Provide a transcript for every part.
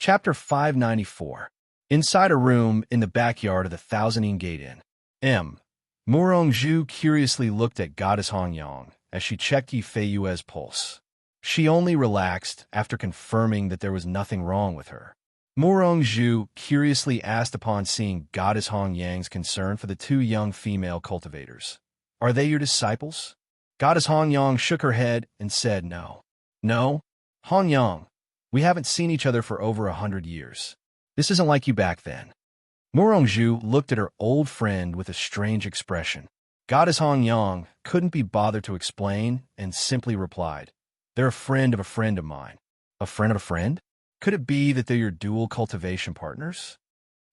Chapter 594. Inside a room in the backyard of the Thousand Gate Inn. Murong-Zhu curiously looked at Goddess Hongyang as she checked Yi Feiyue's pulse. She only relaxed after confirming that there was nothing wrong with her. Murong-Zhu curiously asked upon seeing Goddess Hongyang's concern for the two young female cultivators. "Are they your disciples?" Goddess Hongyang shook her head and said no. "No, Hongyang. We haven't seen each other for over 100 years. This isn't like you back then." Murong-Zhu looked at her old friend with a strange expression. Goddess Hongyang couldn't be bothered to explain and simply replied, "They're a friend of a friend of mine." "A friend of a friend? Could it be that they're your dual cultivation partners?"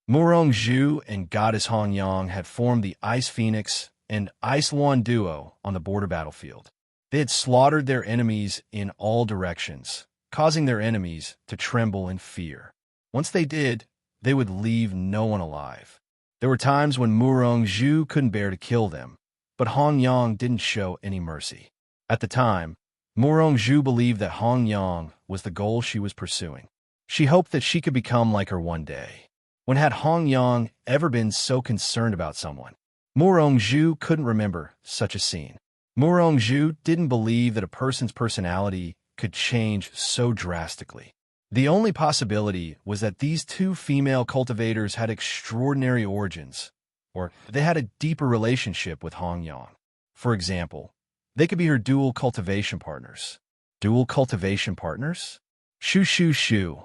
Murong-Zhu and Goddess Hongyang had formed the Ice Phoenix and Ice Luan duo on the border battlefield. They had slaughtered their enemies in all directions, causing their enemies to tremble in fear. Once they did, they would leave no one alive. There were times when Murong-Zhu couldn't bear to kill them, but Hongyang didn't show any mercy. At the time, Murong-Zhu believed that Hongyang was the goal she was pursuing. She hoped that she could become like her one day. When had Hongyang ever been so concerned about someone? Murong-Zhu couldn't remember such a scene. Murong-Zhu didn't believe that a person's personality could change so drastically. The only possibility was that these two female cultivators had extraordinary origins, or they had a deeper relationship with Hongyang. For example, they could be her dual cultivation partners. Dual cultivation partners? Shoo.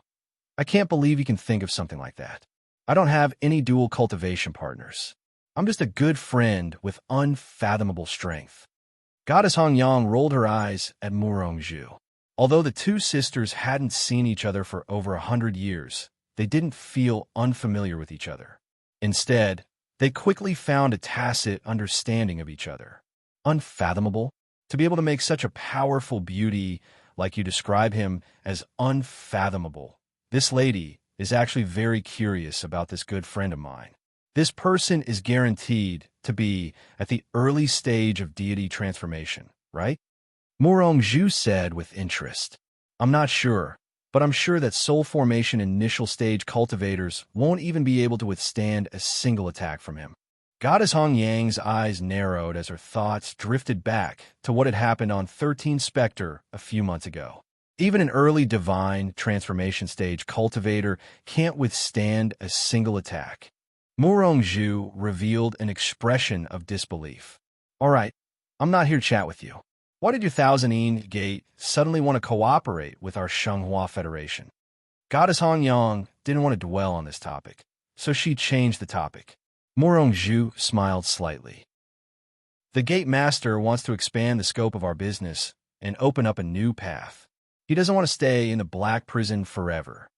I can't believe you can think of something like that. I don't have any dual cultivation partners. I'm just a good friend with unfathomable strength. Goddess Hongyang rolled her eyes at Murong-Zhu. Although the two sisters hadn't seen each other for over 100 years, they didn't feel unfamiliar with each other. Instead, they quickly found a tacit understanding of each other. Unfathomable? To be able to make such a powerful beauty, like you describe him as unfathomable. This lady is actually very curious about this good friend of mine. This person is guaranteed to be at the early stage of deity transformation, right? Murong-Zhu said with interest. "I'm not sure, but I'm sure that soul formation initial stage cultivators won't even be able to withstand a single attack from him." Goddess Hongyang's eyes narrowed as her thoughts drifted back to what had happened on 13 Spectre a few months ago. Even an early divine transformation stage cultivator can't withstand a single attack. Murong-Zhu revealed an expression of disbelief. "All right, I'm not here to chat with you. Why did your Thousand Gate suddenly want to cooperate with our Shenghua Federation?" Goddess Hongyang didn't want to dwell on this topic, so she changed the topic. Murong-Zhu smiled slightly. "The Gate Master wants to expand the scope of our business and open up a new path. He doesn't want to stay in the Black Prison forever."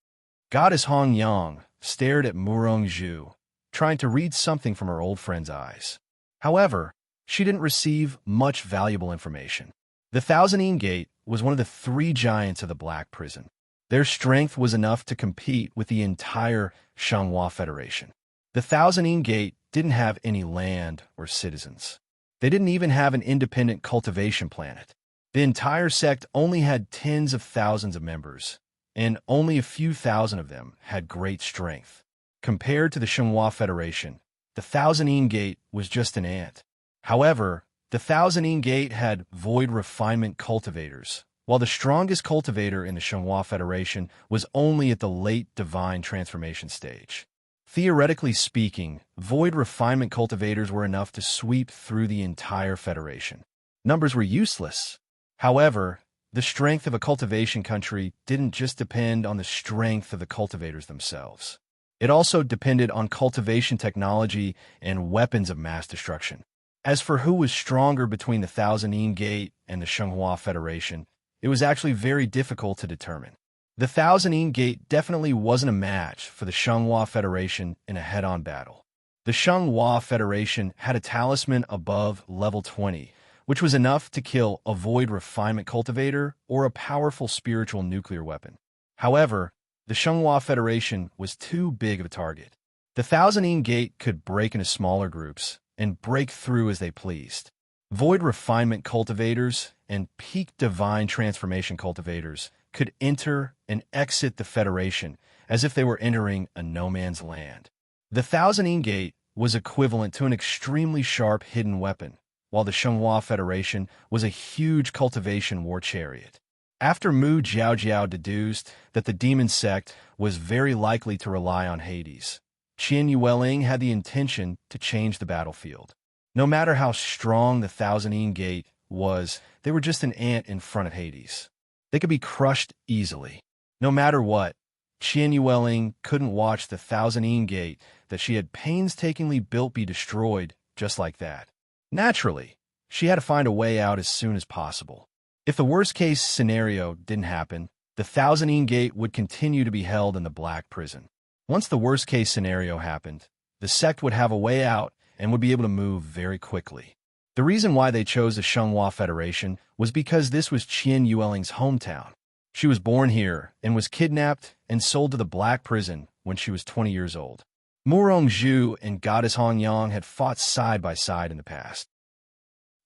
Goddess Hongyang stared at Murong-Zhu, trying to read something from her old friend's eyes. However, she didn't receive much valuable information. The Thousand Gate was one of the three giants of the Black Prison. Their strength was enough to compete with the entire Shenghua Federation. The Thousand Gate didn't have any land or citizens. They didn't even have an independent cultivation planet. The entire sect only had tens of thousands of members, and only a few thousand of them had great strength. Compared to the Shenghua Federation, the Thousand Gate was just an ant. However, the Thousand Gate had void refinement cultivators, while the strongest cultivator in the Shenghua Federation was only at the late divine transformation stage. Theoretically speaking, void refinement cultivators were enough to sweep through the entire Federation. Numbers were useless. However, the strength of a cultivation country didn't just depend on the strength of the cultivators themselves. It also depended on cultivation technology and weapons of mass destruction. As for who was stronger between the Thousand Gate and the Shenghua Federation, it was actually very difficult to determine. The Thousand Gate definitely wasn't a match for the Shenghua Federation in a head-on battle. The Shenghua Federation had a talisman above level 20, which was enough to kill a void refinement cultivator or a powerful spiritual nuclear weapon. However, the Shenghua Federation was too big of a target. The Thousand Gate could break into smaller groups and break through as they pleased. Void refinement cultivators and peak divine transformation cultivators could enter and exit the Federation as if they were entering a no-man's land. The Thousand Gate was equivalent to an extremely sharp hidden weapon, while the Shenhua Federation was a huge cultivation war chariot. After Mu Jiaojiao deduced that the demon sect was very likely to rely on Hades, Qian Yueling had the intention to change the battlefield. No matter how strong the Thousand Gate was, they were just an ant in front of Hades. They could be crushed easily. No matter what, Qian Yueling couldn't watch the Thousand Gate that she had painstakingly built be destroyed just like that. Naturally, she had to find a way out as soon as possible. If the worst-case scenario didn't happen, the Thousand Gate would continue to be held in the Black Prison. Once the worst-case scenario happened, the sect would have a way out and would be able to move very quickly. The reason why they chose the Shenhua Federation was because this was Qian Yueling's hometown. She was born here and was kidnapped and sold to the Black Prison when she was 20 years old. Murong Zhu and Goddess Hongyang had fought side by side in the past.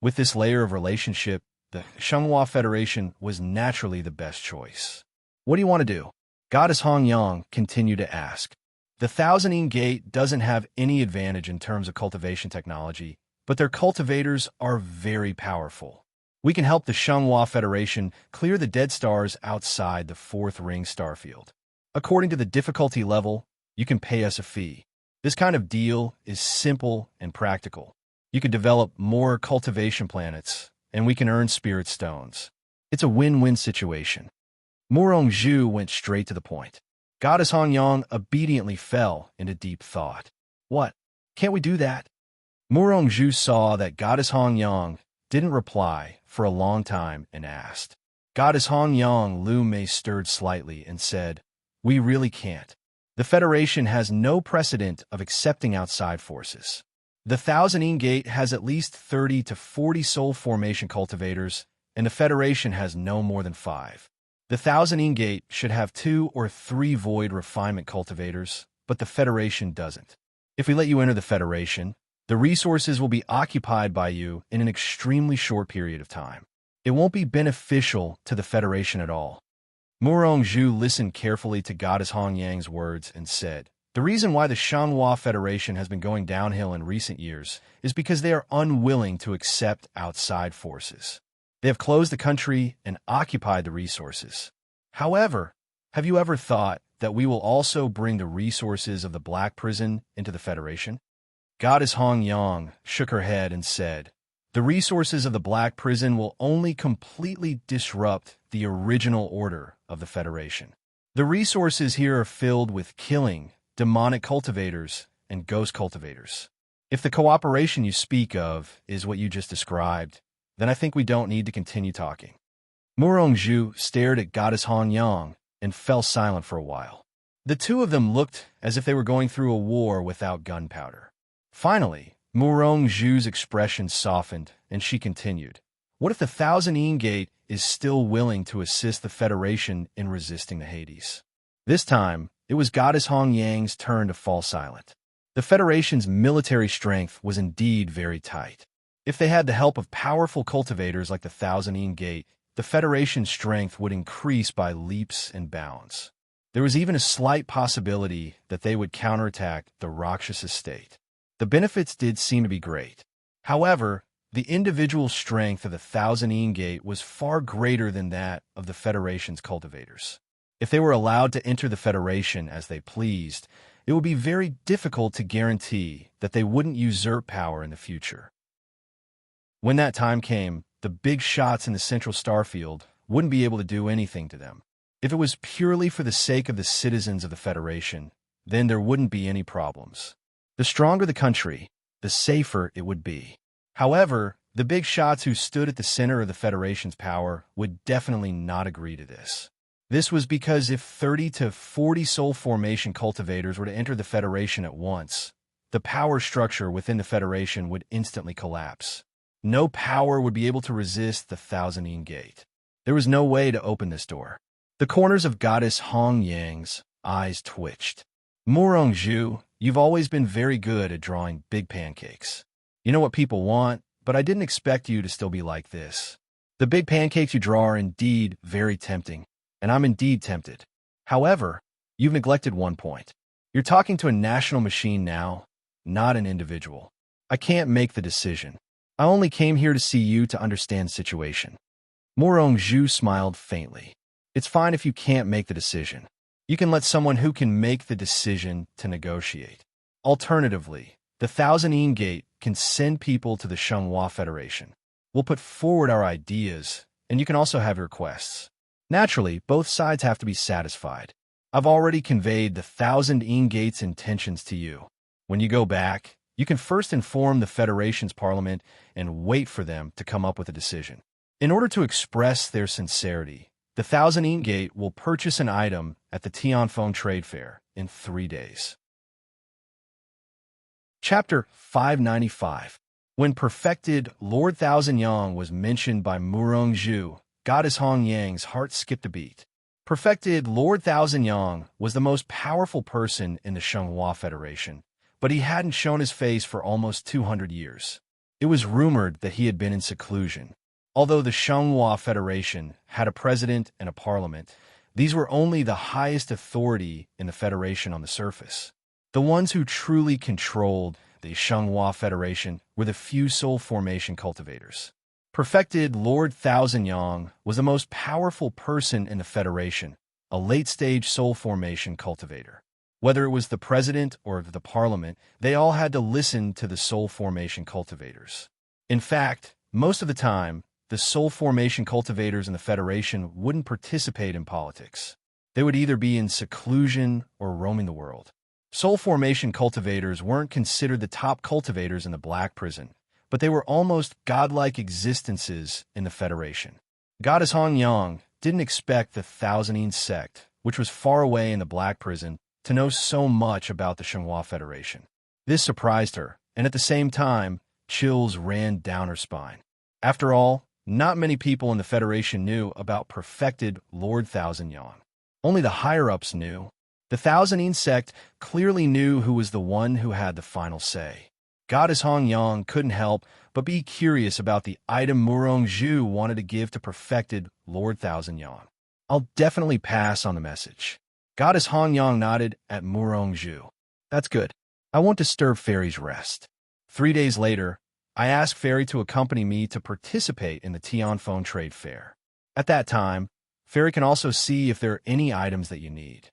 With this layer of relationship, the Shenhua Federation was naturally the best choice. What do you want to do? Goddess Hongyang continued to ask. The Thousand Gate doesn't have any advantage in terms of cultivation technology, but their cultivators are very powerful. We can help the Shenhua Federation clear the dead stars outside the fourth ring starfield. According to the difficulty level, you can pay us a fee. This kind of deal is simple and practical. You can develop more cultivation planets, and we can earn spirit stones. It's a win-win situation. Murong Zhu went straight to the point. Goddess Hongyang obediently fell into deep thought. What? Can't we do that? Murong Zhu saw that Goddess Hongyang didn't reply for a long time and asked. Goddess Hongyang Lu Mei stirred slightly and said, "We really can't. The Federation has no precedent of accepting outside forces. The Thousand Gate has at least 30 to 40 soul formation cultivators, and the Federation has no more than 5. The Thousand Gate should have 2 or 3 void refinement cultivators, but the Federation doesn't. If we let you enter the Federation, the resources will be occupied by you in an extremely short period of time. It won't be beneficial to the Federation at all." Murong Zhu listened carefully to Goddess Hongyang's words and said, "The reason why the Shenhua Federation has been going downhill in recent years is because they are unwilling to accept outside forces. They have closed the country and occupied the resources. However, have you ever thought that we will also bring the resources of the Black Prison into the Federation?" Goddess Hongyang shook her head and said, "The resources of the Black Prison will only completely disrupt the original order of the Federation. The resources here are filled with killing, demonic cultivators, and ghost cultivators. If the cooperation you speak of is what you just described, then I think we don't need to continue talking." Murong Zhu stared at Goddess Hongyang and fell silent for a while. The two of them looked as if they were going through a war without gunpowder. Finally, Murong Zhu's expression softened, and she continued, "What if the Thousand Gate is still willing to assist the Federation in resisting the Hades?" This time, it was Goddess Hongyang's turn to fall silent. The Federation's military strength was indeed very tight. If they had the help of powerful cultivators like the Thousand Gate, the Federation's strength would increase by leaps and bounds. There was even a slight possibility that they would counterattack the Rakshasa state. The benefits did seem to be great. However, the individual strength of the Thousand Gate was far greater than that of the Federation's cultivators. If they were allowed to enter the Federation as they pleased, it would be very difficult to guarantee that they wouldn't usurp power in the future. When that time came, the big shots in the central starfield wouldn't be able to do anything to them. If it was purely for the sake of the citizens of the Federation, then there wouldn't be any problems. The stronger the country, the safer it would be. However, the big shots who stood at the center of the Federation's power would definitely not agree to this. This was because if 30 to 40 soul formation cultivators were to enter the Federation at once, the power structure within the Federation would instantly collapse. No power would be able to resist the Thousand Gate. There was no way to open this door. The corners of Goddess Hongyang's eyes twitched. "Murong Zhu, you've always been very good at drawing big pancakes. You know what people want, but I didn't expect you to still be like this. The big pancakes you draw are indeed very tempting, and I'm indeed tempted. However, You've neglected one point. You're talking to a national machine now, not an individual. I can't make the decision. I only came here to see you to understand the situation. Morong Zhu smiled faintly. It's fine if you can't make the decision. You can let someone who can make the decision to negotiate. Alternatively, the Thousand Yin Gate can send people to the Shenghua Federation. We'll put forward our ideas, and you can also have your requests. Naturally, both sides have to be satisfied. I've already conveyed the Thousand Yin Gate's intentions to you. When you go back, you can first inform the Federation's parliament and wait for them to come up with a decision. In order to express their sincerity, the Thousand Yin Gate will purchase an item at the Tianfeng Trade Fair in 3 days. Chapter 595. When perfected Lord Thousand Yang was mentioned by Murong Zhu, Goddess Hong Yang's heart skipped a beat. Perfected Lord Thousand Yang was the most powerful person in the Shenghua Federation, but he hadn't shown his face for almost 200 years. It was rumored that he had been in seclusion. Although the Shenghua Federation had a president and a parliament, these were only the highest authority in the Federation on the surface. The ones who truly controlled the Shenghua Federation were the few soul formation cultivators. Perfected Lord Thousand Yang was the most powerful person in the Federation, a late-stage soul formation cultivator. Whether it was the president or the parliament, they all had to listen to the soul formation cultivators. In fact, most of the time, the soul formation cultivators in the Federation wouldn't participate in politics. They would either be in seclusion or roaming the world. Soul formation cultivators weren't considered the top cultivators in the Black Prison, but they were almost godlike existences in the Federation. Goddess Hong Yang didn't expect the Thousand Yin sect, which was far away in the Black Prison, to know so much about the Shenghua Federation. This surprised her, and at the same time, chills ran down her spine. After all, not many people in the Federation knew about perfected Lord Thousand Yang. Only the higher-ups knew. The Thousand Yin sect clearly knew who was the one who had the final say. Goddess Hong Yang couldn't help but be curious about the item Murong Zhu wanted to give to perfected Lord Thousand Yang. I'll definitely pass on the message. Goddess Hong Yang nodded at Murong Zhu. That's good. I won't disturb Fairy's rest. 3 days later, I asked Fairy to accompany me to participate in the Tianfeng Trade Fair. At that time, Fairy can also see if there are any items that you need.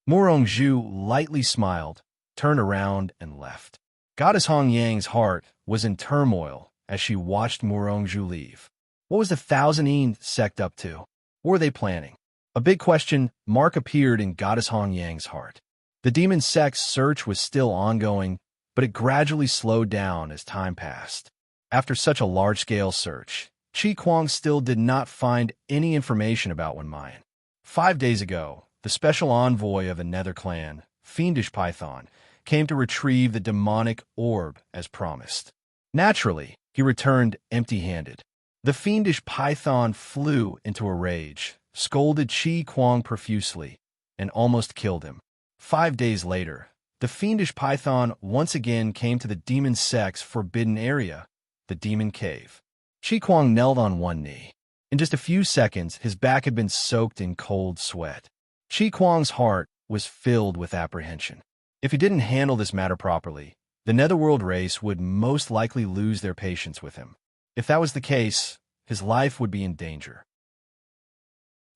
Murong Zhu lightly smiled, turned around, and left. Goddess Hong Yang's heart was in turmoil as she watched Murong Zhu leave. What was the Thousand Yin sect up to? What were they planning? A big question mark appeared in Goddess Hong Yang's heart. The demon sect's search was still ongoing, but it gradually slowed down as time passed. After such a large-scale search, Qi Kuang still did not find any information about Wen Mayan. 5 days ago, the special envoy of the Nether clan, Fiendish Python, came to retrieve the demonic orb as promised. Naturally, he returned empty-handed. The Fiendish Python flew into a rage, scolded Qi Kuang profusely, and almost killed him. 5 days later, the Fiendish Python once again came to the demon sect's forbidden area, the Demon Cave. Qi Kuang knelt on one knee. In just a few seconds, his back had been soaked in cold sweat. Qi Kuang's heart was filled with apprehension. If he didn't handle this matter properly, the Netherworld race would most likely lose their patience with him. If that was the case, his life would be in danger.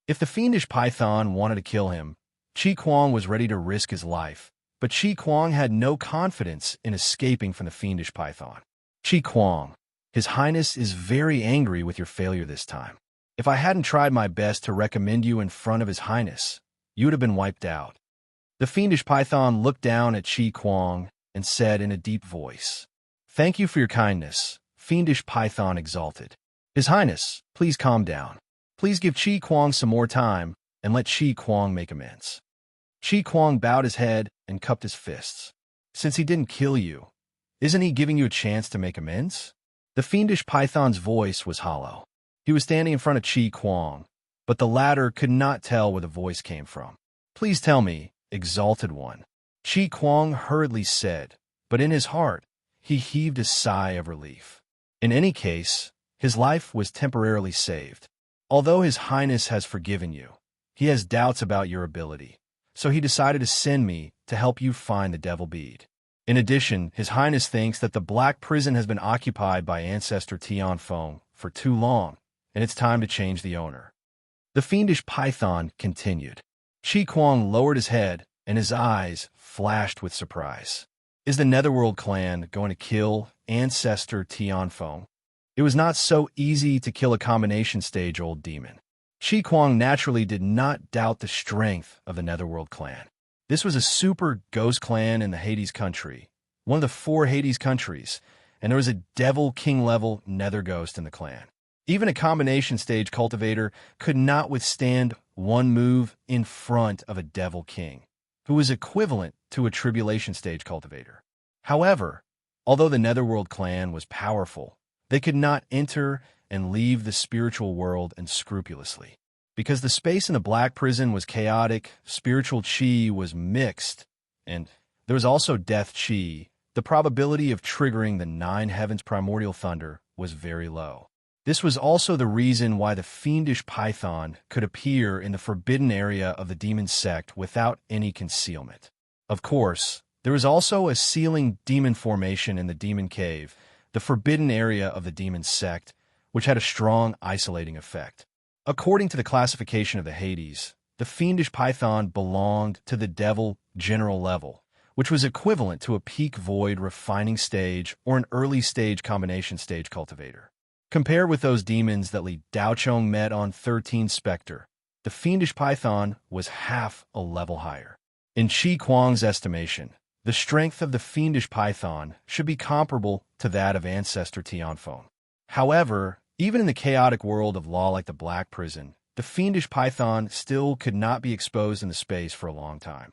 If the Fiendish Python wanted to kill him, Qi Kuang was ready to risk his life, but Qi Kuang had no confidence in escaping from the Fiendish Python. Qi Kuang, His Highness is very angry with your failure this time. If I hadn't tried my best to recommend you in front of His Highness, you would have been wiped out. The Fiendish Python looked down at Qi Kuang and said in a deep voice, "Thank you for your kindness," Fiendish Python exulted. "His Highness, please calm down. Please give Qi Kuang some more time and let Qi Kuang make amends." Qi Kuang bowed his head and cupped his fists. "Since he didn't kill you, isn't he giving you a chance to make amends?" The Fiendish Python's voice was hollow. He was standing in front of Qi Kuang, but the latter could not tell where the voice came from. "Please tell me, exalted one," Qi Kuang hurriedly said, but in his heart, he heaved a sigh of relief. In any case, his life was temporarily saved. Although His Highness has forgiven you, he has doubts about your ability, so he decided to send me to help you find the devil bead. In addition, His Highness thinks that the black prison has been occupied by ancestor Tian Feng for too long, and it's time to change the owner." The fiendish python continued. Qi Kuang lowered his head, and his eyes flashed with surprise. "Is the Netherworld clan going to kill ancestor Tian Feng?" It was not so easy to kill a combination stage old demon. Qi Kuang naturally did not doubt the strength of the Netherworld clan. This was a super ghost clan in the Hades country, one of the 4 Hades countries, and there was a Devil King level Nether ghost in the clan. Even a combination stage cultivator could not withstand one move in front of a Devil King, who was equivalent to a tribulation stage cultivator. However, although the Netherworld clan was powerful, they could not enter and leave the spiritual world unscrupulously. Because the space in the black prison was chaotic, spiritual chi was mixed, and there was also death chi, the probability of triggering the 9 heavens primordial thunder was very low. This was also the reason why the fiendish python could appear in the forbidden area of the demon sect without any concealment. Of course, there was also a sealing demon formation in the demon cave, the forbidden area of the demon sect, which had a strong isolating effect. According to the classification of the Hades, the fiendish python belonged to the devil general level, which was equivalent to a peak void refining stage or an early stage combination stage cultivator. Compared with those demons that Li Daochong met on 13 Spectre, the fiendish python was half a level higher. In Qi Kuang's estimation, the strength of the fiendish python should be comparable to that of ancestor Tianfeng. However, even in the chaotic world of law like the Black Prison, the fiendish python still could not be exposed in the space for a long time.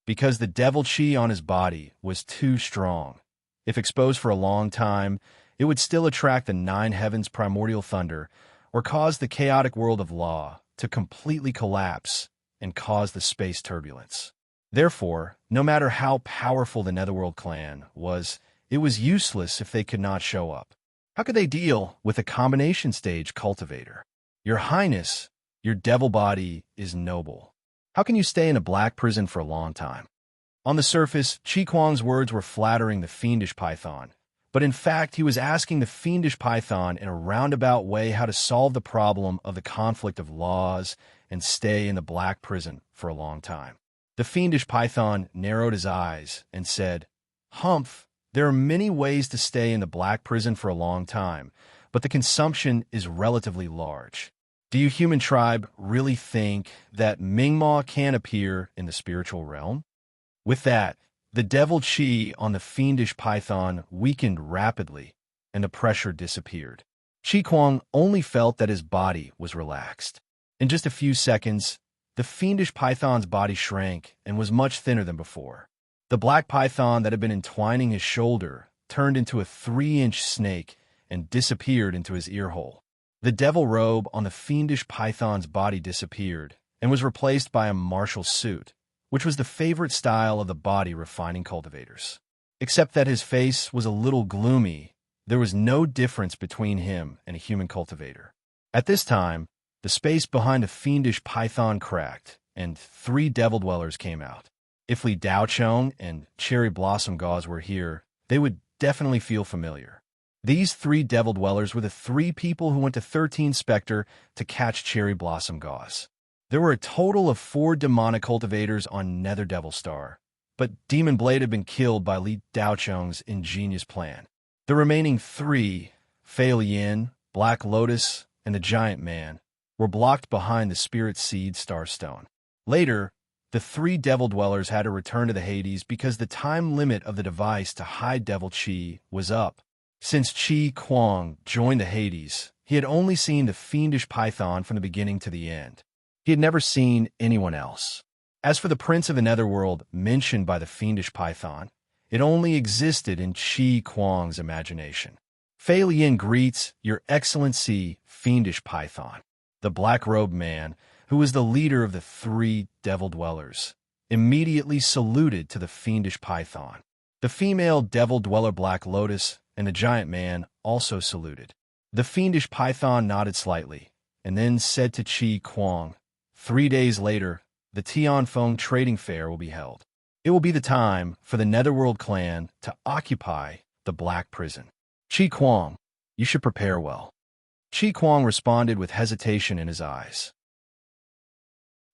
Because the devil chi on his body was too strong. If exposed for a long time, it would still attract the 9 heavens primordial thunder or cause the chaotic world of law to completely collapse and cause the space turbulence. Therefore, no matter how powerful the Netherworld clan was, it was useless if they could not show up. How could they deal with a combination stage cultivator? Your Highness, your devil body is noble. How can you stay in a black prison for a long time? On the surface, Qi Kuang's words were flattering the fiendish python, but in fact he was asking the fiendish python in a roundabout way how to solve the problem of the conflict of laws and stay in the black prison for a long time. The fiendish python narrowed his eyes and said, "Humph, there are many ways to stay in the black prison for a long time, but the consumption is relatively large. Do you human tribe really think that Mingma can appear in the spiritual realm?" With that, the devil chi on the fiendish python weakened rapidly, and the pressure disappeared. Qi Kuang only felt that his body was relaxed. In just a few seconds, the fiendish python's body shrank and was much thinner than before. The black python that had been entwining his shoulder turned into a 3-inch snake and disappeared into his earhole. The devil robe on the fiendish python's body disappeared and was replaced by a martial suit, which was the favorite style of the body refining cultivators. Except that his face was a little gloomy, there was no difference between him and a human cultivator. At this time, the space behind the fiendish python cracked, and 3 devil dwellers came out. If Li Daochong and Cherry Blossom Gauze were here, they would definitely feel familiar. These 3 devil dwellers were the 3 people who went to 13 Spectre to catch Cherry Blossom Gauze. There were a total of 4 demonic cultivators on Nether Devil Star, but Demon Blade had been killed by Li Daochong's ingenious plan. The remaining 3, Fei Yin, Black Lotus, and the Giant Man, were blocked behind the Spirit Seed Starstone. Later, the 3 devil dwellers had to return to the Hades because the time limit of the device to hide devil chi was up. Since Qi Kuang joined the Hades, he had only seen the fiendish python from the beginning to the end. He had never seen anyone else. As for the Prince of the Netherworld mentioned by the fiendish python, it only existed in Qi Kuang's imagination. Fei Lian greets, "Your Excellency, fiendish python." The black-robed man, who was the leader of the 3 devil dwellers, immediately saluted to the fiendish python. The female devil dweller Black Lotus and the giant man also saluted. The fiendish python nodded slightly, and then said to Qi Kuang, 3 days later, the Tianfeng Trading Fair will be held. It will be the time for the Netherworld clan to occupy the Black Prison. Qi Kuang, you should prepare well. Qi Kuang responded with hesitation in his eyes.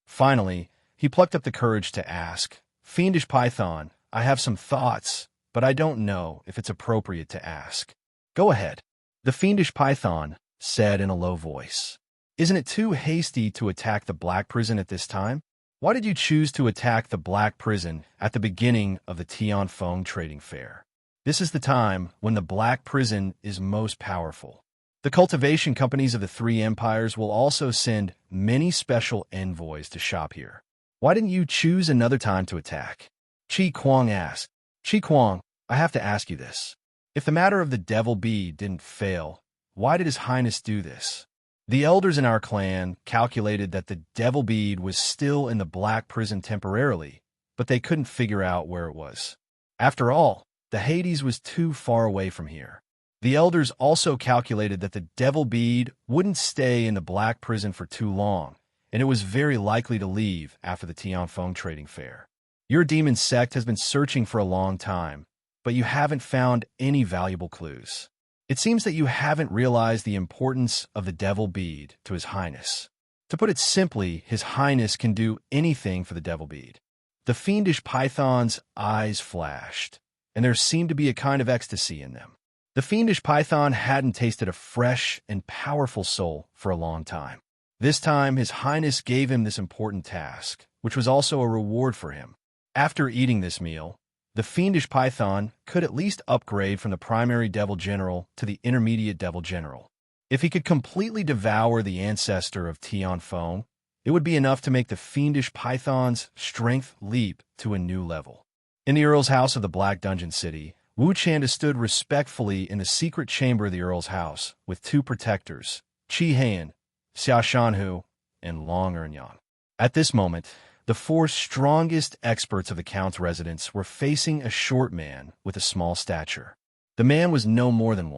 Finally, he plucked up the courage to ask, "Fiendish Python, I have some thoughts, but I don't know if it's appropriate to ask." "Go ahead," the Fiendish Python said in a low voice. "Isn't it too hasty to attack the Black Prison at this time? Why did you choose to attack the Black Prison at the beginning of the Tianfeng Trading Fair? This is the time when the Black Prison is most powerful. The cultivation companies of the three empires will also send many special envoys to shop here. Why didn't you choose another time to attack?" Qi Kuang asked. "Qi Kuang, I have to ask you this. If the matter of the devil bead didn't fail, why did His Highness do this? The elders in our clan calculated that the devil bead was still in the Black Prison temporarily, but they couldn't figure out where it was. After all, the Hades was too far away from here. The elders also calculated that the devil bead wouldn't stay in the Black Prison for too long, and it was very likely to leave after the Tianfeng Trading Fair. Your demon sect has been searching for a long time, but you haven't found any valuable clues. It seems that you haven't realized the importance of the devil bead to His Highness. To put it simply, His Highness can do anything for the devil bead." The Fiendish Python's eyes flashed, and there seemed to be a kind of ecstasy in them. The Fiendish Python hadn't tasted a fresh and powerful soul for a long time. This time, His Highness gave him this important task, which was also a reward for him. After eating this meal, the Fiendish Python could at least upgrade from the primary Devil General to the intermediate Devil General. If he could completely devour the ancestor of Tianfeng, it would be enough to make the Fiendish Python's strength leap to a new level. In the Earl's house of the Black Dungeon City, Wu Chanda stood respectfully in the secret chamber of the Earl's house with two protectors, Qi Han, Xia Shanhu, and Long Ernyang. At this moment, the four strongest experts of the Count's residence were facing a short man with a small stature. The man was no more than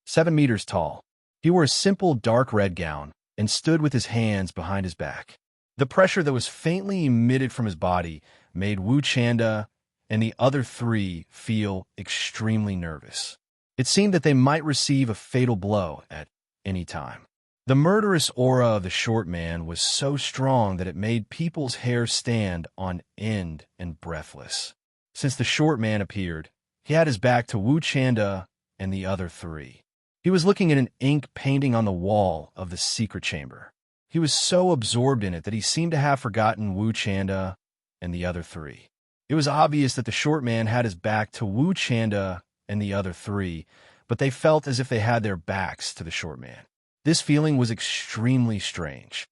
7 meters tall. He wore a simple dark red gown and stood with his hands behind his back. The pressure that was faintly emitted from his body made Wu Chanda and the other three feel extremely nervous. It seemed that they might receive a fatal blow at any time. The murderous aura of the short man was so strong that it made people's hair stand on end and breathless. Since the short man appeared, he had his back to Wu Chanda and the other three. He was looking at an ink painting on the wall of the secret chamber. He was so absorbed in it that he seemed to have forgotten Wu Chanda and the other three. It was obvious that the short man had his back to Wu Chanda and the other three, but they felt as if they had their backs to the short man. This feeling was extremely strange.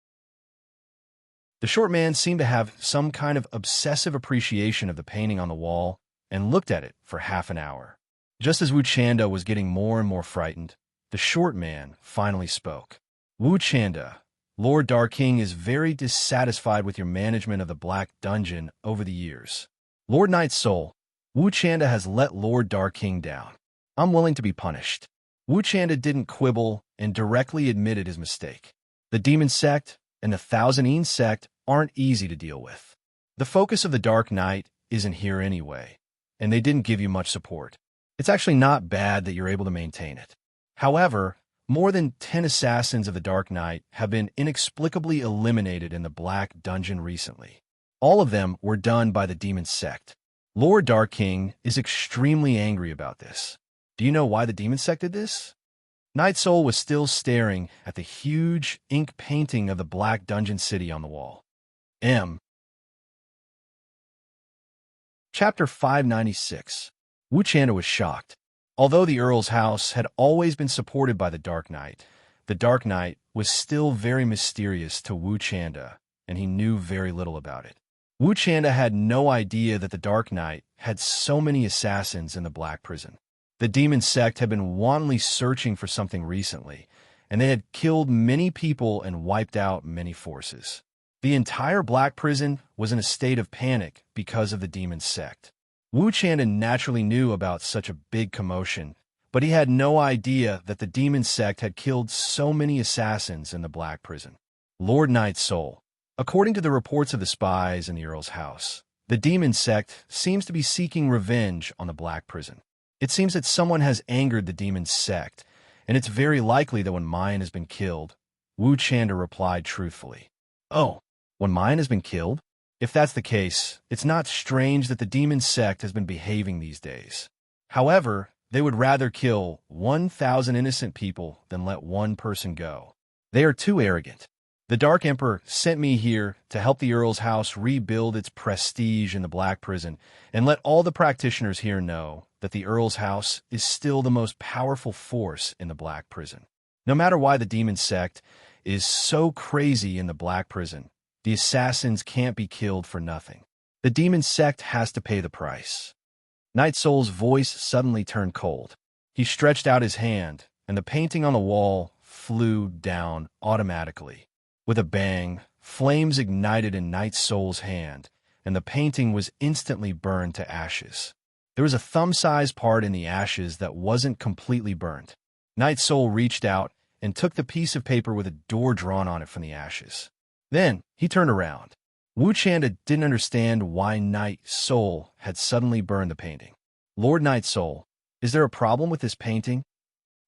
The short man seemed to have some kind of obsessive appreciation of the painting on the wall and looked at it for half an hour. Just as Wu Chanda was getting more and more frightened, the short man finally spoke. "Wu Chanda, Lord Darking is very dissatisfied with your management of the Black Dungeon over the years. Lord Night Soul, Wu Chanda has let Lord Darking down. I'm willing to be punished." Wu Chanda didn't quibble and directly admitted his mistake. The Demon Sect and the Thousand Een Sect aren't easy to deal with. The focus of the Dark Knight isn't here anyway, and they didn't give you much support. It's actually not bad that you're able to maintain it. However, more than 10 assassins of the Dark Knight have been inexplicably eliminated in the Black Dungeon recently. All of them were done by the Demon Sect. Lord Darking is extremely angry about this. Do you know why the Demon Sect did this? Night Soul was still staring at the huge ink painting of the Black Dungeon City on the wall. Chapter 596. Wu Chanda was shocked. Although the Earl's house had always been supported by the Dark Knight was still very mysterious to Wu Chanda, and he knew very little about it. Wu Chanda had no idea that the Dark Knight had so many assassins in the Black Prison. The Demon Sect had been wantonly searching for something recently, and they had killed many people and wiped out many forces. The entire Black Prison was in a state of panic because of the Demon Sect. Wu Chanda naturally knew about such a big commotion, but he had no idea that the Demon Sect had killed so many assassins in the Black Prison. Lord Night Soul, According to the reports of the spies in the Earl's house, the demon sect seems to be seeking revenge on the Black Prison. It seems that someone has angered the demon sect, and it's very likely that when Mayan has been killed, Wu Chanda replied truthfully. Oh, when Mayan has been killed? If that's the case, it's not strange that the demon sect has been behaving these days. However, they would rather kill 1,000 innocent people than let one person go. They are too arrogant. The Dark Emperor sent me here to help the Earl's house rebuild its prestige in the Black Prison and let all the practitioners here know that the Earl's house is still the most powerful force in the Black Prison. No matter why the demon sect is so crazy in the Black Prison, the assassins can't be killed for nothing. The demon sect has to pay the price. Night Soul's voice suddenly turned cold. He stretched out his hand, and the painting on the wall flew down automatically. With a bang, flames ignited in Night Soul's hand, and the painting was instantly burned to ashes. There was a thumb-sized part in the ashes that wasn't completely burnt. Night Soul reached out and took the piece of paper with a door drawn on it from the ashes. Then he turned around. Wu Chanda didn't understand why Night Soul had suddenly burned the painting. Lord Night Soul, is there a problem with this painting?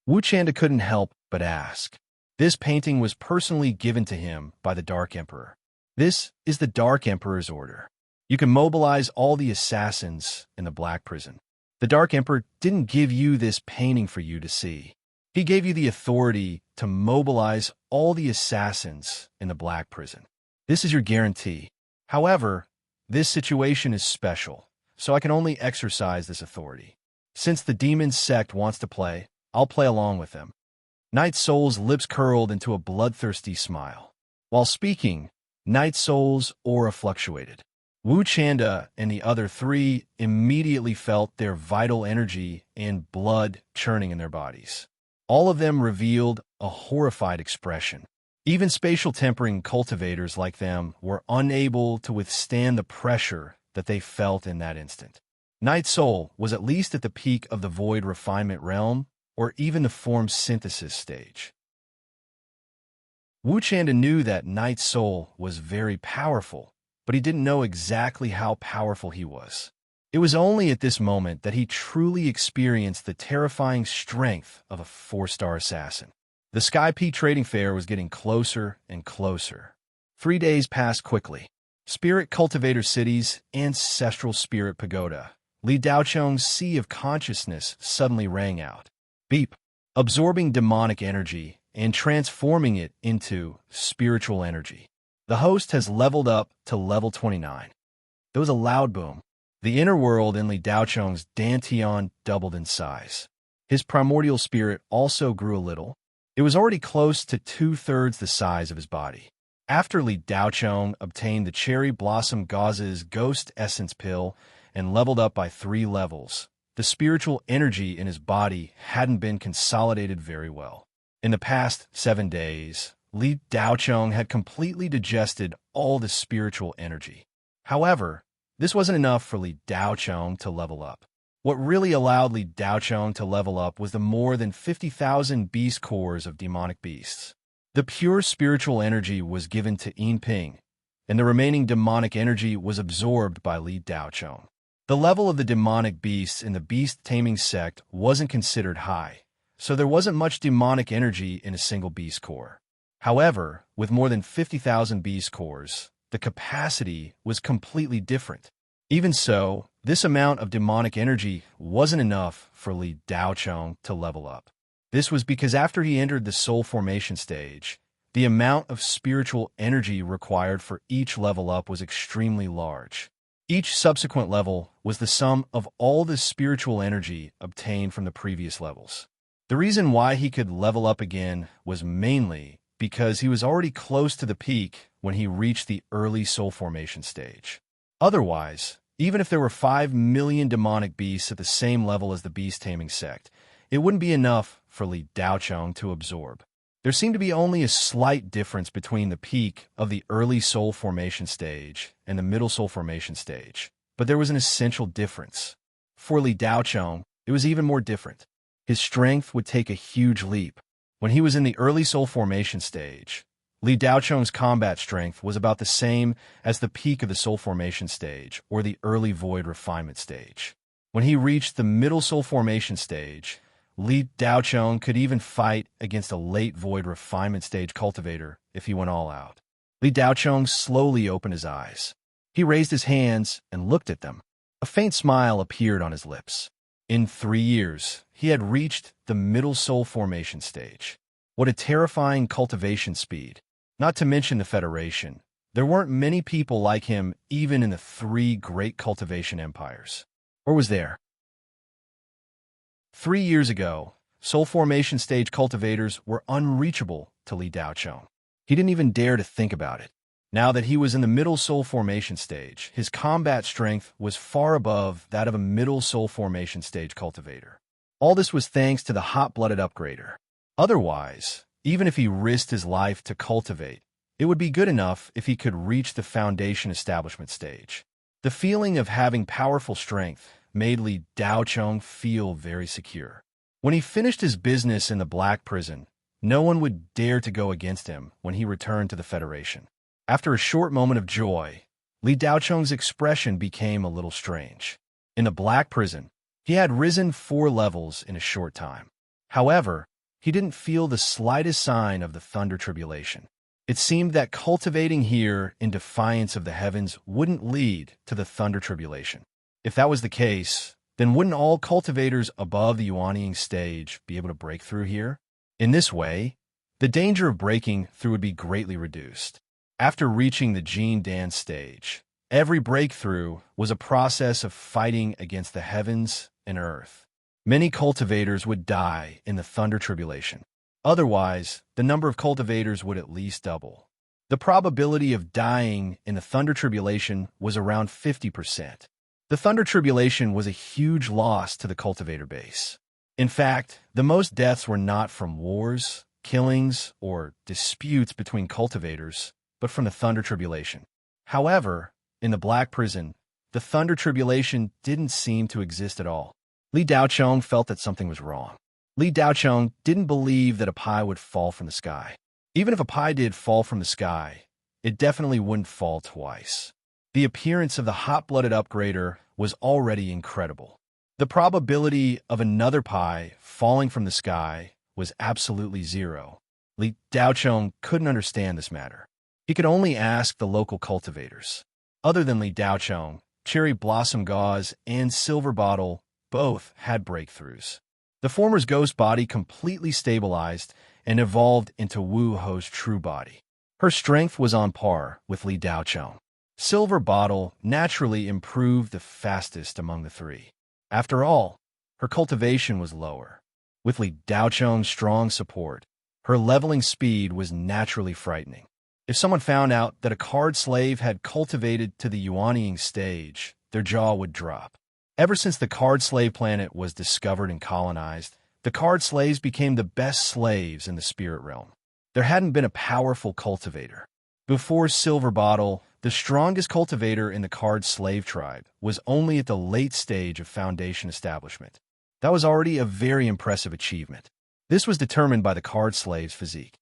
Wu Chanda couldn't help but ask. This painting was personally given to him by the Dark Emperor. This is the Dark Emperor's order. You can mobilize all the assassins in the Black Prison. The Dark Emperor didn't give you this painting for you to see. He gave you the authority to mobilize all the assassins in the Black Prison. This is your guarantee. However, this situation is special, so I can only exercise this authority. Since the demon sect wants to play, I'll play along with them. Night Soul's lips curled into a bloodthirsty smile. While speaking, Night Soul's aura fluctuated. Wu Chanda and the other three immediately felt their vital energy and blood churning in their bodies. All of them revealed a horrified expression. Even spatial tempering cultivators like them were unable to withstand the pressure that they felt in that instant. Night Soul was at least at the peak of the void refinement realm, or even the form synthesis stage. Wu Chanda knew that Night Soul was very powerful, but he didn't know exactly how powerful he was. It was only at this moment that he truly experienced the terrifying strength of a 4-star assassin. The Sky P trading fair was getting closer and closer. 3 days passed quickly. Spirit Cultivator City's ancestral spirit pagoda, Li Daocheng's sea of consciousness, suddenly rang out. Beep, absorbing demonic energy and transforming it into spiritual energy. The host has leveled up to level 29. There was a loud boom. The inner world in Li Daocheng's Dantian doubled in size. His primordial spirit also grew a little. It was already close to 2/3 the size of his body. After Li Daocheng obtained the Cherry Blossom Gauz's Ghost Essence Pill and leveled up by 3 levels, the spiritual energy in his body hadn't been consolidated very well. In the past 7 days, Li Daocheng had completely digested all the spiritual energy. However, this wasn't enough for Li Daocheng to level up. What really allowed Li Daocheng to level up was the more than 50,000 beast cores of demonic beasts. The pure spiritual energy was given to Yin Ping, and the remaining demonic energy was absorbed by Li Daocheng. The level of the demonic beasts in the beast-taming sect wasn't considered high, so there wasn't much demonic energy in a single beast core. However, with more than 50,000 beast cores, the capacity was completely different. Even so, this amount of demonic energy wasn't enough for Li Daocheng to level up. This was because after he entered the soul formation stage, the amount of spiritual energy required for each level up was extremely large. Each subsequent level was the sum of all the spiritual energy obtained from the previous levels. The reason why he could level up again was mainly because he was already close to the peak when he reached the early soul formation stage. Otherwise, even if there were 5 million demonic beasts at the same level as the beast-taming sect, it wouldn't be enough for Li Daocheng to absorb. There seemed to be only a slight difference between the peak of the early soul formation stage and the middle soul formation stage, but there was an essential difference. For Li Daocheng, it was even more different. His strength would take a huge leap. When he was in the early soul formation stage, Li Daocheng's combat strength was about the same as the peak of the soul formation stage or the early void refinement stage. When he reached the middle soul formation stage, Li Daocheng could even fight against a late void refinement stage cultivator if he went all out. Li Daocheng slowly opened his eyes. He raised his hands and looked at them. A faint smile appeared on his lips. In 3 years, he had reached the middle soul formation stage. What a terrifying cultivation speed. Not to mention the Federation. There weren't many people like him even in the 3 great cultivation empires. Or was there? 3 years ago, soul formation stage cultivators were unreachable to Li Daocheng. He didn't even dare to think about it. Now that he was in the middle soul formation stage, his combat strength was far above that of a middle soul formation stage cultivator. All this was thanks to the hot-blooded upgrader. Otherwise, even if he risked his life to cultivate, it would be good enough if he could reach the foundation establishment stage. The feeling of having powerful strength made Li Daocheng feel very secure. When he finished his business in the Black Prison, no one would dare to go against him when he returned to the Federation. After a short moment of joy, Li Daocheng's expression became a little strange. In the Black Prison, he had risen 4 levels in a short time. However, he didn't feel the slightest sign of the Thunder Tribulation. It seemed that cultivating here in defiance of the heavens wouldn't lead to the Thunder Tribulation. If that was the case, then wouldn't all cultivators above the Yuanying stage be able to break through here? In this way, the danger of breaking through would be greatly reduced. After reaching the Jin Dan stage, every breakthrough was a process of fighting against the heavens and earth. Many cultivators would die in the Thunder Tribulation. Otherwise, the number of cultivators would at least double. The probability of dying in the Thunder Tribulation was around 50%. The Thunder Tribulation was a huge loss to the cultivator base. In fact, the most deaths were not from wars, killings, or disputes between cultivators, but from the Thunder Tribulation. However, in the Black Prison, the Thunder Tribulation didn't seem to exist at all. Li Daocheng felt that something was wrong. Li Daocheng didn't believe that a pie would fall from the sky. Even if a pie did fall from the sky, it definitely wouldn't fall twice. The appearance of the hot-blooded upgrader was already incredible. The probability of another pie falling from the sky was absolutely zero. Li Daocheng couldn't understand this matter. He could only ask the local cultivators. Other than Li Daocheng, Cherry Blossom Gauze and Silver Bottle both had breakthroughs. The former's ghost body completely stabilized and evolved into Wu Ho's true body. Her strength was on par with Li Daocheng. Silver Bottle naturally improved the fastest among the 3. After all, her cultivation was lower. With Li Daocheng's strong support, her leveling speed was naturally frightening. If someone found out that a card slave had cultivated to the Yuanying stage, their jaw would drop. Ever since the card slave planet was discovered and colonized, the card slaves became the best slaves in the spirit realm. There hadn't been a powerful cultivator. Before Silver Bottle, the strongest cultivator in the card slave tribe was only at the late stage of foundation establishment. That was already a very impressive achievement. This was determined by the card slave's physique.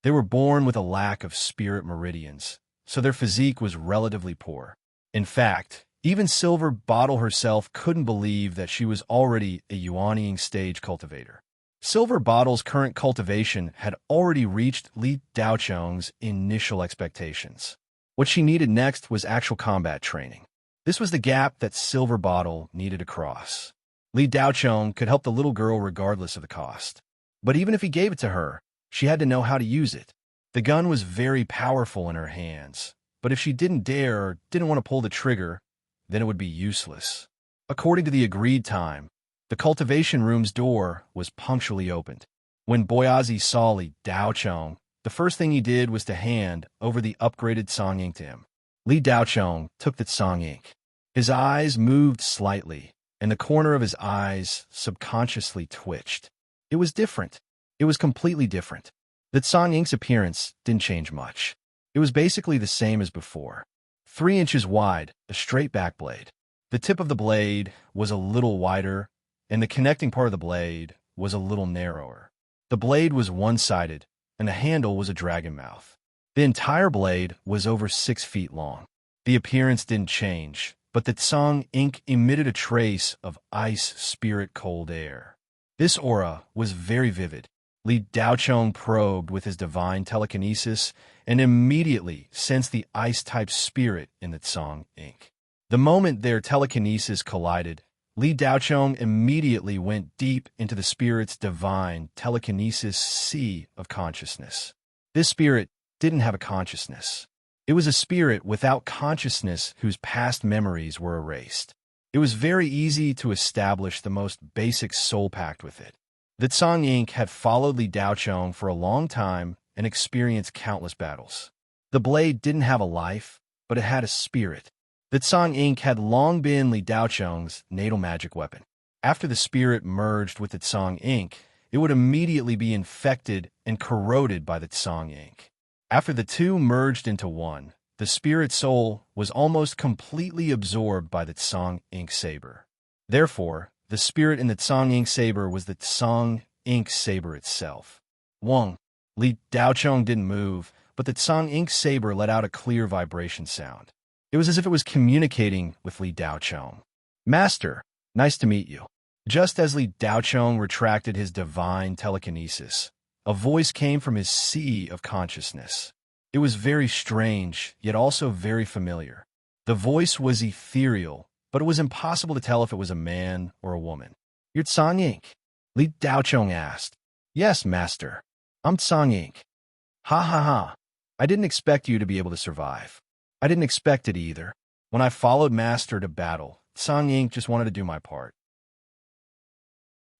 They were born with a lack of spirit meridians, so their physique was relatively poor. In fact, even Silver Bottle herself couldn't believe that she was already a Yuanying stage cultivator. Silver Bottle's current cultivation had already reached Li Daocheng's initial expectations. What she needed next was actual combat training. This was the gap that Silver Bottle needed to cross. Li Daocheng could help the little girl regardless of the cost. But even if he gave it to her, she had to know how to use it. The gun was very powerful in her hands, but if she didn't dare or didn't want to pull the trigger, then it would be useless. According to the agreed time, the cultivation room's door was punctually opened. When Boyazi saw Li Daocheng, the first thing he did was to hand over the upgraded song ink to him. Li Daocheng took that song ink. His eyes moved slightly, and the corner of his eyes subconsciously twitched. It was different. It was completely different. That song ink's appearance didn't change much. It was basically the same as before. 3 inches wide, a straight back blade. The tip of the blade was a little wider, and the connecting part of the blade was a little narrower. The blade was one-sided, and the handle was a dragon mouth. The entire blade was over 6 feet long. The appearance didn't change, but the Tsang ink emitted a trace of ice spirit cold air. This aura was very vivid. Li Daochong probed with his divine telekinesis and immediately sensed the ice-type spirit in the Tsang ink. The moment their telekinesis collided, Li Daochong immediately went deep into the spirit's divine telekinesis sea of consciousness. This spirit didn't have a consciousness. It was a spirit without consciousness whose past memories were erased. It was very easy to establish the most basic soul pact with it. The Tsang ink had followed Li Daochong for a long time and experienced countless battles. The blade didn't have a life, but it had a spirit. The Tsang ink had long been Li Daochong's natal magic weapon. After the spirit merged with the Tsang ink, it would immediately be infected and corroded by the Tsang ink. After the two merged into one, the spirit soul was almost completely absorbed by the Tsang ink saber. Therefore, the spirit in the Tsang ink saber was the Tsang ink saber itself. Wong, Li Daochong didn't move, but the Tsang ink saber let out a clear vibration sound. It was as if it was communicating with Li Daochong. Master, nice to meet you. Just as Li Daochong retracted his divine telekinesis, a voice came from his sea of consciousness. It was very strange, yet also very familiar. The voice was ethereal, but it was impossible to tell if it was a man or a woman. You're Tsang ink? Li Daochong asked. Yes, master. I'm Tsang ink. Ha ha ha. I didn't expect you to be able to survive. I didn't expect it either. When I followed master to battle, Tsang ink just wanted to do my part.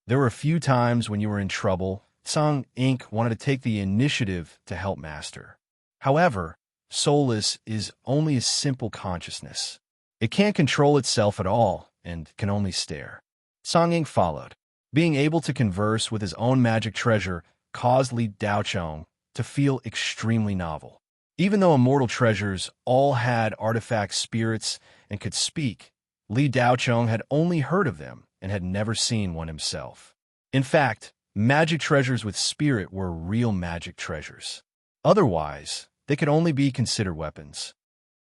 There were a few times when you were in trouble, Tsang ink wanted to take the initiative to help master. However, soulless is only a simple consciousness. It can't control itself at all and can only stare. Tsang ink followed. Being able to converse with his own magic treasure caused Li Daochong to feel extremely novel. Even though immortal treasures all had artifact spirits and could speak, Li Daochong had only heard of them and had never seen one himself. In fact, magic treasures with spirit were real magic treasures. Otherwise, they could only be considered weapons.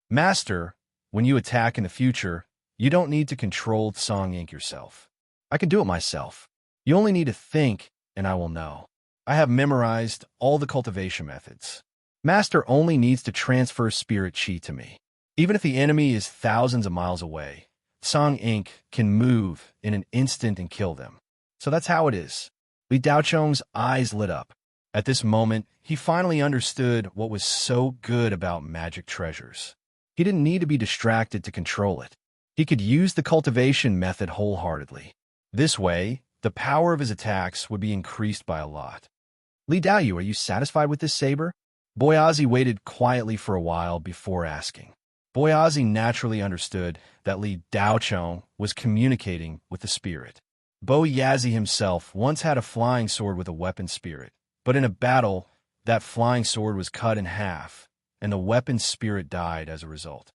Master, when you attack in the future, you don't need to control Tsang ink yourself. I can do it myself. You only need to think, and I will know. I have memorized all the cultivation methods. Master only needs to transfer spirit chi to me. Even if the enemy is thousands of miles away, Tsang ink can move in an instant and kill them. So that's how it is. Li Daochong's eyes lit up. At this moment, he finally understood what was so good about magic treasures. He didn't need to be distracted to control it. He could use the cultivation method wholeheartedly. This way, the power of his attacks would be increased by a lot. Li Daoyu, are you satisfied with this saber? Boyazi waited quietly for a while before asking. Boyazi naturally understood that Li Daochong was communicating with the spirit. Boyazi himself once had a flying sword with a weapon spirit, but in a battle, that flying sword was cut in half, and the weapon spirit died as a result.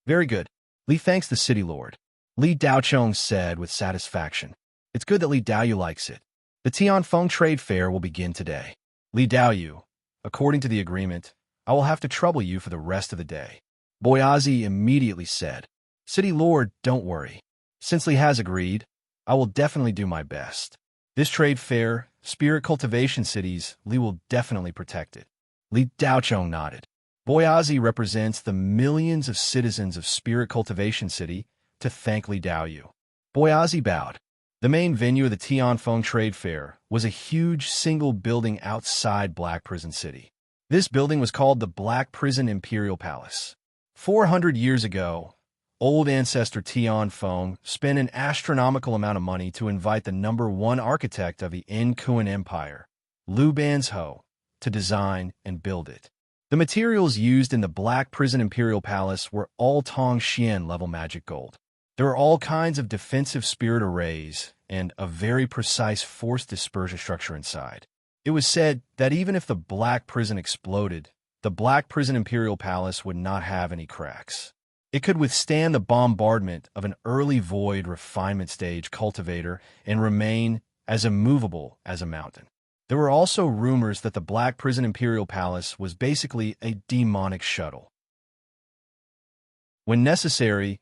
Very good. Li thanks the city lord. Li Daochong said with satisfaction. It's good that Li Daoyu likes it. The Tianfeng trade fair will begin today. Li Daoyu, according to the agreement, I will have to trouble you for the rest of the day. Boyazi immediately said, City lord, don't worry. Since Li has agreed, I will definitely do my best. This trade fair, spirit cultivation cities, Li will definitely protect it. Li Daochong nodded. Boyazi represents the millions of citizens of Spirit Cultivation City to thank Li Daoyu. Boyazi bowed. The main venue of the Tianfeng Trade Fair was a huge single building outside Black Prison City. This building was called the Black Prison Imperial Palace. 400 years ago, old ancestor Tianfeng spent an astronomical amount of money to invite the #1 architect of the Kuan Empire, Liu Banzhou, to design and build it. The materials used in the Black Prison Imperial Palace were all Tongxian level magic gold. There were all kinds of defensive spirit arrays and a very precise force dispersion structure inside. It was said that even if the Black Prison exploded, the Black Prison Imperial Palace would not have any cracks. It could withstand the bombardment of an early void refinement stage cultivator and remain as immovable as a mountain. There were also rumors that the Black Prison Imperial Palace was basically a demonic shuttle. When necessary,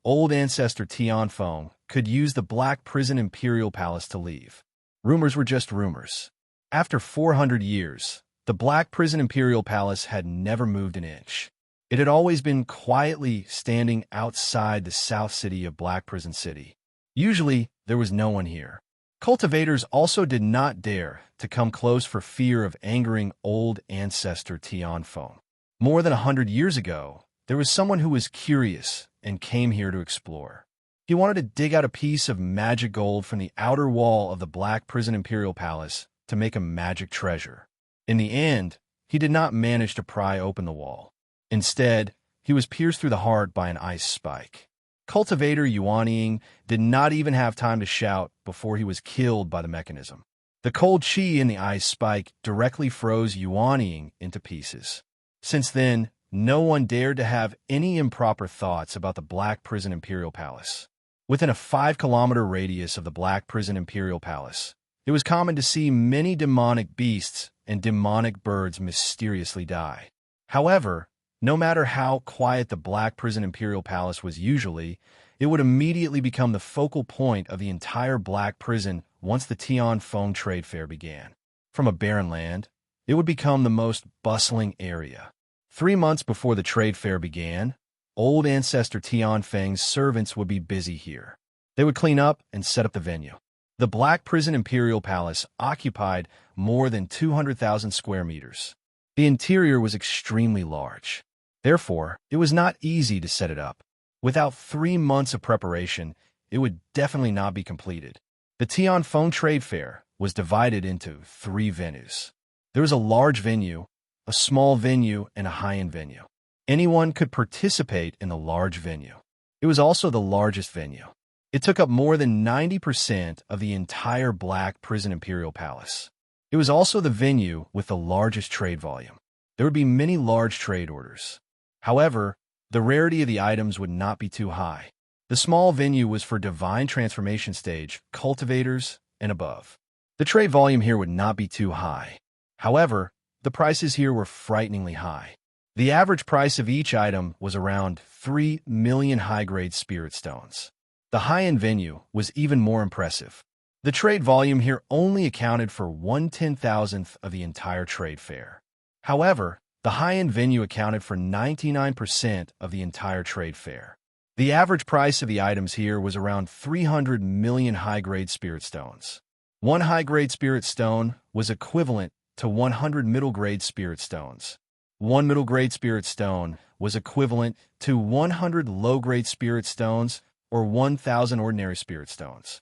old ancestor Tianfeng could use the Black Prison Imperial Palace to leave. Rumors were just rumors. After 400 years, the Black Prison Imperial Palace had never moved an inch. It had always been quietly standing outside the south city of Black Prison City. Usually, there was no one here. Cultivators also did not dare to come close for fear of angering old ancestor Tianfeng. More than 100 years ago, there was someone who was curious and came here to explore. He wanted to dig out a piece of magic gold from the outer wall of the Black Prison Imperial Palace to make a magic treasure. In the end, he did not manage to pry open the wall. Instead, he was pierced through the heart by an ice spike. Cultivator Yuanying did not even have time to shout before he was killed by the mechanism. The cold chi in the ice spike directly froze Yuanying into pieces. Since then, no one dared to have any improper thoughts about the Black Prison Imperial Palace. Within a 5-kilometer radius of the Black Prison Imperial Palace, it was common to see many demonic beasts and demonic birds mysteriously die. However, no matter how quiet the Black Prison Imperial Palace was usually, it would immediately become the focal point of the entire Black Prison once the Tianfeng Trade Fair began. From a barren land, it would become the most bustling area. 3 months before the trade fair began, old ancestor Tianfeng's servants would be busy here. They would clean up and set up the venue. The Black Prison Imperial Palace occupied more than 200,000 square meters. The interior was extremely large. Therefore, it was not easy to set it up. Without 3 months of preparation, it would definitely not be completed. The Tianfeng Trade Fair was divided into 3 venues. There was a large venue, a small venue, and a high-end venue. Anyone could participate in the large venue. It was also the largest venue. It took up more than 90% of the entire Black Prison Imperial Palace. It was also the venue with the largest trade volume. There would be many large trade orders. However, the rarity of the items would not be too high. The small venue was for divine transformation stage, cultivators, and above. The trade volume here would not be too high. However, the prices here were frighteningly high. The average price of each item was around 3 million high-grade spirit stones. The high-end venue was even more impressive. The trade volume here only accounted for 1/10,000th of the entire trade fair. However, the high-end venue accounted for 99% of the entire trade fair. The average price of the items here was around 300 million high-grade spirit stones. One high-grade spirit stone was equivalent to 100 middle-grade spirit stones. One middle-grade spirit stone was equivalent to 100 low-grade spirit stones or 1,000 ordinary spirit stones.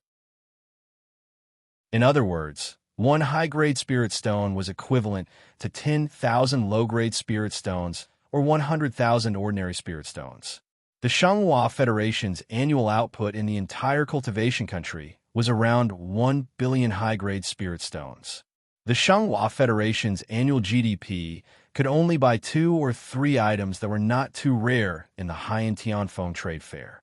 In other words, one high-grade spirit stone was equivalent to 10,000 low-grade spirit stones or 100,000 ordinary spirit stones. The Shanghua Federation's annual output in the entire cultivation country was around 1 billion high-grade spirit stones. The Shanghua Federation's annual GDP could only buy 2 or 3 items that were not too rare in the high-end Tianfeng Trade Fair.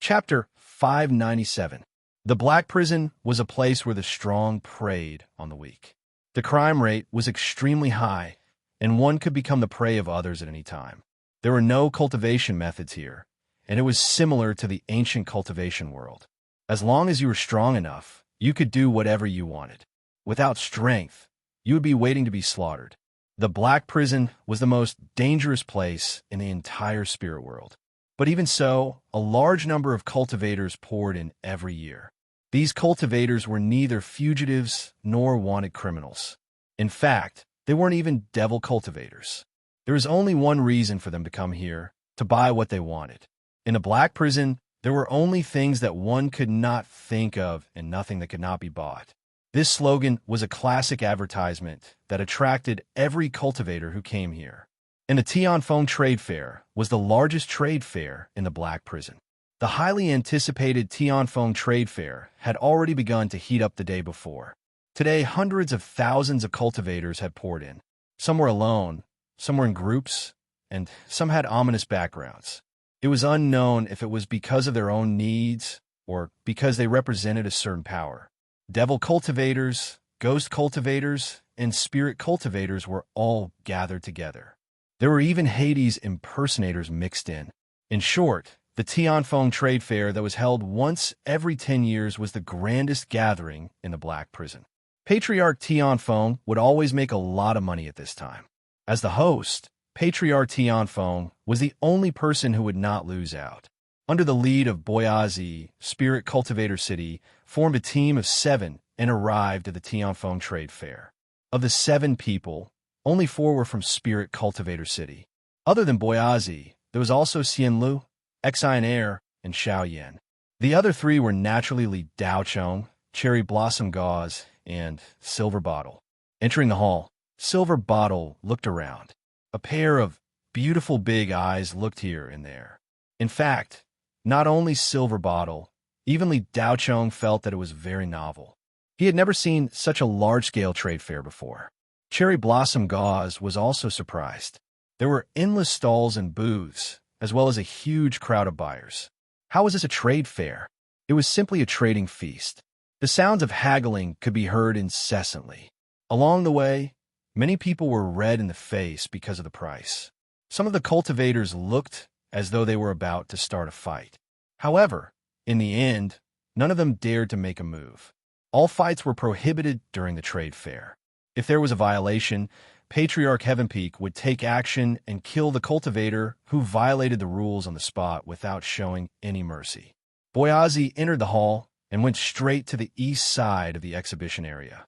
Chapter 597. The Black Prison was a place where the strong preyed on the weak. The crime rate was extremely high, and one could become the prey of others at any time. There were no cultivation methods here, and it was similar to the ancient cultivation world. As long as you were strong enough, you could do whatever you wanted. Without strength, you would be waiting to be slaughtered. The Black Prison was the most dangerous place in the entire spirit world. But even so, a large number of cultivators poured in every year. These cultivators were neither fugitives nor wanted criminals. In fact, they weren't even devil cultivators. There was only one reason for them to come here, to buy what they wanted. In the Black Prison, there were only things that one could not think of and nothing that could not be bought. This slogan was a classic advertisement that attracted every cultivator who came here. And the Tianfeng Trade Fair was the largest trade fair in the Black Prison. The highly anticipated Tianfeng Trade Fair had already begun to heat up the day before. Today, hundreds of thousands of cultivators had poured in. Some were alone, some were in groups, and some had ominous backgrounds. It was unknown if it was because of their own needs or because they represented a certain power. Devil cultivators, ghost cultivators, and spirit cultivators were all gathered together. There were even Hades impersonators mixed in. In short, the Tianfeng Trade Fair that was held once every 10 years was the grandest gathering in the Black Prison. Patriarch Tianfeng would always make a lot of money at this time. As the host, Patriarch Tianfeng was the only person who would not lose out. Under the lead of Boyazi, Spirit Cultivator City formed a team of 7 and arrived at the Tianfeng Trade Fair. Of the 7 people, only 4 were from Spirit Cultivator City. Other than Boyazi, there was also Xianlu, Exine Air, and Xiaoyan. The other 3 were naturally Li Daochong, Cherry Blossom Gauze, and Silver Bottle. Entering the hall, Silver Bottle looked around. A pair of beautiful big eyes looked here and there. In fact, not only Silver Bottle, even Li Daochong felt that it was very novel. He had never seen such a large-scale trade fair before. Cherry Blossom Gauze was also surprised. There were endless stalls and booths, as well as a huge crowd of buyers. How was this a trade fair? It was simply a trading feast. The sounds of haggling could be heard incessantly. Along the way, many people were red in the face because of the price. Some of the cultivators looked as though they were about to start a fight. However, in the end, none of them dared to make a move. All fights were prohibited during the trade fair. If there was a violation, Patriarch Heavenpeak would take action and kill the cultivator who violated the rules on the spot without showing any mercy. Boyazi entered the hall and went straight to the east side of the exhibition area.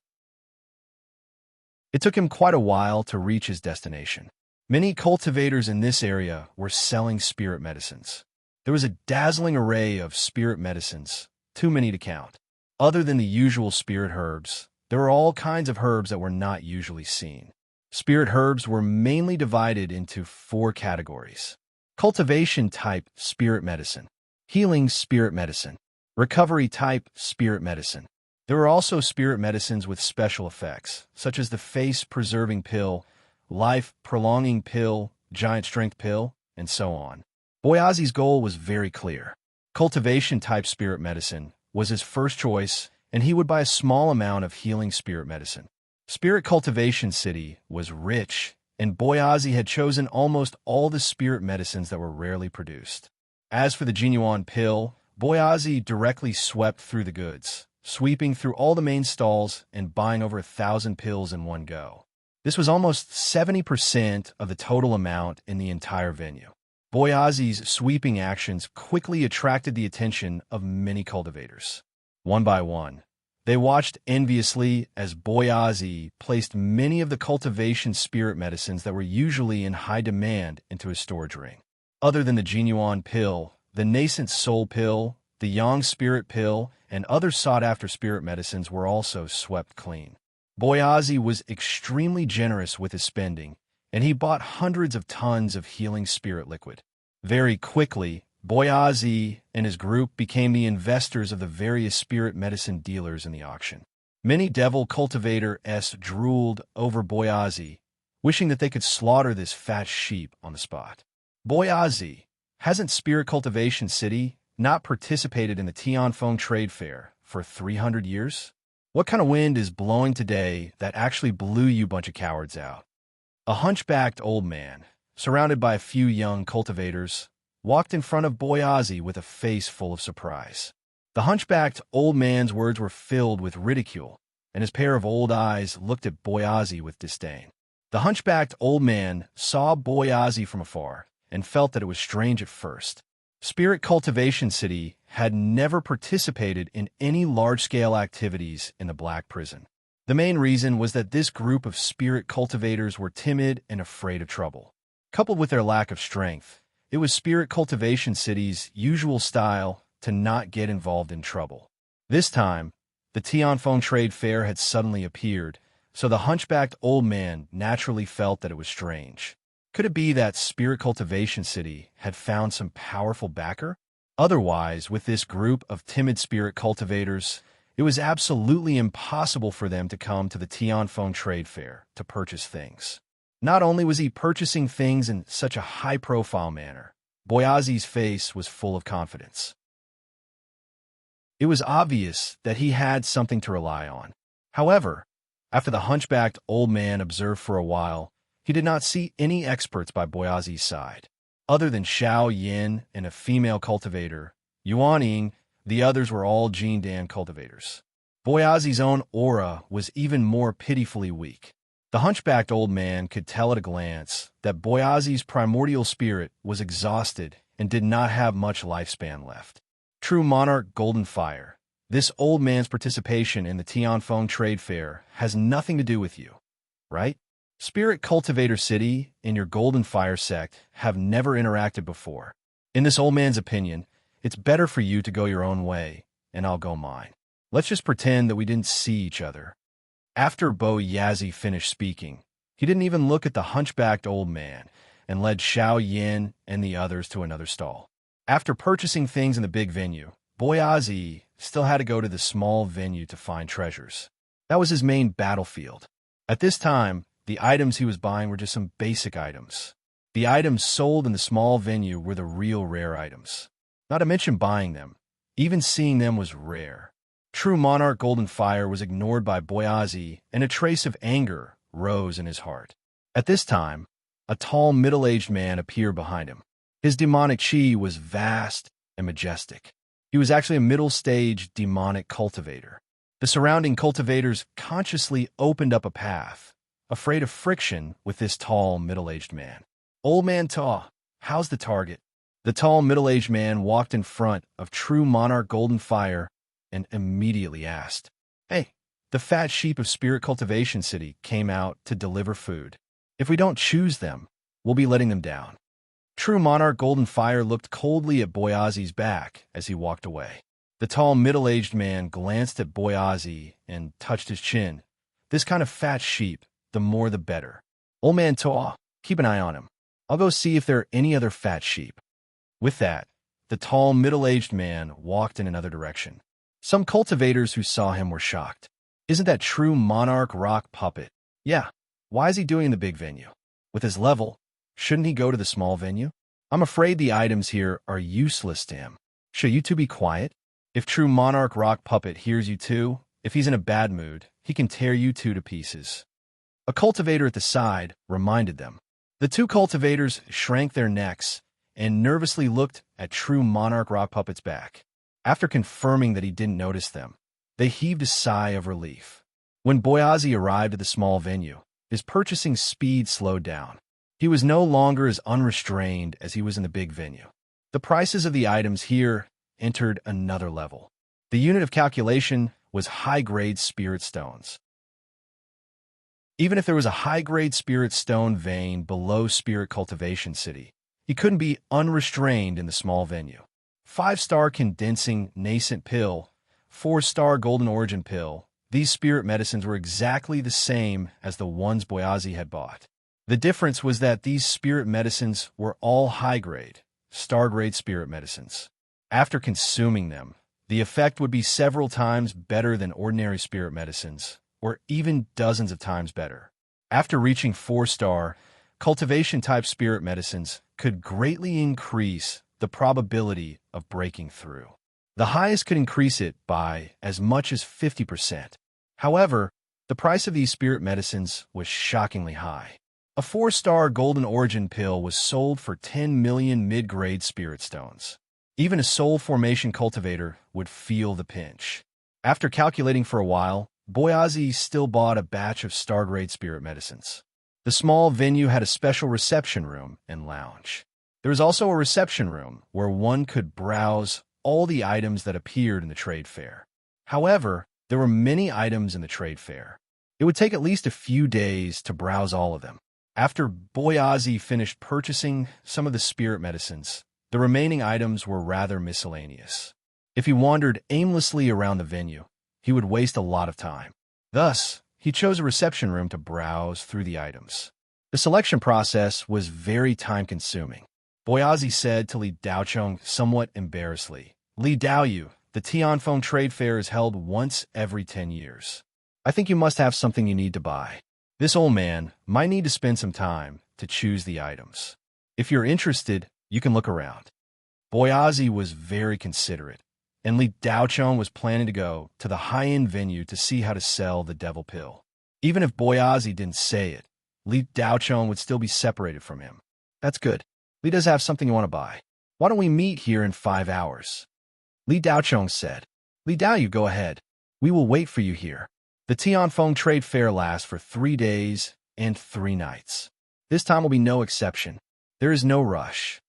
It took him quite a while to reach his destination. Many cultivators in this area were selling spirit medicines. There was a dazzling array of spirit medicines, too many to count. Other than the usual spirit herbs, there were all kinds of herbs that were not usually seen. Spirit herbs were mainly divided into 4 categories: cultivation-type spirit medicine, healing spirit medicine, recovery-type spirit medicine. There were also spirit medicines with special effects, such as the face-preserving pill, life-prolonging pill, giant strength pill, and so on. Boyazi's goal was very clear. Cultivation-type spirit medicine was his first choice, and he would buy a small amount of healing spirit medicine. Spirit Cultivation City was rich, and Boyazi had chosen almost all the spirit medicines that were rarely produced. As for the genuine pill, Boyazi directly swept through the goods, sweeping through all the main stalls and buying over 1,000 pills in one go. This was almost 70% of the total amount in the entire venue. Boyazi's sweeping actions quickly attracted the attention of many cultivators. One by one, they watched enviously as Boyazi placed many of the cultivation spirit medicines that were usually in high demand into his storage ring. Other than the genuine pill, the nascent soul pill, the yang spirit pill, and other sought-after spirit medicines were also swept clean. Boyazi was extremely generous with his spending, and he bought hundreds of tons of healing spirit liquid. Very quickly, Boyazi and his group became the investors of the various spirit medicine dealers in the auction. Many devil cultivators drooled over Boyazi, wishing that they could slaughter this fat sheep on the spot. Boyazi, hasn't Spirit Cultivation City not participated in the Tianfeng Trade Fair for 300 years? What kind of wind is blowing today that actually blew you bunch of cowards out? A hunchbacked old man, surrounded by a few young cultivators, walked in front of Boyazi with a face full of surprise. The hunchbacked old man's words were filled with ridicule, and his pair of old eyes looked at Boyazi with disdain. The hunchbacked old man saw Boyazi from afar and felt that it was strange at first. Spirit Cultivation City had never participated in any large-scale activities in the Black Prison. The main reason was that this group of spirit cultivators were timid and afraid of trouble. Coupled with their lack of strength, it was Spirit Cultivation City's usual style to not get involved in trouble. This time, the Tianfeng Trade Fair had suddenly appeared, so the hunchbacked old man naturally felt that it was strange. Could it be that Spirit Cultivation City had found some powerful backer? Otherwise, with this group of timid spirit cultivators, it was absolutely impossible for them to come to the Tianfeng Trade Fair to purchase things. Not only was he purchasing things in such a high-profile manner, Boyazi's face was full of confidence. It was obvious that he had something to rely on. However, after the hunchbacked old man observed for a while, he did not see any experts by Boyazi's side. Other than Xiao Yin and a female cultivator, Yuan Ying, the others were all Jin Dan cultivators. Boyazi's own aura was even more pitifully weak. The hunchbacked old man could tell at a glance that Boyazi's primordial spirit was exhausted and did not have much lifespan left. True Monarch Golden Fire, this old man's participation in the Tianfeng trade fair has nothing to do with you, right? Spirit Cultivator City and your Golden Fire sect have never interacted before. In this old man's opinion, it's better for you to go your own way, and I'll go mine. Let's just pretend that we didn't see each other. After Boyazi finished speaking, he didn't even look at the hunchbacked old man and led Xiao Yin and the others to another stall. After purchasing things in the big venue, Boyazi still had to go to the small venue to find treasures. That was his main battlefield. At this time, the items he was buying were just some basic items. The items sold in the small venue were the real rare items. Not to mention buying them. Even seeing them was rare. True Monarch Golden Fire was ignored by Boyazi, and a trace of anger rose in his heart. At this time, a tall middle-aged man appeared behind him. His demonic chi was vast and majestic. He was actually a middle-stage demonic cultivator. The surrounding cultivators consciously opened up a path, afraid of friction with this tall middle-aged man. Old Man Ta, how's the target? The tall middle-aged man walked in front of True Monarch Golden Fire and immediately asked, "Hey, the fat sheep of Spirit Cultivation City came out to deliver food. If we don't choose them, we'll be letting them down." True Monarch Golden Fire looked coldly at Boyazi's back as he walked away. The tall middle-aged man glanced at Boyazi and touched his chin. This kind of fat sheep, the more the better. Old Man Ta, keep an eye on him. I'll go see if there are any other fat sheep. With that, the tall middle-aged man walked in another direction. Some cultivators who saw him were shocked. Isn't that True Monarch Rock Puppet? Yeah, why is he doing the big venue? With his level, shouldn't he go to the small venue? I'm afraid the items here are useless to him. Should you two be quiet? If True Monarch Rock Puppet hears you two, if he's in a bad mood, he can tear you two to pieces. A cultivator at the side reminded them. The two cultivators shrank their necks and nervously looked at True Monarch Rock Puppet's back. After confirming that he didn't notice them, they heaved a sigh of relief. When Boyazi arrived at the small venue, his purchasing speed slowed down. He was no longer as unrestrained as he was in the big venue. The prices of the items here entered another level. The unit of calculation was high-grade spirit stones. Even if there was a high-grade spirit stone vein below Spirit Cultivation City, he couldn't be unrestrained in the small venue. 5-star condensing nascent pill, 4-star golden origin pill, these spirit medicines were exactly the same as the ones Boyazi had bought. The difference was that these spirit medicines were all high-grade, star-grade spirit medicines. After consuming them, the effect would be several times better than ordinary spirit medicines, or even dozens of times better. After reaching 4-star, cultivation-type spirit medicines could greatly increase the probability of breaking through. The highest could increase it by as much as 50%. However, the price of these spirit medicines was shockingly high. A 4-star golden origin pill was sold for 10 million mid-grade spirit stones. Even a soul formation cultivator would feel the pinch. After calculating for a while, Boyazi still bought a batch of star-grade spirit medicines. The small venue had a special reception room and lounge. There was also a reception room where one could browse all the items that appeared in the trade fair. However, there were many items in the trade fair. It would take at least a few days to browse all of them. After Boyazi finished purchasing some of the spirit medicines, the remaining items were rather miscellaneous. If he wandered aimlessly around the venue, he would waste a lot of time. Thus, he chose a reception room to browse through the items. The selection process was very time-consuming. Boyazi said to Li Daocheng somewhat embarrassedly, "Li Daoyu, the Tianfeng trade fair is held once every 10 years. I think you must have something you need to buy. This old man might need to spend some time to choose the items. If you're interested, you can look around." Boyazi was very considerate. and Li Daocheng was planning to go to the high-end venue to see how to sell the devil pill. Even if Boyazi didn't say it, Li Daocheng would still be separated from him. That's good. Li does have something you want to buy. Why don't we meet here in 5 hours? Li Daocheng said. Li Dao, you go ahead. We will wait for you here. The Tianfeng Trade Fair lasts for 3 days and 3 nights. This time will be no exception. There is no rush.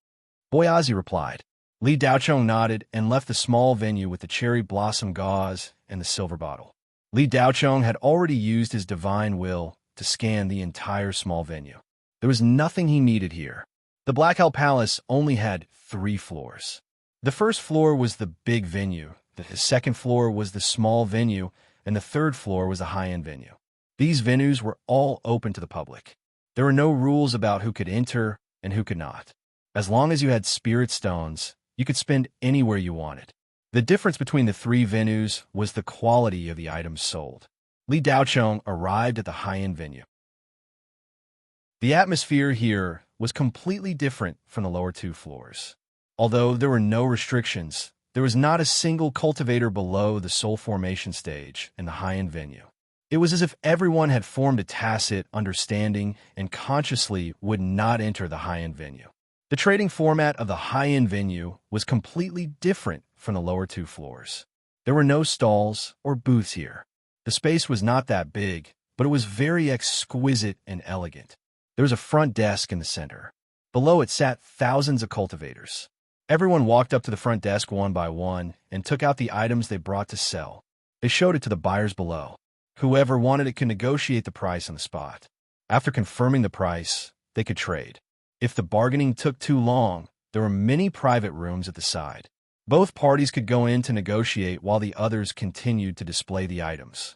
Boyazi replied. Li Daocheng nodded and left the small venue with the cherry blossom gauze and the silver bottle. Li Daocheng had already used his divine will to scan the entire small venue. There was nothing he needed here. The Black Hell Palace only had 3 floors. The first floor was the big venue, the second floor was the small venue, and the third floor was the high-end venue. These venues were all open to the public. There were no rules about who could enter and who could not. As long as you had spirit stones, you could spend anywhere you wanted. The difference between the 3 venues was the quality of the items sold. Li Daocheng arrived at the high-end venue. The atmosphere here was completely different from the lower 2 floors. Although there were no restrictions, there was not a single cultivator below the soul formation stage in the high-end venue. It was as if everyone had formed a tacit understanding and consciously would not enter the high-end venue. The trading format of the high-end venue was completely different from the lower 2 floors. There were no stalls or booths here. The space was not that big, but it was very exquisite and elegant. There was a front desk in the center. Below it sat thousands of cultivators. Everyone walked up to the front desk one by one and took out the items they brought to sell. They showed it to the buyers below. Whoever wanted it could negotiate the price on the spot. After confirming the price, they could trade. If the bargaining took too long, there were many private rooms at the side. Both parties could go in to negotiate while the others continued to display the items.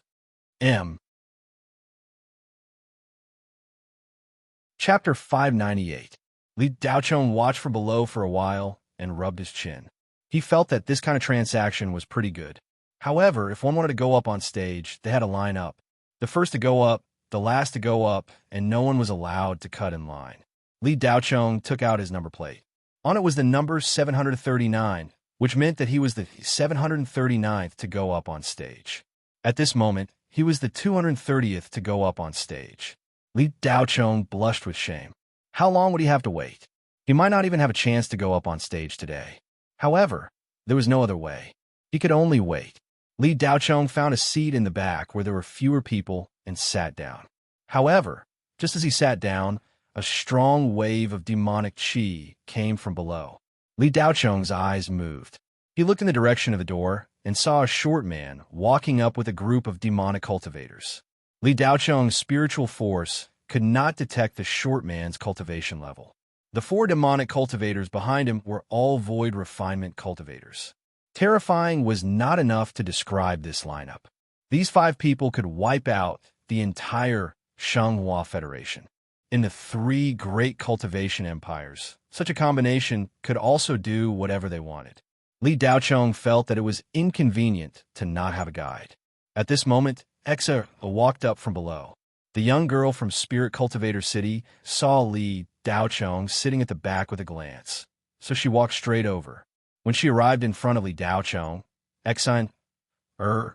Chapter 598. Li Daocheng watched from below for a while and rubbed his chin. He felt that this kind of transaction was pretty good. However, if one wanted to go up on stage, they had to line up. The first to go up, the last to go up, and no one was allowed to cut in line. Li Daocheng took out his number plate. On it was the number 739, which meant that he was the 739th to go up on stage. At this moment, he was the 230th to go up on stage. Li Daocheng blushed with shame. How long would he have to wait? He might not even have a chance to go up on stage today. However, there was no other way. He could only wait. Li Daocheng found a seat in the back where there were fewer people and sat down. However, just as he sat down, a strong wave of demonic qi came from below. Li Daocheng's eyes moved. He looked in the direction of the door and saw a short man walking up with a group of demonic cultivators. Li Daocheng's spiritual force could not detect the short man's cultivation level. The 4 demonic cultivators behind him were all void refinement cultivators. Terrifying was not enough to describe this lineup. These 5 people could wipe out the entire Shanghua Federation. In the 3 great cultivation empires, such a combination could also do whatever they wanted. Li Daocheng felt that it was inconvenient to not have a guide. At this moment, Exa walked up from below. The young girl from Spirit Cultivator City saw Li Daocheng sitting at the back with a glance, so she walked straight over. When she arrived in front of Li Daocheng, Exine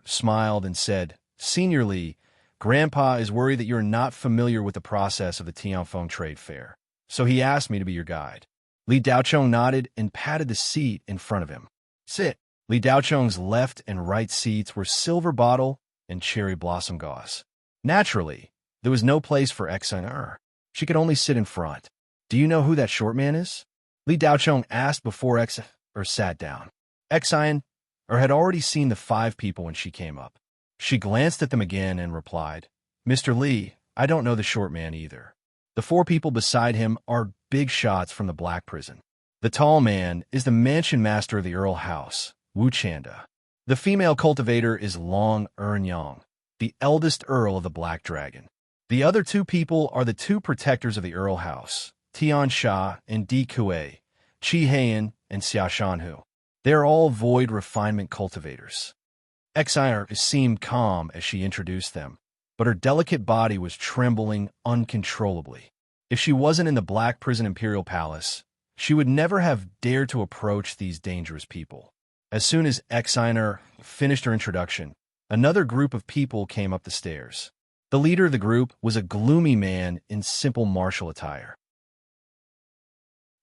smiled and said, "Senior Li, Grandpa is worried that you're not familiar with the process of the Tianfeng Trade Fair, so he asked me to be your guide." Li Daocheng nodded and patted the seat in front of him. "Sit." Li Daocheng's left and right seats were silver bottle and cherry blossom gauze. Naturally, there was no place for Exine. She could only sit in front. "Do you know who that short man is?" Li Daocheng asked before Exine sat down. Exine had already seen the 5 people when she came up. She glanced at them again and replied, "Mr. Li, I don't know the short man either. The 4 people beside him are big shots from the Black Prison. The tall man is the mansion master of the Earl House, Wu Chanda. The female cultivator is Long Yang, the eldest Earl of the Black Dragon. The other 2 people are the 2 protectors of the Earl House, Tian Sha and Di Kuei, Qi Heian and Xia Shanhu. They are all void refinement cultivators." Exire seemed calm as she introduced them, but her delicate body was trembling uncontrollably. If she wasn't in the Black Prison Imperial Palace, she would never have dared to approach these dangerous people. As soon as Exiner finished her introduction, another group of people came up the stairs. The leader of the group was a gloomy man in simple martial attire.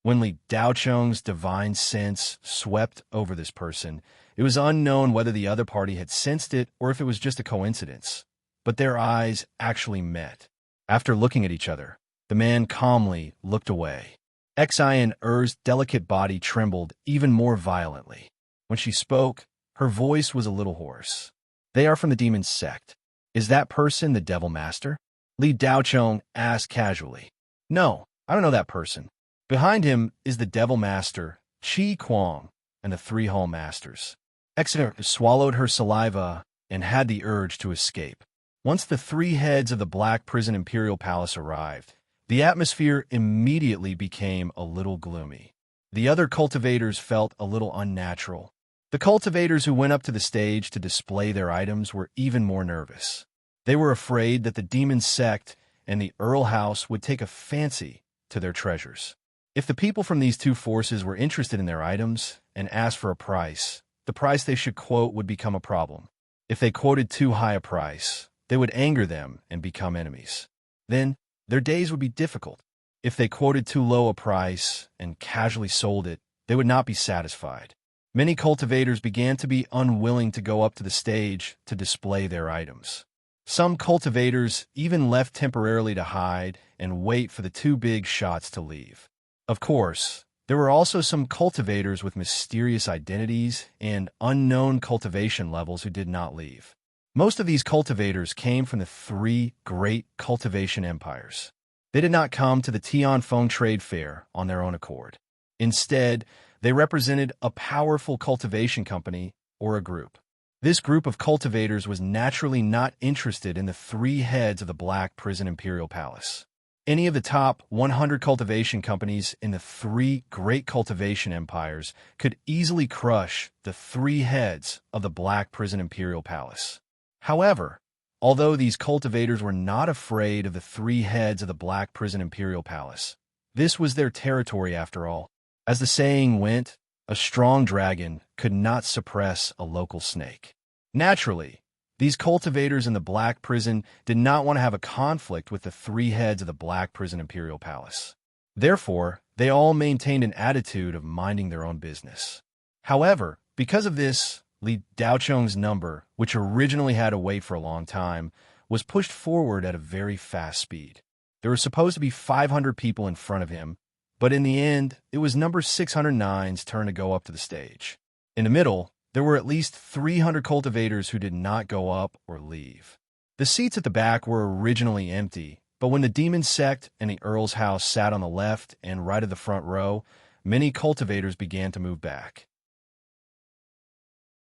When Li Daocheng's divine sense swept over this person, it was unknown whether the other party had sensed it or if it was just a coincidence. But their eyes actually met. After looking at each other, the man calmly looked away. Xian Er's delicate body trembled even more violently. When she spoke, her voice was a little hoarse. "They are from the demon sect. Is that person the devil master?" Li Daocheng asked casually. "No, I don't know that person. Behind him is the devil master, Qi Kuang, and the three hall masters." Exeter swallowed her saliva and had the urge to escape. Once the three heads of the Black Prison Imperial Palace arrived, the atmosphere immediately became a little gloomy. The other cultivators felt a little unnatural. The cultivators who went up to the stage to display their items were even more nervous. They were afraid that the demon sect and the Earl House would take a fancy to their treasures. If the people from these two forces were interested in their items and asked for a price, the price they should quote would become a problem. If they quoted too high a price, they would anger them and become enemies. Then, their days would be difficult. If they quoted too low a price and casually sold it, they would not be satisfied. Many cultivators began to be unwilling to go up to the stage to display their items. Some cultivators even left temporarily to hide and wait for the two big shots to leave. Of course, there were also some cultivators with mysterious identities and unknown cultivation levels who did not leave. Most of these cultivators came from the three great cultivation empires. They did not come to the Tianfeng Trade Fair on their own accord. Instead, they represented a powerful cultivation company or a group. This group of cultivators was naturally not interested in the three heads of the Black Prison Imperial Palace. Any of the top 100 cultivation companies in the three great cultivation empires could easily crush the three heads of the Black Prison Imperial Palace. However, although these cultivators were not afraid of the three heads of the Black Prison Imperial Palace, this was their territory after all. As the saying went, a strong dragon could not suppress a local snake. Naturally, these cultivators in the Black Prison did not want to have a conflict with the three heads of the Black Prison Imperial Palace. Therefore, they all maintained an attitude of minding their own business. However, because of this, Li Daocheng's number, which originally had to wait for a long time, was pushed forward at a very fast speed. There were supposed to be 500 people in front of him, but in the end, it was number 609's turn to go up to the stage. In the middle, there were at least 300 cultivators who did not go up or leave. The seats at the back were originally empty, but when the demon sect and the Earl's house sat on the left and right of the front row, many cultivators began to move back.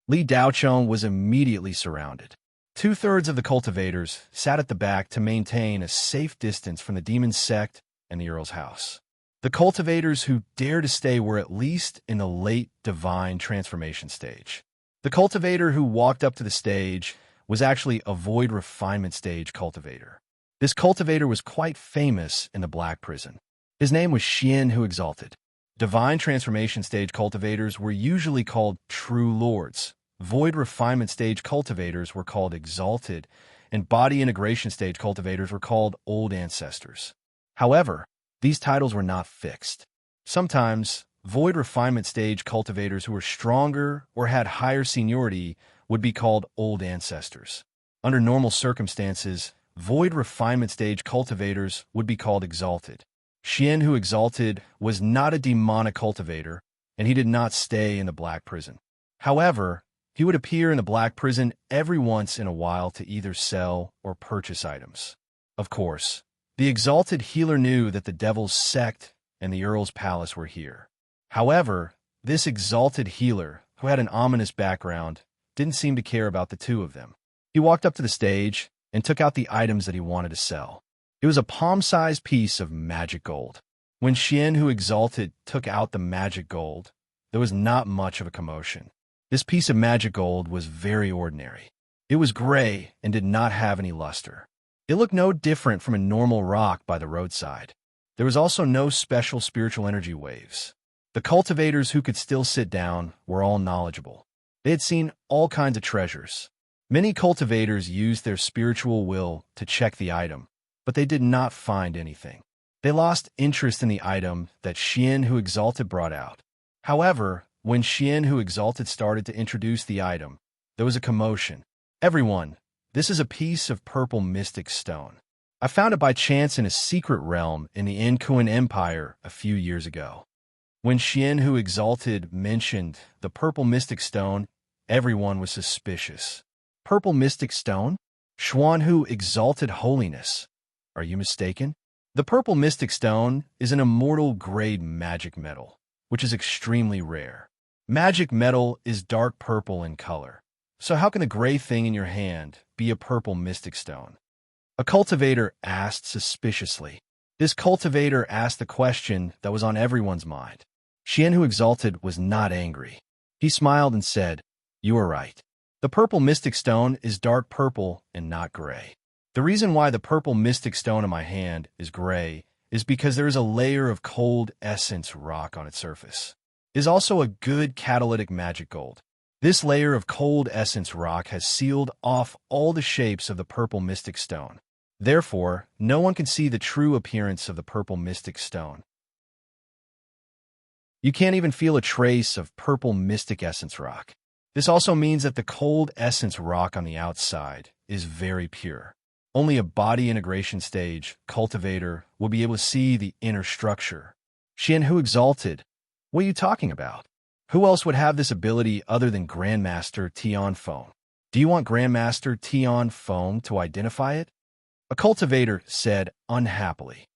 Li Daocheng was immediately surrounded. Two-thirds of the cultivators sat at the back to maintain a safe distance from the demon sect and the Earl's house. The cultivators who dared to stay were at least in the late divine transformation stage. The cultivator who walked up to the stage was actually a void refinement stage cultivator. This cultivator was quite famous in the Black Prison. His name was Xian Who Exalted. Divine transformation stage cultivators were usually called true lords. Void refinement stage cultivators were called exalted, and body integration stage cultivators were called old ancestors. However, these titles were not fixed. Sometimes, void refinement stage cultivators who were stronger or had higher seniority would be called old ancestors. Under normal circumstances, void refinement stage cultivators would be called exalted. Xian Who Exalted was not a demonic cultivator, and he did not stay in the Black Prison. However, he would appear in the Black Prison every once in a while to either sell or purchase items. Of course, the exalted healer knew that the Devil's sect and the Earl's palace were here. However, this exalted healer, who had an ominous background, didn't seem to care about the two of them. He walked up to the stage and took out the items that he wanted to sell. It was a palm-sized piece of magic gold. When Xian Who Exalted took out the magic gold, there was not much of a commotion. This piece of magic gold was very ordinary. It was gray and did not have any luster. It looked no different from a normal rock by the roadside. There was also no special spiritual energy waves. The cultivators who could still sit down were all knowledgeable. They had seen all kinds of treasures. Many cultivators used their spiritual will to check the item, but they did not find anything. They lost interest in the item that Xian Who Exalted brought out. However, when Xian Who Exalted started to introduce the item, there was a commotion. Everyone, this is a piece of purple mystic stone. I found it by chance in a secret realm in the Inquin Empire a few years ago. When Xian Who Exalted mentioned the purple mystic stone, everyone was suspicious. Purple mystic stone? Xuan Who Exalted Holiness. Are you mistaken? The purple mystic stone is an immortal grade magic metal, which is extremely rare. Magic metal is dark purple in color. So how can the gray thing in your hand be a purple mystic stone? A cultivator asked suspiciously. This cultivator asked the question that was on everyone's mind. Xian Who Exalted was not angry. He smiled and said, "You are right. The purple mystic stone is dark purple and not gray. The reason why the purple mystic stone in my hand is gray is because there is a layer of cold essence rock on its surface. It is also a good catalytic magic gold. This layer of cold essence rock has sealed off all the shapes of the purple mystic stone. Therefore, no one can see the true appearance of the purple mystic stone. You can't even feel a trace of purple mystic essence rock. This also means that the cold essence rock on the outside is very pure. Only a body integration stage cultivator will be able to see the inner structure." Xian Who Exalted, what are you talking about? Who else would have this ability other than Grandmaster Tian Foam? Do you want Grandmaster Tian Foam to identify it? A cultivator said unhappily.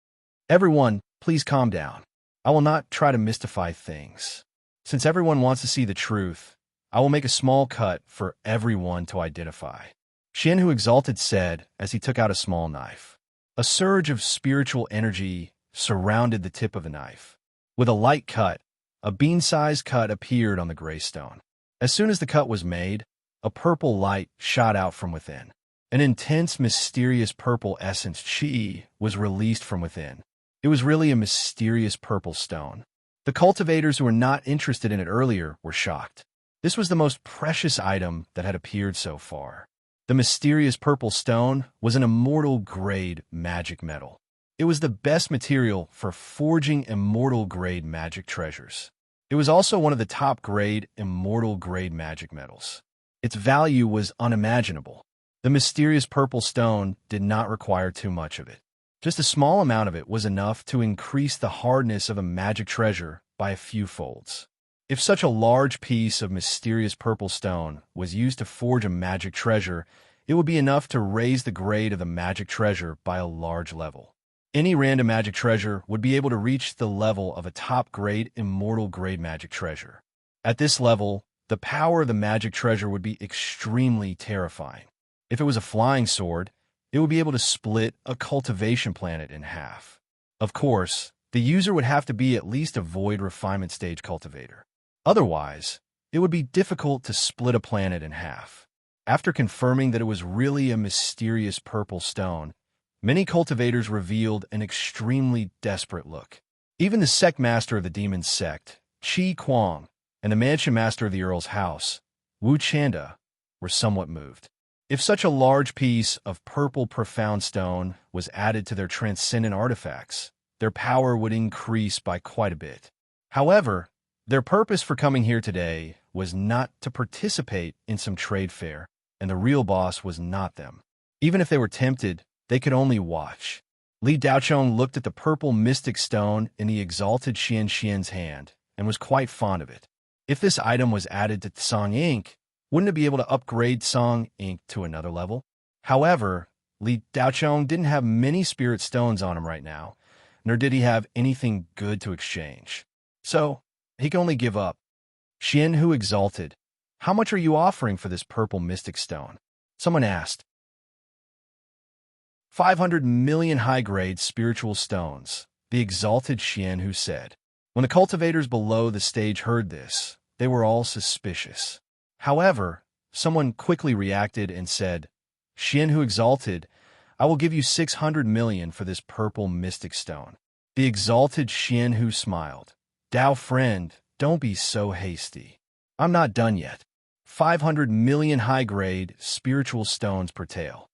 Everyone, please calm down. I will not try to mystify things. Since everyone wants to see the truth, I will make a small cut for everyone to identify. Xian Who Exalted said as he took out a small knife. A surge of spiritual energy surrounded the tip of the knife. With a light cut, a bean-sized cut appeared on the gray stone. As soon as the cut was made, a purple light shot out from within. An intense, mysterious purple essence chi was released from within. It was really a mysterious purple stone. The cultivators who were not interested in it earlier were shocked. This was the most precious item that had appeared so far. The mysterious purple stone was an immortal grade magic metal. It was the best material for forging immortal grade magic treasures. It was also one of the top grade immortal grade magic metals. Its value was unimaginable. The mysterious purple stone did not require too much of it. Just a small amount of it was enough to increase the hardness of a magic treasure by a few folds. If such a large piece of mysterious purple stone was used to forge a magic treasure, it would be enough to raise the grade of the magic treasure by a large level. Any random magic treasure would be able to reach the level of a top-grade, immortal-grade magic treasure. At this level, the power of the magic treasure would be extremely terrifying. If it was a flying sword, it would be able to split a cultivation planet in half. Of course, the user would have to be at least a void refinement stage cultivator. Otherwise, it would be difficult to split a planet in half. After confirming that it was really a mysterious purple stone, many cultivators revealed an extremely desperate look. Even the sect master of the demon sect, Qi Kuang, and the mansion master of the Earl's house, Wu Chanda, were somewhat moved. If such a large piece of purple profound stone was added to their transcendent artifacts, their power would increase by quite a bit. However, their purpose for coming here today was not to participate in some trade fair, and the real boss was not them. Even if they were tempted, they could only watch. Li Daochong looked at the purple mystic stone in the exalted Xian's hand and was quite fond of it. If this item was added to Tsang Ink, wouldn't it be able to upgrade Tsang Ink to another level? However, Li Daochong didn't have many spirit stones on him right now, nor did he have anything good to exchange. So, he could only give up. Xian Who Exalted, how much are you offering for this purple mystic stone? Someone asked. 500 million high-grade spiritual stones, the exalted Xian Who said. When the cultivators below the stage heard this, they were all suspicious. However, someone quickly reacted and said, Xian Who Exalted, I will give you 600 million for this purple mystic stone. The exalted Xian Who smiled. Dao friend, don't be so hasty. I'm not done yet. 500 million high-grade spiritual stones per tael.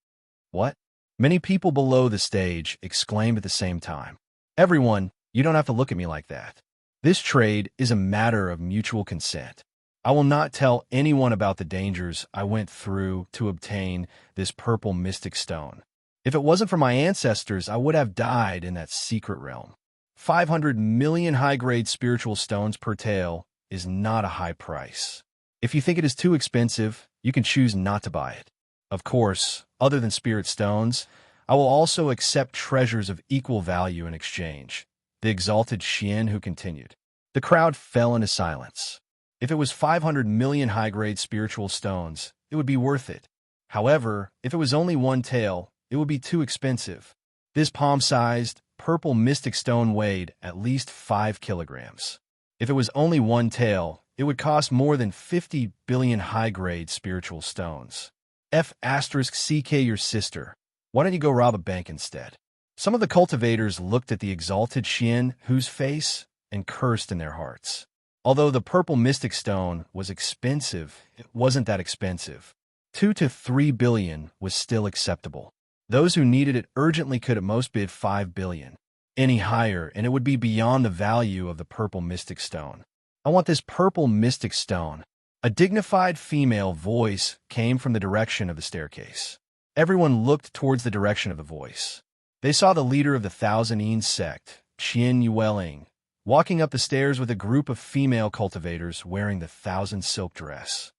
What? Many people below the stage exclaimed at the same time. Everyone, you don't have to look at me like that. This trade is a matter of mutual consent. I will not tell anyone about the dangers I went through to obtain this purple mystic stone. If it wasn't for my ancestors, I would have died in that secret realm. 500 million high-grade spiritual stones per tael is not a high price. If you think it is too expensive, you can choose not to buy it. Of course, other than spirit stones, I will also accept treasures of equal value in exchange. The exalted Xian who continued. The crowd fell into silence. If it was 500 million high-grade spiritual stones, it would be worth it. However, if it was only one tael, it would be too expensive. This palm-sized, purple mystic stone weighed at least 5 kilograms. If it was only one tael, it would cost more than 50 billion high-grade spiritual stones. CK your sister. Why don't you go rob a bank instead? Some of the cultivators looked at the exalted Xian Hu's face and cursed in their hearts. Although the purple mystic stone was expensive, it wasn't that expensive. 2 to 3 billion was still acceptable. Those who needed it urgently could at most bid 5 billion. Any higher, and it would be beyond the value of the purple mystic stone. I want this purple mystic stone. A dignified female voice came from the direction of the staircase. Everyone looked towards the direction of the voice. They saw the leader of the Thousand Yin sect, Qian Yueling, walking up the stairs with a group of female cultivators wearing the thousand silk dress.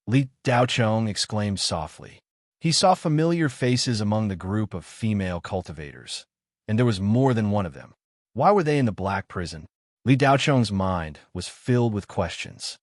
Li Daochong exclaimed softly. He saw familiar faces among the group of female cultivators, and there was more than one of them. Why were they in the black prison? Li Daochong's mind was filled with questions.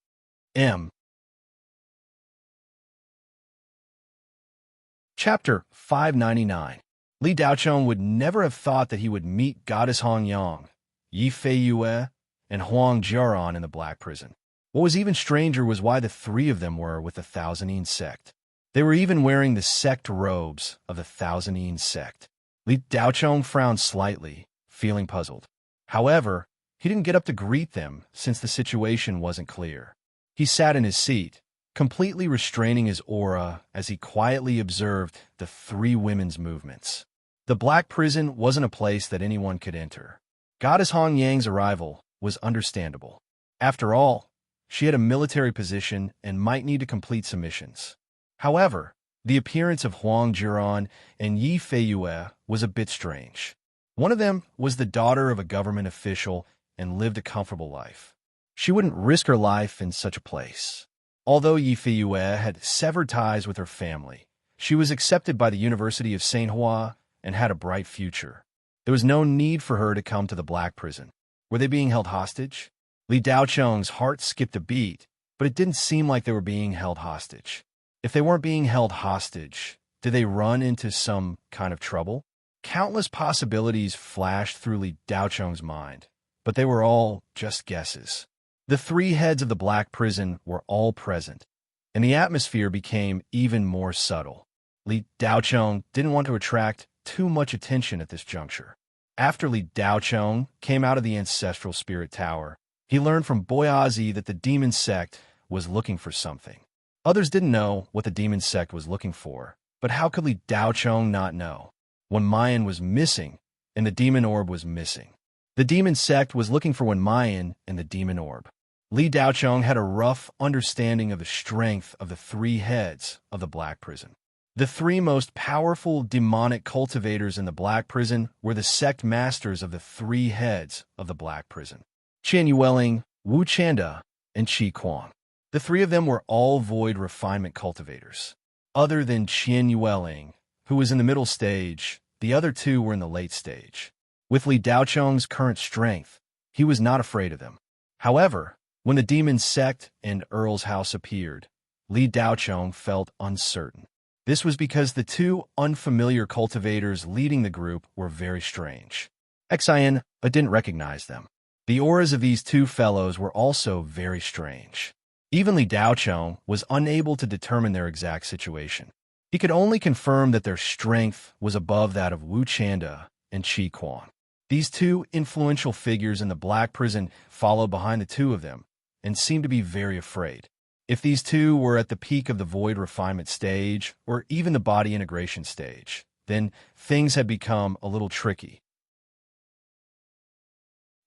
Chapter 599. Li Daochong would never have thought that he would meet Goddess Hongyang, Yi Fei Yue, and Huang Jiaran in the black prison. What was even stranger was why the three of them were with the Thousand Yin sect. They were even wearing the sect robes of the Thousand Yin sect. Li Daochong frowned slightly, feeling puzzled. However, he didn't get up to greet them since the situation wasn't clear. He sat in his seat, completely restraining his aura as he quietly observed the three women's movements. The black prison wasn't a place that anyone could enter. Goddess Hongyang's arrival was understandable. After all, she had a military position and might need to complete some missions. However, the appearance of Huang Jiaran and Yi Fei Yue was a bit strange. One of them was the daughter of a government official and lived a comfortable life. She wouldn't risk her life in such a place. Although Yi Fei Yue had severed ties with her family, she was accepted by the University of St. Hua and had a bright future. There was no need for her to come to the black prison. Were they being held hostage? Li Daochong's heart skipped a beat, but it didn't seem like they were being held hostage. If they weren't being held hostage, did they run into some kind of trouble? Countless possibilities flashed through Li Daochong's mind, but they were all just guesses. The three heads of the black prison were all present, and the atmosphere became even more subtle. Li Daochong didn't want to attract too much attention at this juncture. After Li Daochong came out of the ancestral spirit tower, he learned from Boyazi that the demon sect was looking for something. Others didn't know what the demon sect was looking for, but how could Li Daochong not know? Wen Mayan was missing, and the demon orb was missing. The demon sect was looking for Wen Mayan and the demon orb. Li Daochong had a rough understanding of the strength of the three heads of the black prison. The three most powerful demonic cultivators in the black prison were the sect masters of the three heads of the black prison: Qian Yueling, Wu Chanda, and Qi Kuang. The three of them were all void refinement cultivators. Other than Qian Yueling, who was in the middle stage, the other two were in the late stage. With Li Daochong's current strength, he was not afraid of them. However, when the demon sect and Earl's house appeared, Li Daochong felt uncertain. This was because the two unfamiliar cultivators leading the group were very strange. Xian didn't recognize them. The auras of these two fellows were also very strange. Even Li Daochong was unable to determine their exact situation. He could only confirm that their strength was above that of Wu Chanda and Qi Kuang. These two influential figures in the black prison followed behind the two of them and seemed to be very afraid. If these two were at the peak of the void refinement stage, or even the body integration stage, then things had become a little tricky.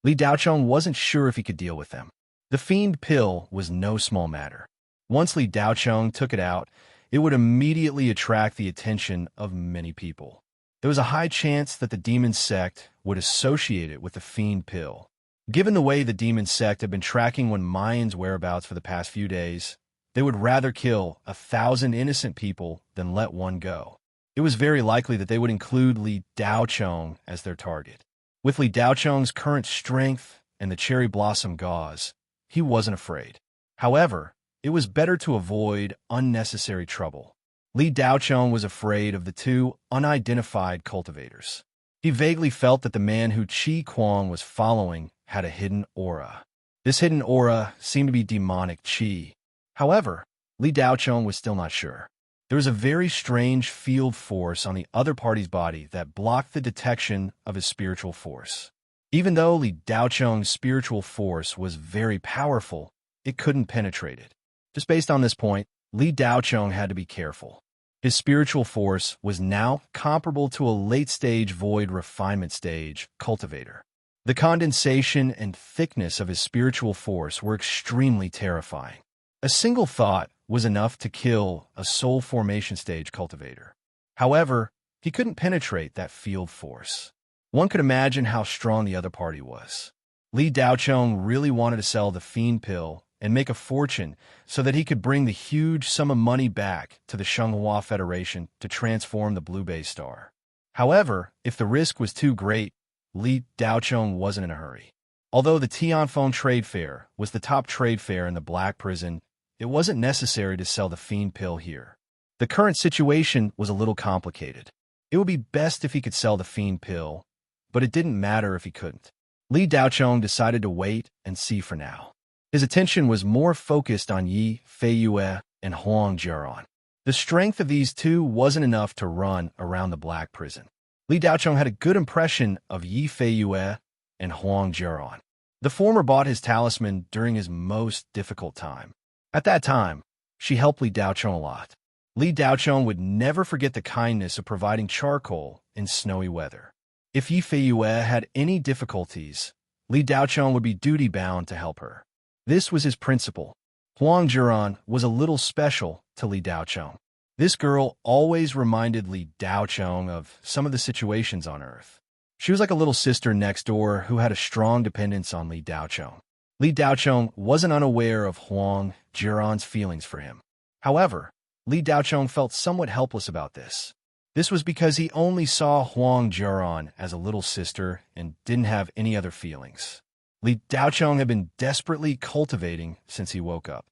Li Daocheng wasn't sure if he could deal with them. The fiend pill was no small matter. Once Li Daocheng took it out, it would immediately attract the attention of many people. There was a high chance that the demon sect would associate it with the fiend pill. Given the way the demon sect had been tracking Wen Mayan's whereabouts for the past few days, they would rather kill 1,000 innocent people than let one go. It was very likely that they would include Li Daocheng as their target. With Li Daocheng's current strength and the cherry blossom gauze, he wasn't afraid. However, it was better to avoid unnecessary trouble. Li Daocheng was afraid of the two unidentified cultivators. He vaguely felt that the man who Qi Kuang was following had a hidden aura. This hidden aura seemed to be demonic Qi. However, Li Daocheng was still not sure. There was a very strange field force on the other party's body that blocked the detection of his spiritual force. Even though Li Daocheng's spiritual force was very powerful, it couldn't penetrate it. Just based on this point, Li Daocheng had to be careful. His spiritual force was now comparable to a late-stage void refinement stage cultivator. The condensation and thickness of his spiritual force were extremely terrifying. A single thought was enough to kill a soul formation stage cultivator. However, he couldn't penetrate that field force. One could imagine how strong the other party was. Li Daocheng really wanted to sell the fiend pill and make a fortune so that he could bring the huge sum of money back to the Shenghua Federation to transform the Blue Bay Star. However, if the risk was too great, Li Daocheng wasn't in a hurry. Although the Tianfeng Trade Fair was the top trade fair in the Black Prison, it wasn't necessary to sell the fiend pill here. The current situation was a little complicated. It would be best if he could sell the fiend pill, but it didn't matter if he couldn't. Li Daocheng decided to wait and see for now. His attention was more focused on Yi Feiyue and Huang Jiaran. The strength of these two wasn't enough to run around the Black Prison. Li Daocheng had a good impression of Yi Feiyue and Huang Jiaran. The former bought his talisman during his most difficult time. At that time, she helped Li Daocheng a lot. Li Daocheng would never forget the kindness of providing charcoal in snowy weather. If Yi Feiyue had any difficulties, Li Daocheng would be duty-bound to help her. This was his principle. Huang Jiaran was a little special to Li Daocheng. This girl always reminded Li Daocheng of some of the situations on Earth. She was like a little sister next door who had a strong dependence on Li Daocheng. Li Daocheng wasn't unaware of Huang Jiaran's feelings for him. However, Li Daocheng felt somewhat helpless about this. This was because he only saw Huang Jiaran as a little sister and didn't have any other feelings. Li Daocheng had been desperately cultivating since he woke up.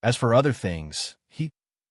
As for other things, he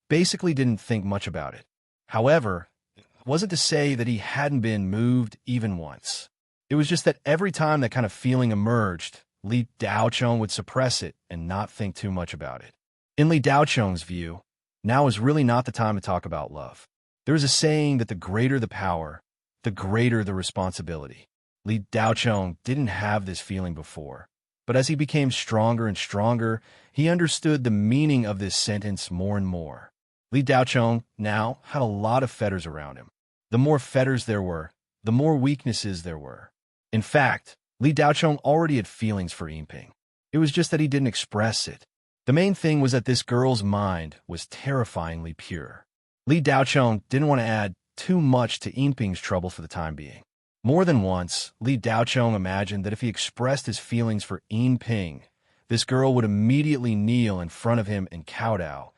basically didn't think much about it. However, it wasn't to say that he hadn't been moved even once. It was just that every time that kind of feeling emerged, Li Daocheng would suppress it and not think too much about it. In Li Daocheng's view, now is really not the time to talk about love. There is a saying that the greater the power, the greater the responsibility. Li Daocheng didn't have this feeling before, but as he became stronger and stronger, he understood the meaning of this sentence more and more. Li Daocheng now had a lot of fetters around him. The more fetters there were, the more weaknesses there were. In fact, Li Daocheng already had feelings for Yinping. It was just that he didn't express it. The main thing was that this girl's mind was terrifyingly pure. Li Daocheng didn't want to add too much to Yinping's trouble for the time being. More than once, Li Daocheng imagined that if he expressed his feelings for Yinping, this girl would immediately kneel in front of him and kowtow,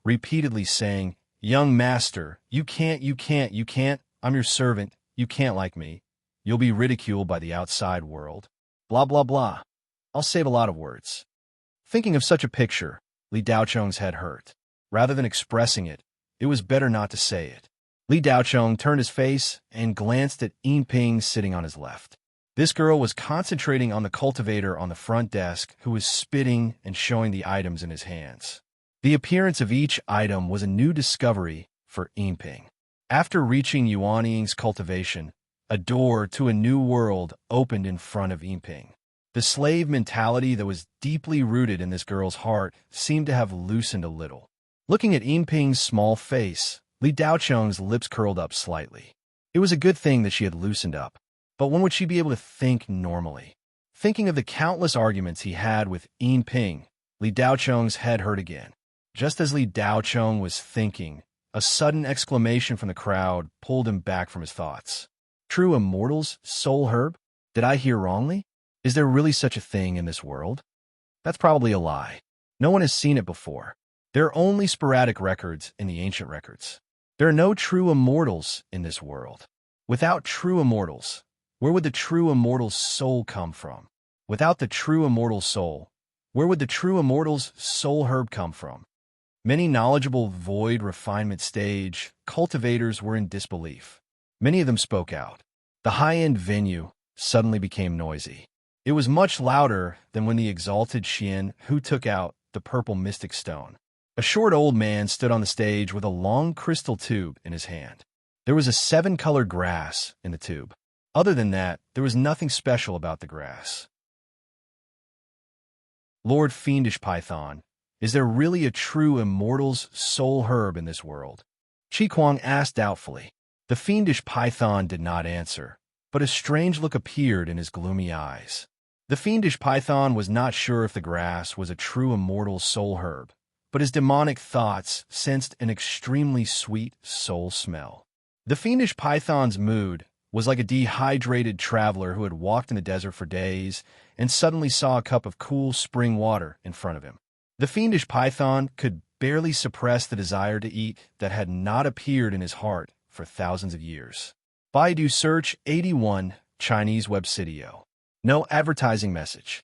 repeatedly saying, "Young master, you can't, I'm your servant, you can't like me. You'll be ridiculed by the outside world. Blah, blah, blah." I'll save a lot of words. Thinking of such a picture, Li Daocheng's head hurt. Rather than expressing it, it was better not to say it. Li Daocheng turned his face and glanced at Yinping sitting on his left. This girl was concentrating on the cultivator on the front desk who was spitting and showing the items in his hands. The appearance of each item was a new discovery for Yinping. After reaching Yuanying's cultivation, a door to a new world opened in front of Yinping. The slave mentality that was deeply rooted in this girl's heart seemed to have loosened a little. Looking at Ping's small face, Li Daocheng's lips curled up slightly. It was a good thing that she had loosened up. But when would she be able to think normally? Thinking of the countless arguments he had with Ping, Li Daocheng's head hurt again. Just as Li Daocheng was thinking, a sudden exclamation from the crowd pulled him back from his thoughts. True immortals, soul herb? Did I hear wrongly? Is there really such a thing in this world? That's probably a lie. No one has seen it before. There are only sporadic records in the ancient records. There are no true immortals in this world. Without true immortals, where would the true immortal's soul come from? Without the true immortal soul, where would the true immortal's soul herb come from? Many knowledgeable void refinement stage cultivators were in disbelief. Many of them spoke out. The high-end venue suddenly became noisy. It was much louder than when the exalted Xian Hu took out the purple mystic stone. A short old man stood on the stage with a long crystal tube in his hand. There was a 7-colored grass in the tube. Other than that, there was nothing special about the grass. Lord Fiendish Python, is there really a true immortal's soul herb in this world? Qi Kuang asked doubtfully. The Fiendish Python did not answer, but a strange look appeared in his gloomy eyes. The Fiendish Python was not sure if the grass was a true immortal soul herb, but his demonic thoughts sensed an extremely sweet soul smell. The Fiendish Python's mood was like a dehydrated traveler who had walked in the desert for days and suddenly saw a cup of cool spring water in front of him. The Fiendish Python could barely suppress the desire to eat that had not appeared in his heart for thousands of years. Baidu Search 81 Chinese Websidio. No advertising message.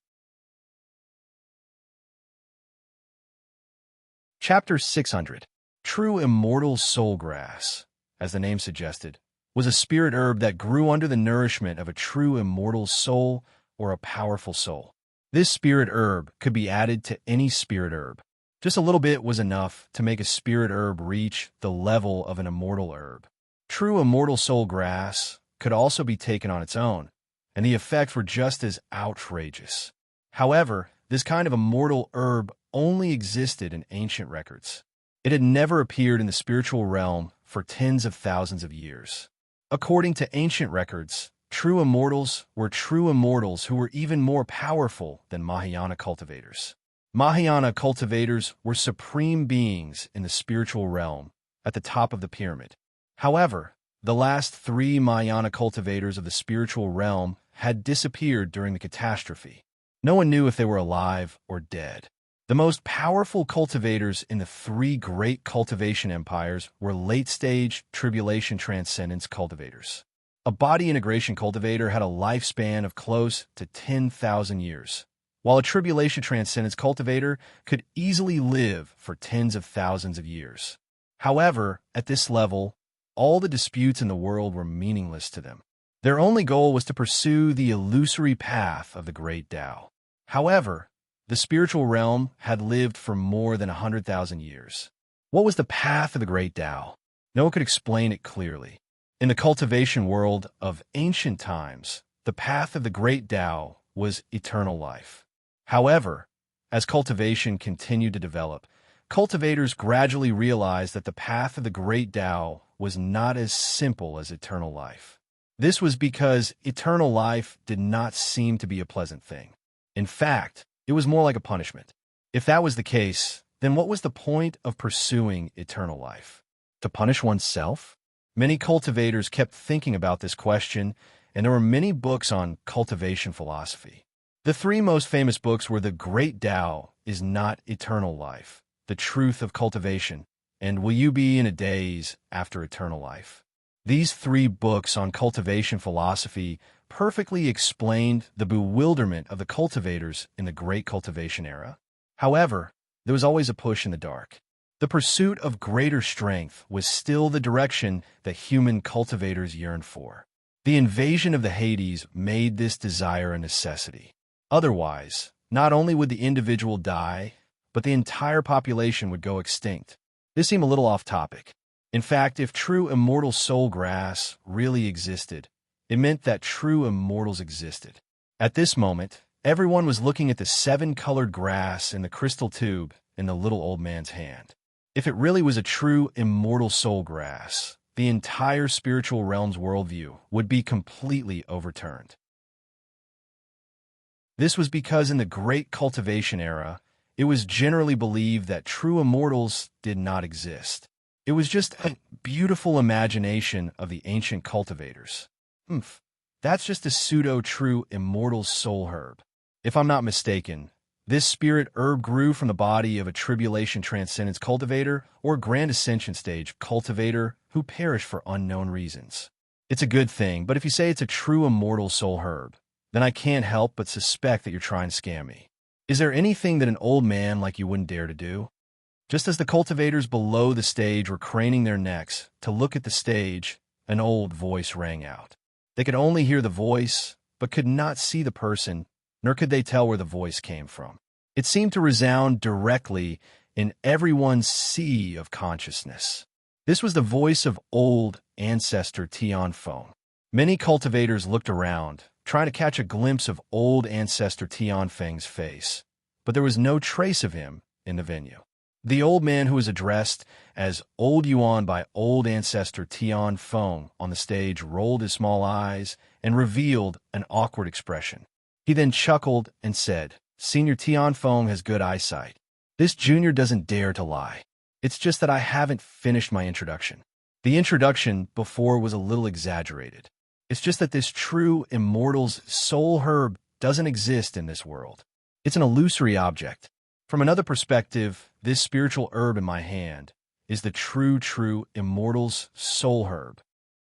Chapter 600. True immortal soul grass, as the name suggested, was a spirit herb that grew under the nourishment of a true immortal soul or a powerful soul. This spirit herb could be added to any spirit herb. Just a little bit was enough to make a spirit herb reach the level of an immortal herb. True immortal soul grass could also be taken on its own, and the effects were just as outrageous. However, this kind of immortal herb only existed in ancient records. It had never appeared in the spiritual realm for tens of thousands of years. According to ancient records, true immortals were true immortals who were even more powerful than Mahayana cultivators. Mahayana cultivators were supreme beings in the spiritual realm, at the top of the pyramid. However, the last 3 Mahayana cultivators of the spiritual realm had disappeared during the catastrophe. No one knew if they were alive or dead. The most powerful cultivators in the 3 great cultivation empires were late-stage tribulation transcendence cultivators. A body integration cultivator had a lifespan of close to 10,000 years, while a tribulation transcendence cultivator could easily live for tens of thousands of years. However, at this level, all the disputes in the world were meaningless to them. Their only goal was to pursue the illusory path of the great Tao. However, the spiritual realm had lived for more than 100,000 years. What was the path of the great Tao? No one could explain it clearly. In the cultivation world of ancient times, the path of the great Tao was eternal life. However, as cultivation continued to develop, cultivators gradually realized that the path of the great Tao was not as simple as eternal life. This was because eternal life did not seem to be a pleasant thing. In fact, it was more like a punishment. If that was the case, then what was the point of pursuing eternal life? To punish oneself? Many cultivators kept thinking about this question, and there were many books on cultivation philosophy. The 3 most famous books were The Great Tao is Not Eternal Life, The Truth of Cultivation, and Will You Be in a Daze After Eternal Life. These 3 books on cultivation philosophy perfectly explained the bewilderment of the cultivators in the Great Cultivation era. However, there was always a push in the dark. The pursuit of greater strength was still the direction that human cultivators yearned for. The invasion of the Hades made this desire a necessity. Otherwise, not only would the individual die, but the entire population would go extinct. This seemed a little off topic. In fact, if true immortal soul grass really existed, it meant that true immortals existed. At this moment, Everyone was looking at the 7-colored grass in the crystal tube in the little old man's hand. If it really was a true immortal soul grass, the entire spiritual realm's worldview would be completely overturned. This was because in the Great Cultivation era, it was generally believed that true immortals did not exist. It was just a beautiful imagination of the ancient cultivators. That's just a pseudo-true immortal soul herb. If I'm not mistaken, this spirit herb grew from the body of a tribulation transcendence cultivator or grand ascension stage cultivator who perished for unknown reasons. It's a good thing, but if you say it's a true immortal soul herb, then I can't help but suspect that you're trying to scam me. Is there anything that an old man like you wouldn't dare to do? Just as the cultivators below the stage were craning their necks to look at the stage, an old voice rang out. They could only hear the voice, but could not see the person, nor could they tell where the voice came from. It seemed to resound directly in everyone's sea of consciousness. This was the voice of old ancestor Tian Feng. Many cultivators looked around, trying to catch a glimpse of old ancestor Tian Feng's face, but there was no trace of him in the venue. The old man who was addressed as Old Yuan by old ancestor Tian Feng on the stage rolled his small eyes and revealed an awkward expression. He then chuckled and said, "Senior Tian Feng has good eyesight. This junior doesn't dare to lie. It's just that I haven't finished my introduction." The introduction before was a little exaggerated. It's just that this true immortal's soul herb doesn't exist in this world. It's an illusory object. From another perspective, this spiritual herb in my hand is the true immortal's soul herb.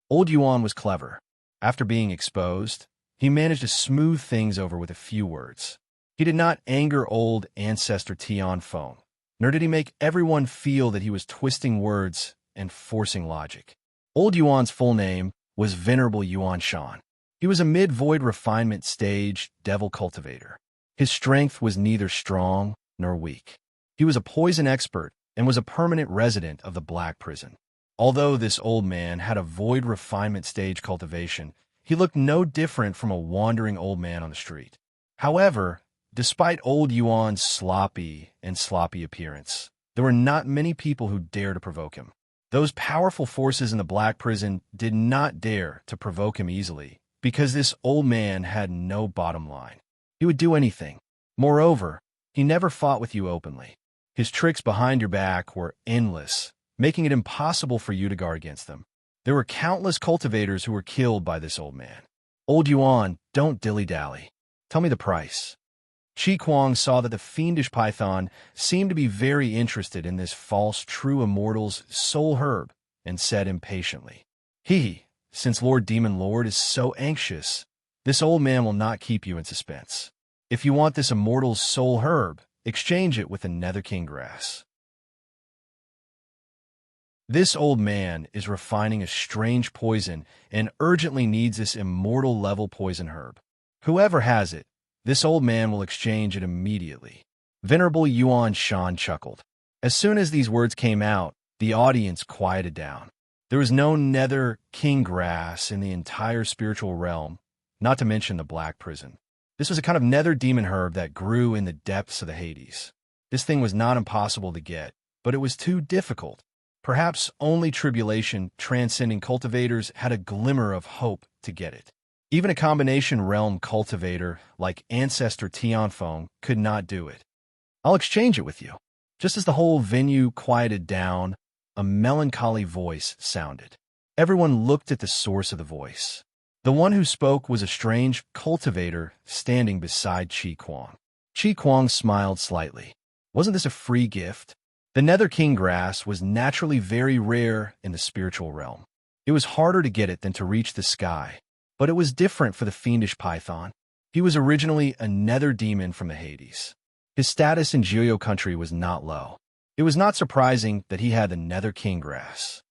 Old Yuan was clever. After being exposed, he managed to smooth things over with a few words. He did not anger old ancestor Tian Feng, nor did he make everyone feel that he was twisting words and forcing logic. Old Yuan's full name was Venerable Yuan Shan. He was a mid-void refinement stage devil cultivator. His strength was neither strong nor weak. He was a poison expert and was a permanent resident of the Black Prison. Although this old man had a void refinement stage cultivation, he looked no different from a wandering old man on the street. However, despite old Yuan's sloppy appearance, there were not many people who dared to provoke him. Those powerful forces in the Black Prison did not dare to provoke him easily, because this old man had no bottom line. He would do anything. Moreover, he never fought with you openly. His tricks behind your back were endless, making it impossible for you to guard against them. There were countless cultivators who were killed by this old man. Old Yuan, don't dilly-dally. Tell me the price. Chi Kuang saw that the fiendish python seemed to be very interested in this false true immortal's soul herb and said impatiently, Since Lord Demon Lord is so anxious, this old man will not keep you in suspense. If you want this immortal's soul herb, exchange it with the Nether King grass. This old man is refining a strange poison and urgently needs this immortal level poison herb. Whoever has it, this old man will exchange it immediately. Venerable Yuan Shan chuckled. As soon as these words came out, the audience quieted down. There was no Nether King grass in the entire spiritual realm, not to mention the Black Prison. This was a kind of nether demon herb that grew in the depths of the Hades. This thing was not impossible to get, but it was too difficult. Perhaps only tribulation transcending cultivators had a glimmer of hope to get it. Even a combination realm cultivator like Ancestor Tianfeng could not do it. I'll exchange it with you. Just as the whole venue quieted down, a melancholy voice sounded. Everyone looked at the source of the voice. The one who spoke was a strange cultivator standing beside Chi Kuang. Chi Kuang smiled slightly. Wasn't this a free gift? The Nether King grass was naturally very rare in the spiritual realm. It was harder to get it than to reach the sky, but it was different for the fiendish python. He was originally a nether demon from the Hades. His status in Jiuyo country was not low. It was not surprising that he had the Nether King grass.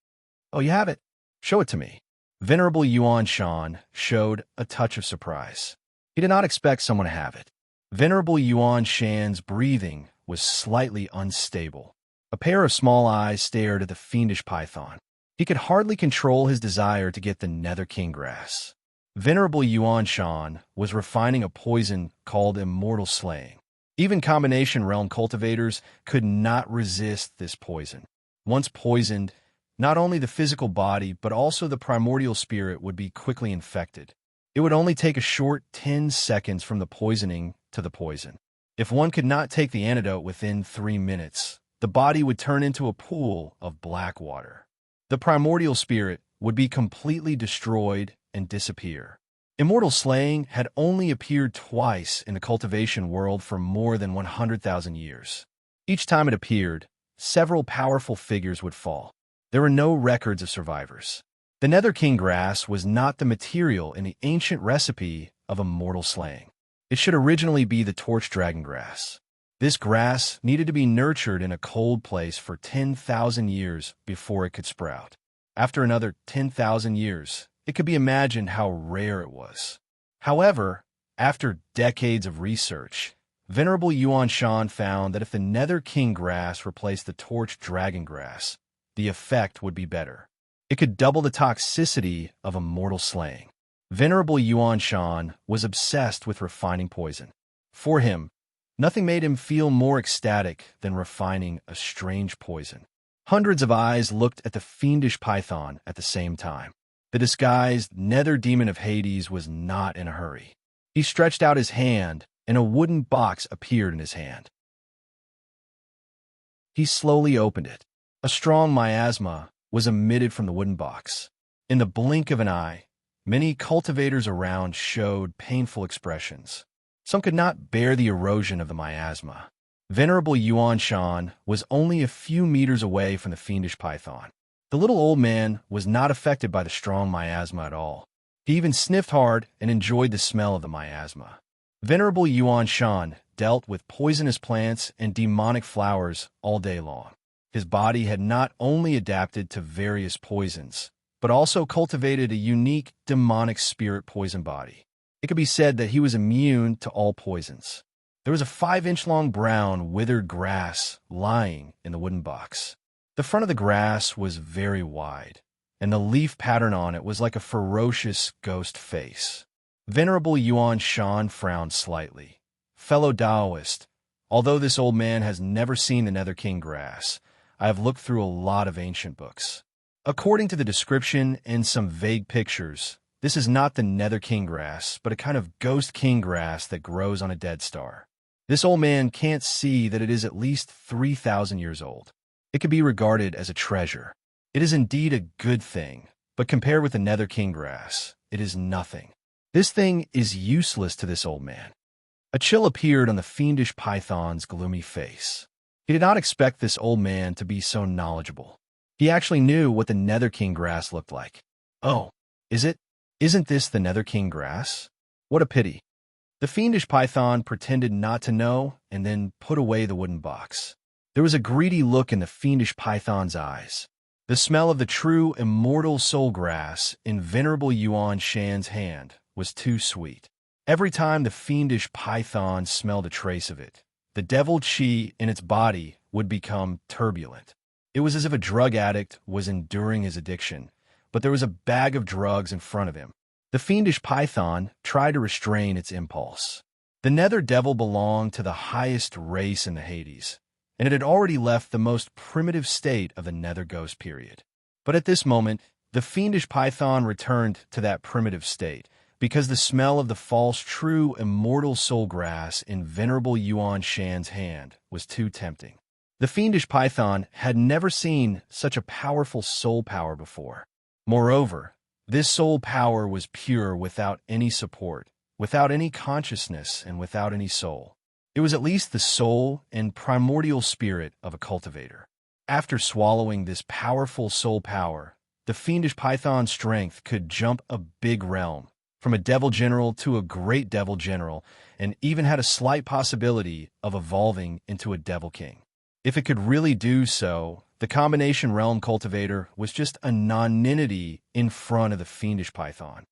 Oh, you have it? Show it to me. Venerable Yuan Shan showed a touch of surprise. He did not expect someone to have it. Venerable Yuan Shan's breathing was slightly unstable. A pair of small eyes stared at the fiendish python. He could hardly control his desire to get the Nether King grass. Venerable Yuan Shan was refining a poison called immortal slaying. Even combination realm cultivators could not resist this poison. Once poisoned, not only the physical body but also the primordial spirit would be quickly infected. It would only take a short 10 seconds from the poisoning to the poison. If one could not take the antidote within 3 minutes, the body would turn into a pool of black water. The primordial spirit would be completely destroyed and disappear. Immortal slaying had only appeared twice in the cultivation world for more than 100,000 years. Each time it appeared, several powerful figures would fall. There were no records of survivors. The Nether King grass was not the material in the ancient recipe of immortal slaying. It should originally be the torch dragon grass. This grass needed to be nurtured in a cold place for 10,000 years before it could sprout. After another 10,000 years, it could be imagined how rare it was. However, after decades of research, Venerable Yuan Shan found that if the Nether King grass replaced the torch dragon grass, the effect would be better. It could double the toxicity of immortal slaying. Venerable Yuan Shan was obsessed with refining poison. For him, nothing made him feel more ecstatic than refining a strange poison. Hundreds of eyes looked at the fiendish python at the same time. The disguised nether demon of Hades was not in a hurry. He stretched out his hand, and a wooden box appeared in his hand. He slowly opened it. A strong miasma was emitted from the wooden box. In the blink of an eye, many cultivators around showed painful expressions. Some could not bear the erosion of the miasma. Venerable Yuan Shan was only a few meters away from the fiendish python. The little old man was not affected by the strong miasma at all. He even sniffed hard and enjoyed the smell of the miasma. Venerable Yuan Shan dealt with poisonous plants and demonic flowers all day long. His body had not only adapted to various poisons, but also cultivated a unique demonic spirit poison body. It could be said that he was immune to all poisons. There was a 5-inch-long brown, withered grass lying in the wooden box. The front of the grass was very wide, and the leaf pattern on it was like a ferocious ghost face. Venerable Yuan Shan frowned slightly. Fellow Taoist, although this old man has never seen the Nether King grass, I have looked through a lot of ancient books. According to the description and some vague pictures, this is not the Nether King grass, but a kind of ghost king grass that grows on a dead star. This old man can't see that it is at least 3,000 years old. It could be regarded as a treasure. It is indeed a good thing, but compared with the Nether King grass, it is nothing. This thing is useless to this old man. A chill appeared on the fiendish python's gloomy face. He did not expect this old man to be so knowledgeable. He actually knew what the Nether King grass looked like. Oh, isn't this the Nether King grass? What a pity. The fiendish python pretended not to know and then put away the wooden box. There was a greedy look in the fiendish python's eyes. The smell of the true immortal soul grass in Venerable Yuan Shan's hand was too sweet. Every time the fiendish python smelled a trace of it, the devil chi in its body would become turbulent. It was as if a drug addict was enduring his addiction, but there was a bag of drugs in front of him. The fiendish python tried to restrain its impulse. The nether devil belonged to the highest race in the Hades, and it had already left the most primitive state of the nether ghost period. But at this moment, the fiendish python returned to that primitive state, because the smell of the false true immortal soul grass in Venerable Yuan Shan's hand was too tempting. The fiendish python had never seen such a powerful soul power before. Moreover, this soul power was pure without any support, without any consciousness, and without any soul. It was at least the soul and primordial spirit of a cultivator. After swallowing this powerful soul power, the fiendish python's strength could jump a big realm, from a devil general to a great devil general, and even had a slight possibility of evolving into a devil king. If it could really do so, the combination realm cultivator was just a nonentity in front of the fiendish python.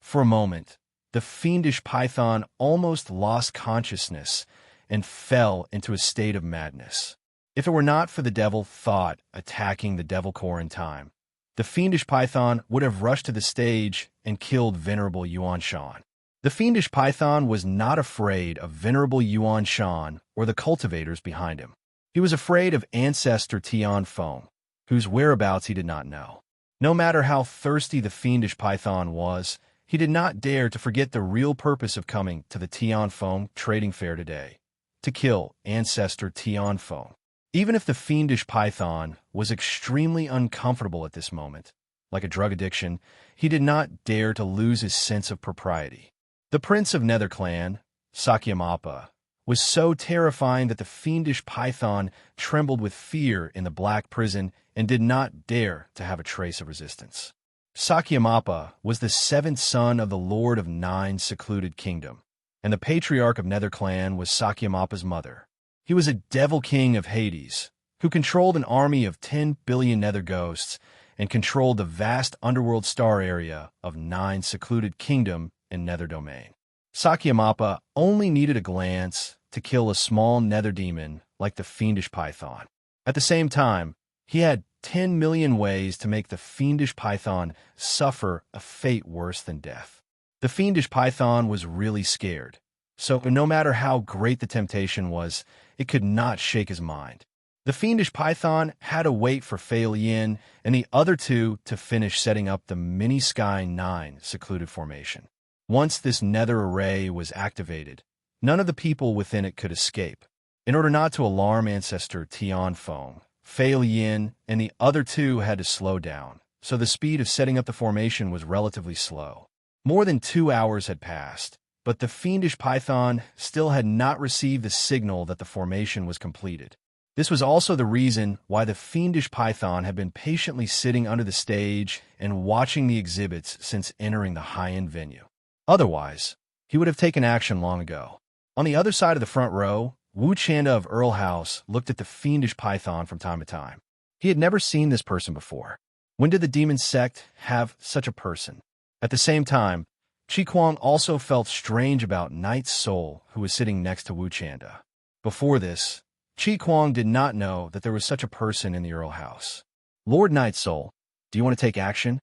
For a moment, the fiendish python almost lost consciousness and fell into a state of madness. If it were not for the devil thought attacking the devil core in time, the fiendish python would have rushed to the stage and killed venerable Yuan Shan. The fiendish python was not afraid of venerable Yuan Shan or the cultivators behind him. He was afraid of ancestor Tian Feng, whose whereabouts he did not know. No matter how thirsty the fiendish python was, he did not dare to forget the real purpose of coming to the Tian Feng trading fair today, to kill ancestor Tian Feng. Even if the fiendish python was extremely uncomfortable at this moment, like a drug addiction, he did not dare to lose his sense of propriety. The prince of Nether Clan, Sakyamappa, was so terrifying that the fiendish python trembled with fear in the black prison and did not dare to have a trace of resistance. Sakyamappa was the seventh son of the Lord of 9 secluded kingdom, and the patriarch of Nether Clan was Sakyamappa's mother. He was a devil king of Hades, who controlled an army of 10 billion nether ghosts and controlled the vast underworld star area of 9 secluded kingdom and nether domain. Sakyamappa only needed a glance to kill a small nether demon like the fiendish python. At the same time, he had 10 million ways to make the fiendish python suffer a fate worse than death. The fiendish python was really scared, so no matter how great the temptation was, it could not shake his mind. The fiendish python had to wait for Fei Yin and the other two to finish setting up the Mini Sky 9 secluded formation. Once this nether array was activated, none of the people within it could escape. In order not to alarm ancestor Tian Feng, Fei Yin and the other two had to slow down, so the speed of setting up the formation was relatively slow. More than 2 hours had passed, but the fiendish python still had not received the signal that the formation was completed. This was also the reason why the fiendish python had been patiently sitting under the stage and watching the exhibits since entering the high-end venue. Otherwise, he would have taken action long ago. On the other side of the front row, Wu Chanda of Earl House looked at the fiendish python from time to time. He had never seen this person before. When did the demon sect have such a person? At the same time, Chi Kuang also felt strange about Knight's soul, who was sitting next to Wu Chanda. Before this, Chi Kuang did not know that there was such a person in the Earl House. Lord Knight's soul, do you want to take action?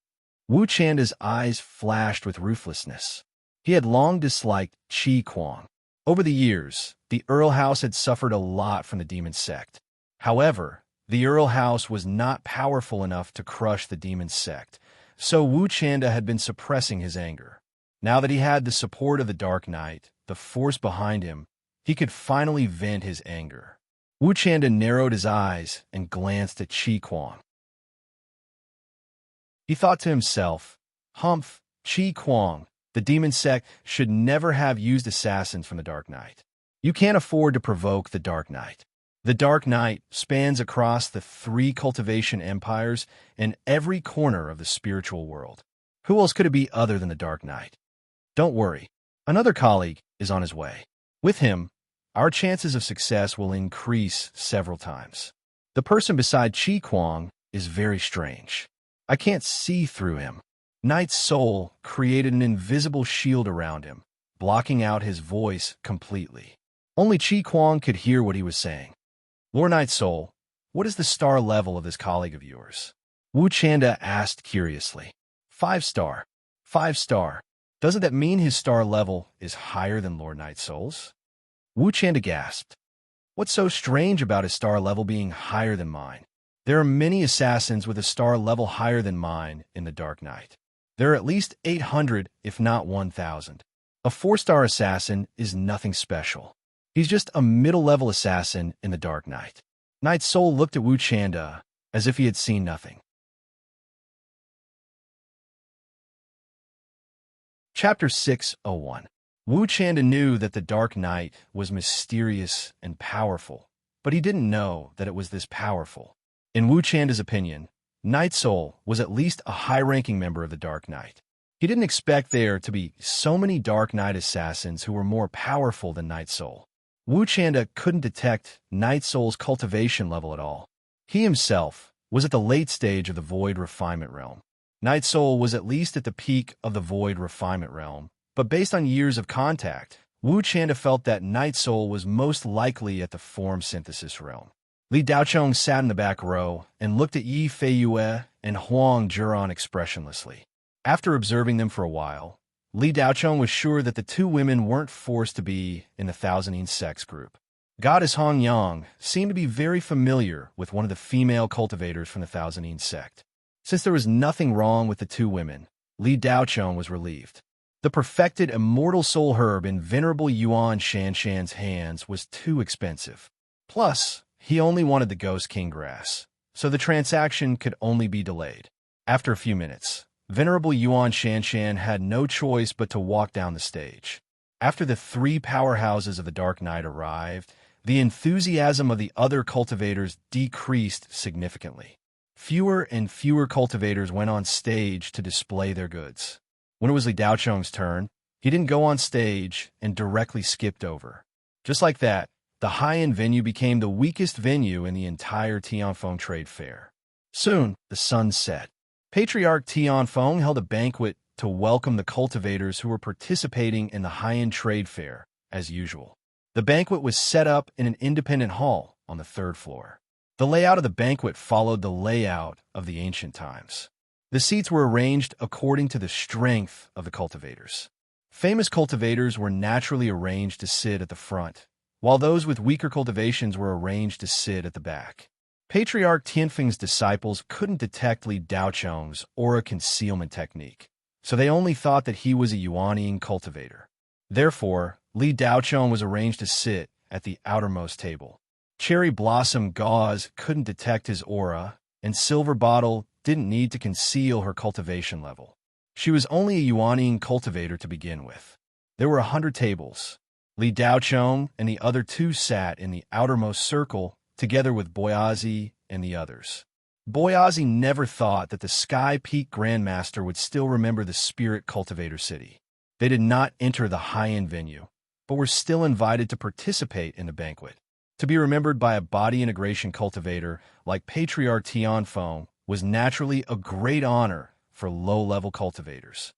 Wu Chanda's eyes flashed with ruthlessness. He had long disliked Chi Kuang. Over the years, the Earl House had suffered a lot from the demon sect. However, the Earl House was not powerful enough to crush the demon sect, so Wu Chanda had been suppressing his anger. Now that he had the support of the Dark Knight, the force behind him, he could finally vent his anger. Wu Chanda narrowed his eyes and glanced at Chi Kuang. He thought to himself, Humph, Chi Kuang, the demon sect should never have used assassins from the Dark Knight. You can't afford to provoke the Dark Knight. The Dark Knight spans across the 3 cultivation empires and every corner of the spiritual world. Who else could it be other than the Dark Knight? Don't worry, another colleague is on his way. With him, our chances of success will increase several times. The person beside Chi Kuang is very strange. I can't see through him. Knight's soul created an invisible shield around him, blocking out his voice completely. Only Chi Kuang could hear what he was saying. Lord Knight's soul, what is the star level of this colleague of yours? Wu Chanda asked curiously. 5 star. 5 star. Doesn't that mean his star level is higher than Lord Knight's soul's? Wu Chanda gasped. What's so strange about his star level being higher than mine? There are many assassins with a star level higher than mine in the Dark Knight. There are at least 800, if not 1,000. A 4-star assassin is nothing special. He's just a middle-level assassin in the Dark Knight. Knight's soul looked at Wu Chanda as if he had seen nothing. Chapter 601. Wu Chanda knew that the Dark Knight was mysterious and powerful, but he didn't know that it was this powerful. In Wu Chanda's opinion, Knight's soul was at least a high-ranking member of the Dark Knight. He didn't expect there to be so many Dark Knight assassins who were more powerful than Knight's soul. Wu Chanda couldn't detect Knight's soul's cultivation level at all. He himself was at the late stage of the Void Refinement Realm. Knight's soul was at least at the peak of the Void Refinement Realm, but based on years of contact, Wu Chanda felt that Knight's soul was most likely at the Form Synthesis Realm. Li Daochong sat in the back row and looked at Yi Feiyue and Huang Juran expressionlessly. After observing them for a while, Li Daochong was sure that the two women weren't forced to be in the Thousandine sex group. Goddess Hong Yang seemed to be very familiar with one of the female cultivators from the Thousandine sect. Since there was nothing wrong with the two women, Li Daochong was relieved. The perfected immortal soul herb in Venerable Yuan Shanshan's hands was too expensive. Plus, he only wanted the Ghost King grass, so the transaction could only be delayed. After a few minutes, Venerable Yuan Shanshan had no choice but to walk down the stage. After the three powerhouses of the Dark Knight arrived, the enthusiasm of the other cultivators decreased significantly. Fewer and fewer cultivators went on stage to display their goods. When it was Li Daochong's turn, he didn't go on stage and directly skipped over. Just like that, the high-end venue became the weakest venue in the entire Tianfeng trade fair. Soon, the sun set. Patriarch Tianfeng held a banquet to welcome the cultivators who were participating in the high-end trade fair, as usual. The banquet was set up in an independent hall on the third floor. The layout of the banquet followed the layout of the ancient times. The seats were arranged according to the strength of the cultivators. Famous cultivators were naturally arranged to sit at the front, while those with weaker cultivations were arranged to sit at the back. Patriarch Tianfeng's disciples couldn't detect Li Daochong's aura concealment technique, so they only thought that he was a Yuanian cultivator. Therefore, Li Daochong was arranged to sit at the outermost table. Cherry Blossom Gauze couldn't detect his aura, and Silver Bottle didn't need to conceal her cultivation level. She was only a Yuanian cultivator to begin with. There were 100 tables. Li Daochong and the other two sat in the outermost circle, together with Boyazi and the others. Boyazi never thought that the Sky Peak Grandmaster would still remember the Spirit Cultivator City. They did not enter the high-end venue, but were still invited to participate in the banquet. To be remembered by a body integration cultivator like Patriarch Tianfeng was naturally a great honor for low-level cultivators.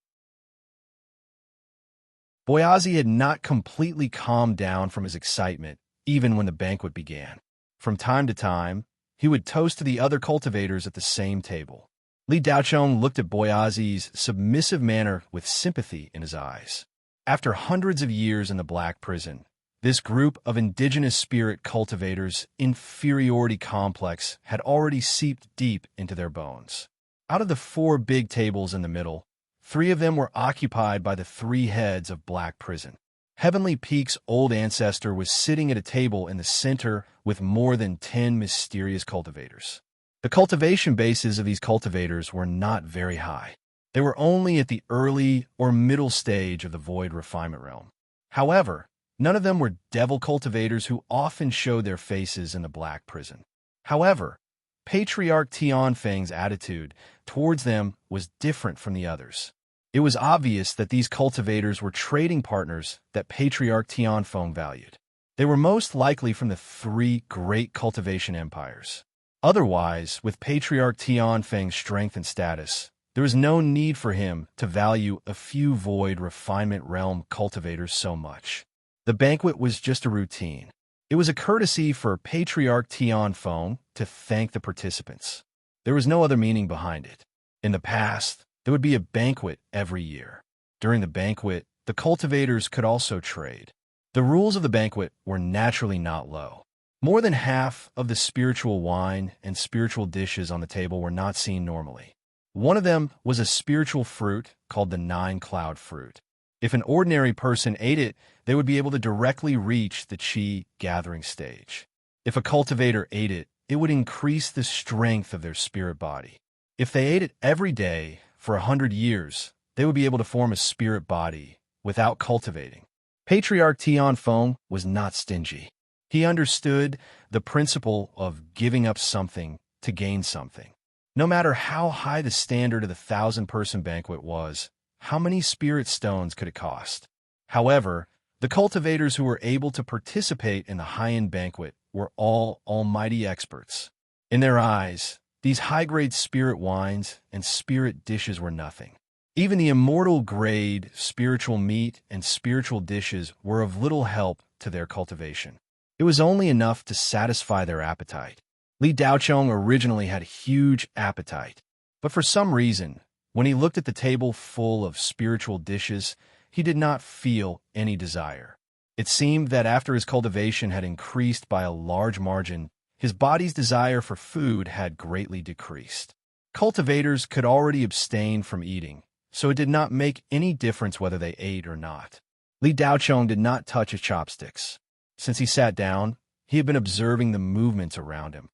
Boyazi had not completely calmed down from his excitement, even when the banquet began. From time to time, he would toast to the other cultivators at the same table. Li Daochong looked at Boyazi's submissive manner with sympathy in his eyes. After hundreds of years in the Black Prison, this group of indigenous spirit cultivators' inferiority complex had already seeped deep into their bones. Out of the 4 big tables in the middle, 3 of them were occupied by the 3 heads of Black Prison. Heavenly Peak's old ancestor was sitting at a table in the center with more than 10 mysterious cultivators. The cultivation bases of these cultivators were not very high. They were only at the early or middle stage of the Void Refinement Realm. However, none of them were devil cultivators who often showed their faces in the Black Prison. However, Patriarch Tianfeng's attitude towards them was different from the others. It was obvious that these cultivators were trading partners that Patriarch Tianfeng valued. They were most likely from the 3 great cultivation empires. Otherwise, with Patriarch Tianfeng's strength and status, there was no need for him to value a few Void Refinement Realm cultivators so much. The banquet was just a routine. It was a courtesy for Patriarch Tianfeng to thank the participants. There was no other meaning behind it. In the past, there would be a banquet every year. During the banquet, the cultivators could also trade. The rules of the banquet were naturally not low. More than half of the spiritual wine and spiritual dishes on the table were not seen normally. One of them was a spiritual fruit called the 9-cloud fruit. If an ordinary person ate it, they would be able to directly reach the Qi gathering stage. If a cultivator ate it, it would increase the strength of their spirit body. If they ate it every day for 100 years, they would be able to form a spirit body without cultivating. Patriarch Tianfeng was not stingy. He understood the principle of giving up something to gain something. No matter how high the standard of the 1,000-person banquet was, how many spirit stones could it cost? However, the cultivators who were able to participate in the high-end banquet were all almighty experts. In their eyes, these high-grade spirit wines and spirit dishes were nothing. Even the immortal-grade spiritual meat and spiritual dishes were of little help to their cultivation. It was only enough to satisfy their appetite. Li Daochong originally had huge appetite, but for some reason, when he looked at the table full of spiritual dishes, he did not feel any desire. It seemed that after his cultivation had increased by a large margin, his body's desire for food had greatly decreased. Cultivators could already abstain from eating, so it did not make any difference whether they ate or not. Li Daochong did not touch his chopsticks. Since he sat down, he had been observing the movements around him.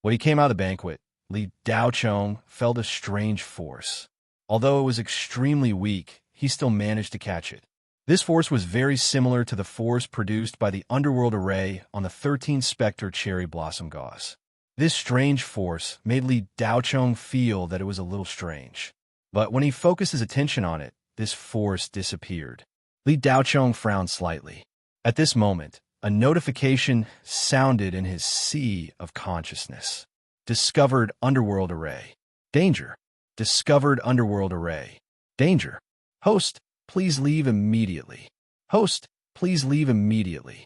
When he came out of the banquet, Li Daochong felt a strange force. Although it was extremely weak, he still managed to catch it. This force was very similar to the force produced by the underworld array on the 13 Spectre cherry blossom gauze. This strange force made Li Daochong feel that it was a little strange. But when he focused his attention on it, this force disappeared. Li Daochong frowned slightly. At this moment, a notification sounded in his sea of consciousness. Discovered underworld array. Danger. Discovered underworld array. Danger. Host, please leave immediately. Host, please leave immediately.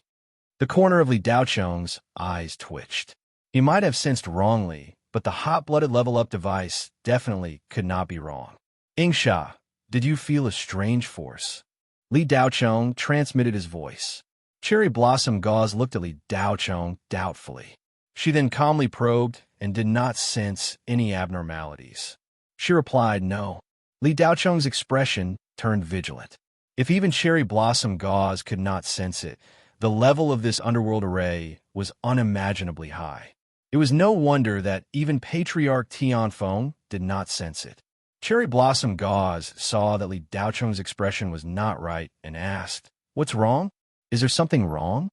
The corner of Li Daochong's eyes twitched. He might have sensed wrongly, but the hot-blooded level-up device definitely could not be wrong. Ingsha, did you feel a strange force? Li Daochong transmitted his voice. Cherry Blossom Gauze looked at Li Daochong doubtfully. She then calmly probed and did not sense any abnormalities. She replied no. Li Daochong's expression turned vigilant. If even Cherry Blossom Gauze could not sense it, the level of this underworld array was unimaginably high. It was no wonder that even Patriarch Tianfeng did not sense it. Cherry Blossom Gauze saw that Li Daochong's expression was not right and asked, "What's wrong? Is there something wrong?"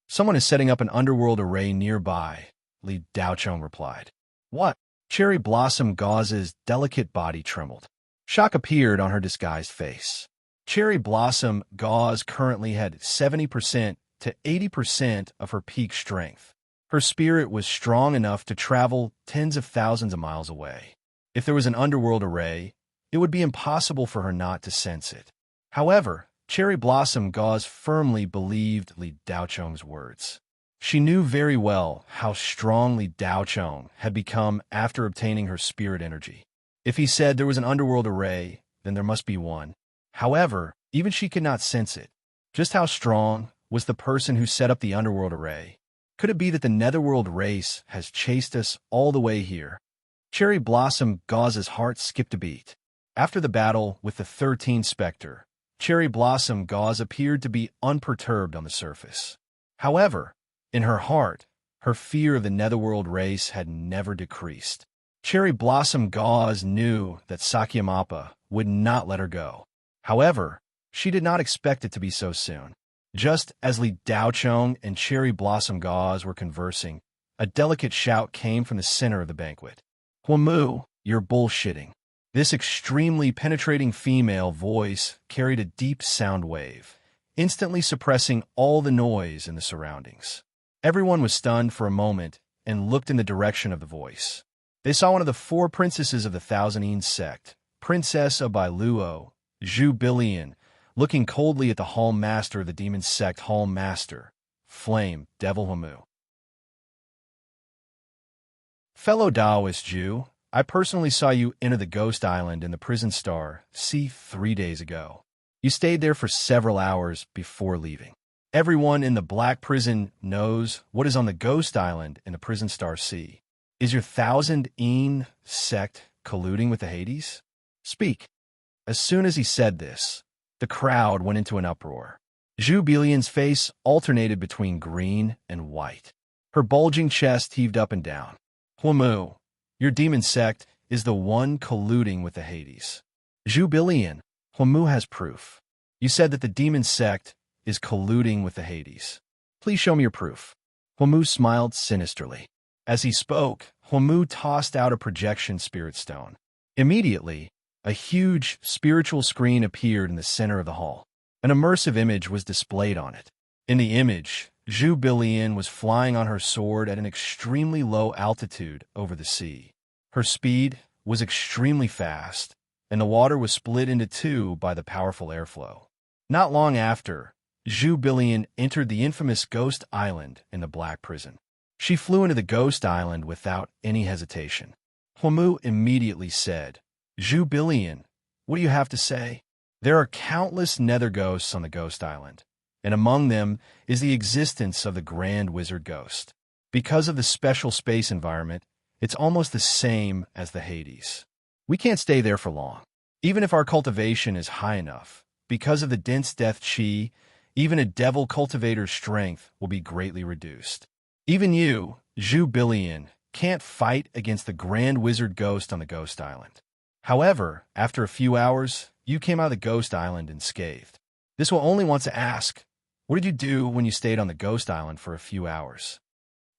"Someone is setting up an underworld array nearby," Li Daochong replied. "What?" Cherry Blossom Gauze's delicate body trembled. Shock appeared on her disguised face. Cherry Blossom Gauze currently had 70% to 80% of her peak strength. Her spirit was strong enough to travel tens of thousands of miles away. If there was an underworld array, it would be impossible for her not to sense it. However, Cherry Blossom Gauze firmly believed Li Daochong's words. She knew very well how strong Li Daochong had become after obtaining her spirit energy. If he said there was an underworld array, then there must be one. However, even she could not sense it. Just how strong was the person who set up the underworld array? Could it be that the netherworld race has chased us all the way here? Cherry Blossom Gauze's heart skipped a beat. After the battle with the 13 Spectre, Cherry Blossom Gauze appeared to be unperturbed on the surface. However, in her heart, her fear of the netherworld race had never decreased. Cherry Blossom Gauze knew that Sakyamappa would not let her go. However, she did not expect it to be so soon. Just as Li Daochong and Cherry Blossom Gauze were conversing, a delicate shout came from the center of the banquet. "Huamu, you're bullshitting." This extremely penetrating female voice carried a deep sound wave, instantly suppressing all the noise in the surroundings. Everyone was stunned for a moment and looked in the direction of the voice. They saw one of the 4 princesses of the Thousand Eons sect, Princess of Bailuo, Zhu Bilian, looking coldly at the Hall Master of the Demon Sect Hall Master, Flame Devil Huamu. "Fellow Taoist Jew, I personally saw you enter the Ghost Island in the Prison Star Sea 3 days ago. You stayed there for several hours before leaving. Everyone in the Black Prison knows what is on the Ghost Island in the Prison Star Sea. Is your Thousand Eon sect colluding with the Hades? Speak." As soon as he said this, the crowd went into an uproar. Zhu Bilian's face alternated between green and white. Her bulging chest heaved up and down. "Huamu, your demon sect is the one colluding with the Hades." "Zhu Bilian, Huamu has proof. You said that the demon sect is colluding with the Hades. Please show me your proof." Huamu smiled sinisterly. As he spoke, Huamu tossed out a projection spirit stone. Immediately, a huge spiritual screen appeared in the center of the hall. An immersive image was displayed on it. In the image, Zhu Bilian was flying on her sword at an extremely low altitude over the sea. Her speed was extremely fast, and the water was split into 2 by the powerful airflow. Not long after, Zhu Bilian entered the infamous Ghost Island in the Black Prison. She flew into the Ghost Island without any hesitation. Huamu immediately said, "Zhu Bilian, what do you have to say?" There are countless nether ghosts on the Ghost Island, and among them is the existence of the Grand Wizard Ghost. Because of the special space environment, it's almost the same as the Hades. We can't stay there for long, even if our cultivation is high enough. Because of the dense death chi, even a devil cultivator's strength will be greatly reduced. Even you, Zhu Bilian, can't fight against the Grand Wizard Ghost on the Ghost Island. However, after a few hours, you came out of the Ghost Island unscathed. This will only want to ask, what did you do when you stayed on the Ghost Island for a few hours?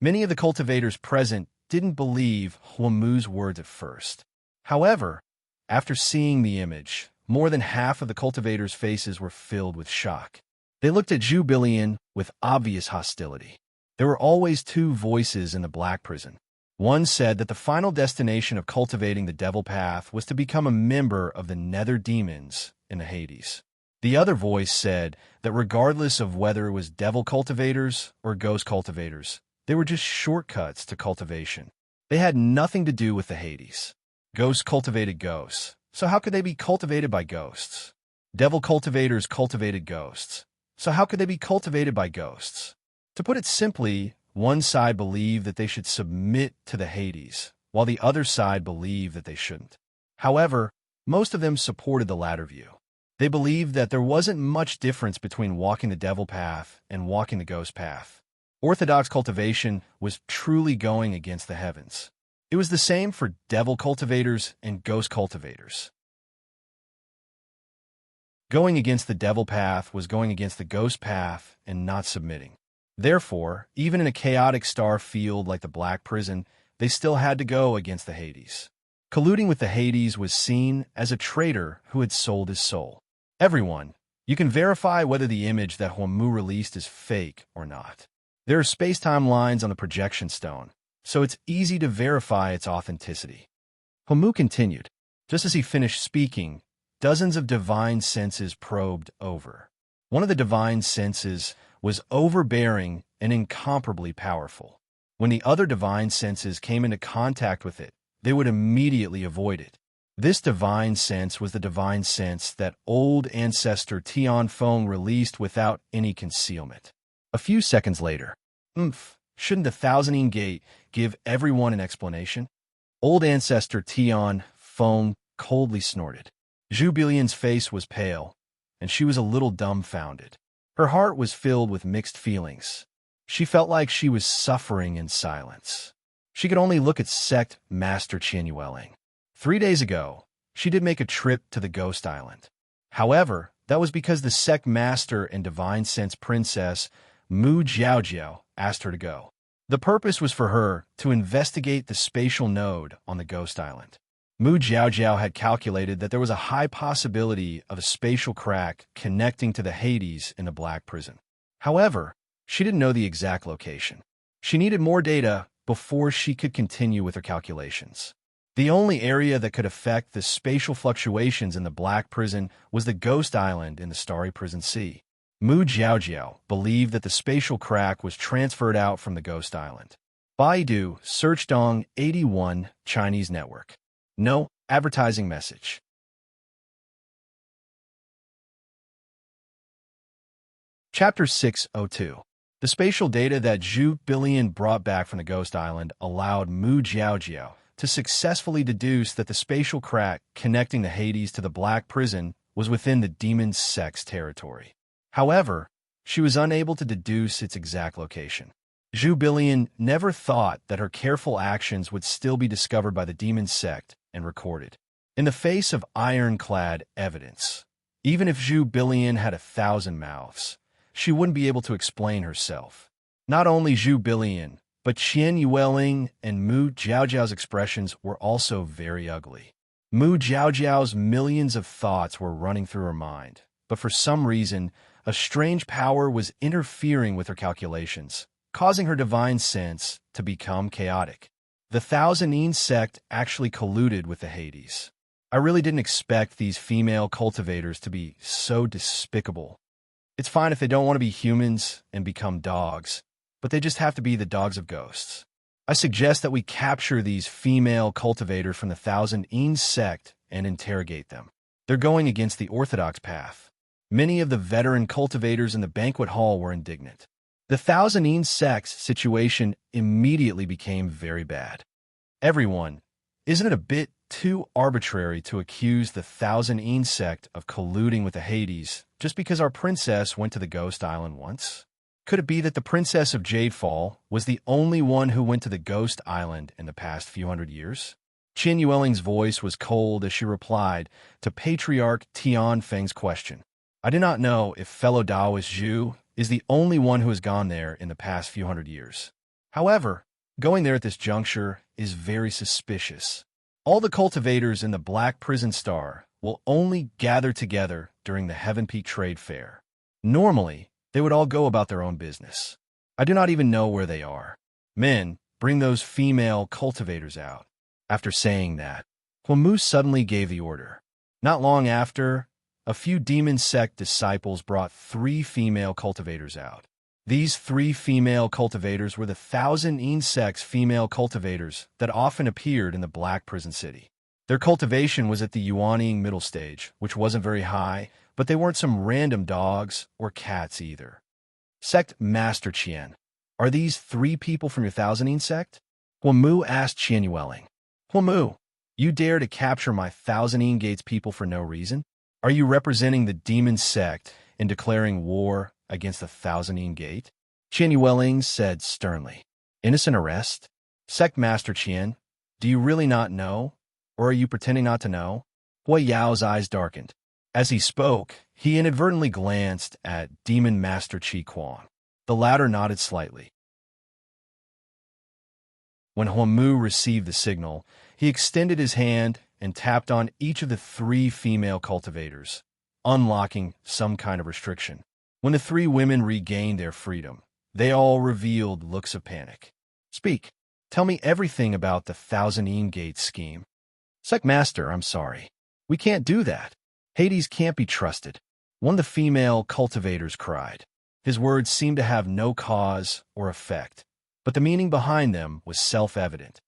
Many of the cultivators present didn't believe Huamu's words at first. However, after seeing the image, more than half of the cultivators' faces were filled with shock. They looked at Zhu Bilian with obvious hostility. There were always two voices in the Black Prison. One said that the final destination of cultivating the Devil Path was to become a member of the Nether Demons in the Hades. The other voice said that regardless of whether it was Devil cultivators or Ghost cultivators, they were just shortcuts to cultivation. They had nothing to do with the Hades. Ghosts cultivated ghosts, so how could they be cultivated by ghosts? Devil cultivators cultivated ghosts, so how could they be cultivated by ghosts? To put it simply, one side believed that they should submit to the Hades, while the other side believed that they shouldn't. However, most of them supported the latter view. They believed that there wasn't much difference between walking the Devil Path and walking the Ghost Path. Orthodox cultivation was truly going against the heavens. It was the same for Devil cultivators and Ghost cultivators. Going against the Devil Path was going against the Ghost Path and not submitting. Therefore, even in a chaotic star field like the Black Prison, they still had to go against the Hades. Colluding with the Hades was seen as a traitor who had sold his soul. Everyone, you can verify whether the image that Huamu released is fake or not. There are space-time lines on the projection stone, so it's easy to verify its authenticity. Huamu continued. Just as he finished speaking, dozens of divine senses probed over. One of the divine senses was overbearing and incomparably powerful. When the other divine senses came into contact with it, they would immediately avoid it. This divine sense was the divine sense that old ancestor Tian Feng released without any concealment. A few seconds later, shouldn't the Thousand Gate give everyone an explanation? Old ancestor Tian Feng coldly snorted. Zhu Bilian's face was pale, and she was a little dumbfounded. Her heart was filled with mixed feelings. She felt like she was suffering in silence. She could only look at Sect Master Qian Yueling. 3 days ago, she did make a trip to the Ghost Island. However, that was because the Sect Master and Divine Sense Princess Mu Jiaojiao asked her to go. The purpose was for her to investigate the spatial node on the Ghost Island. Mu Jiaojiao had calculated that there was a high possibility of a spatial crack connecting to the Hades in the Black Prison. However, she didn't know the exact location. She needed more data before she could continue with her calculations. The only area that could affect the spatial fluctuations in the Black Prison was the Ghost Island in the Starry Prison Sea. Mu Jiaojiao believed that the spatial crack was transferred out from the Ghost Island. Baidu searched on 81 Chinese network. No advertising message. Chapter 602. The spatial data that Zhu Bilian brought back from the Ghost Island allowed Mu Jiaojiao to successfully deduce that the spatial crack connecting the Hades to the Black Prison was within the Demon Sect's territory. However, she was unable to deduce its exact location. Zhu Bilian never thought that her careful actions would still be discovered by the Demon Sect and recorded. In the face of ironclad evidence, even if Zhu Bilian had 1,000 mouths, she wouldn't be able to explain herself. Not only Zhu Bilian, but Qian Yueling and Mu Jiaojiao's expressions were also very ugly. Mu Jiaojiao's millions of thoughts were running through her mind, but for some reason, a strange power was interfering with her calculations, causing her divine sense to become chaotic. The Thousand Sect actually colluded with the Hades. I really didn't expect these female cultivators to be so despicable. It's fine if they don't want to be humans and become dogs, but they just have to be the dogs of ghosts. I suggest that we capture these female cultivators from the Thousand Eons sect and interrogate them. They're going against the orthodox path. Many of the veteran cultivators in the banquet hall were indignant. The Thousand Eons sect's situation immediately became very bad. Everyone, isn't it a bit too arbitrary to accuse the Thousand Eons sect of colluding with the Hades just because our princess went to the Ghost Island once? Could it be that the Princess of Jadefall was the only one who went to the Ghost Island in the past few hundred years? Qin Yueling's voice was cold as she replied to Patriarch Tian Feng's question. I do not know if fellow Taoist Zhu is the only one who has gone there in the past few hundred years. However, going there at this juncture is very suspicious. All the cultivators in the Black Prison Star will only gather together during the Heaven Peak Trade Fair. Normally, they would all go about their own business. I do not even know where they are. Men, bring those female cultivators out. After saying that, Huamu suddenly gave the order. Not long after, a few demon sect disciples brought 3 female cultivators out. These 3 female cultivators were the Thousand Eons sect's female cultivators that often appeared in the Black Prison City. Their cultivation was at the Yuanying middle stage, which wasn't very high, but they weren't some random dogs or cats either. Sect Master Qian, are these 3 people from your Thousand Eons sect? Huamu asked Qian Yueling. Huamu, you dare to capture my Thousand Eons Gates people for no reason? Are you representing the demon sect in declaring war against the Thousand Eons Gate? Qian Yueling said sternly. Innocent arrest? Sect Master Qian, do you really not know? Or are you pretending not to know? Hua Yao's eyes darkened. As he spoke, he inadvertently glanced at Demon Master Qi Kuang. The latter nodded slightly. When Huamu received the signal, he extended his hand and tapped on each of the 3 female cultivators, unlocking some kind of restriction. When the 3 women regained their freedom, they all revealed looks of panic. Speak. Tell me everything about the Thousand Eons Gate scheme. Sect Master, I'm sorry. We can't do that. Hades can't be trusted. One of the female cultivators cried. His words seemed to have no cause or effect, but the meaning behind them was self-evident.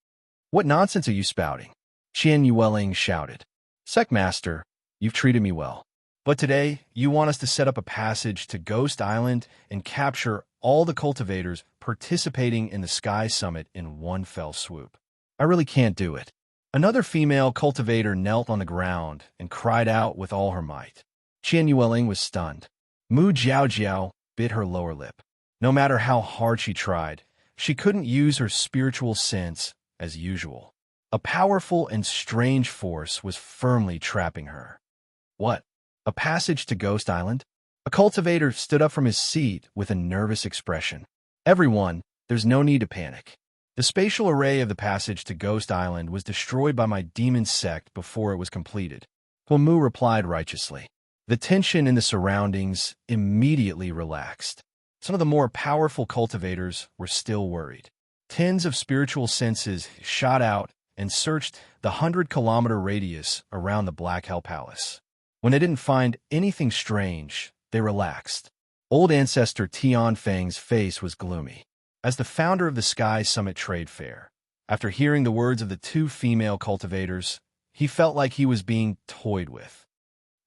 What nonsense are you spouting? Qian Yueling shouted. Sect Master, you've treated me well. But today, you want us to set up a passage to Ghost Island and capture all the cultivators participating in the Sky Summit in one fell swoop. I really can't do it. Another female cultivator knelt on the ground and cried out with all her might. Qian Yueling was stunned. Mu Jiaojiao bit her lower lip. No matter how hard she tried, she couldn't use her spiritual sense as usual. A powerful and strange force was firmly trapping her. What? A passage to Ghost Island? A cultivator stood up from his seat with a nervous expression. Everyone, there's no need to panic. The spatial array of the passage to Ghost Island was destroyed by my demon sect before it was completed. Huamu replied righteously. The tension in the surroundings immediately relaxed. Some of the more powerful cultivators were still worried. Tens of spiritual senses shot out and searched the 100-kilometer radius around the Black Hell Palace. When they didn't find anything strange, they relaxed. Old Ancestor Tian Feng's face was gloomy. As the founder of the Sky Summit Trade Fair, after hearing the words of the 2 female cultivators, he felt like he was being toyed with.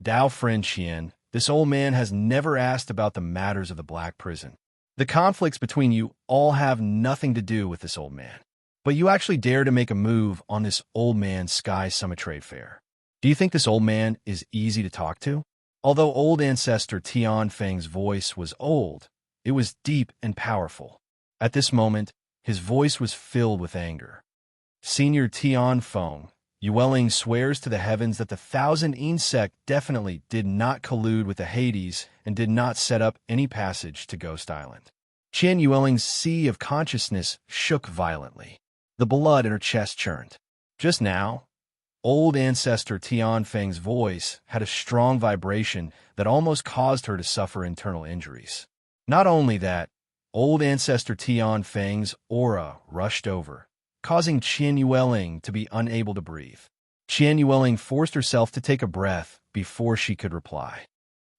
Dao friend Qian, this old man has never asked about the matters of the Black Prison. The conflicts between you all have nothing to do with this old man. But you actually dare to make a move on this old man's Sky Summit Trade Fair. Do you think this old man is easy to talk to? Although old Ancestor Tian Feng's voice was old, it was deep and powerful. At this moment, his voice was filled with anger. Senior Tian Feng, Yueling swears to the heavens that the Thousand Eons sect definitely did not collude with the Hades and did not set up any passage to Ghost Island. Qian Yueling's sea of consciousness shook violently. The blood in her chest churned. Just now, old Ancestor Tian Feng's voice had a strong vibration that almost caused her to suffer internal injuries. Not only that, old Ancestor Tian Feng's aura rushed over, causing Qian Yueling to be unable to breathe. Qian Yueling forced herself to take a breath before she could reply.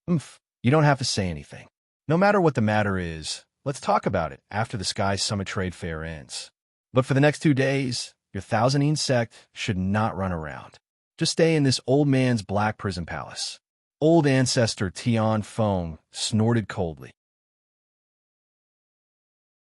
You don't have to say anything. No matter what the matter is, let's talk about it after the Sky Summit Trade Fair ends. But for the next 2 days, your thousand sect should not run around. Just stay in this old man's black prison palace. Old ancestor Tian Feng snorted coldly.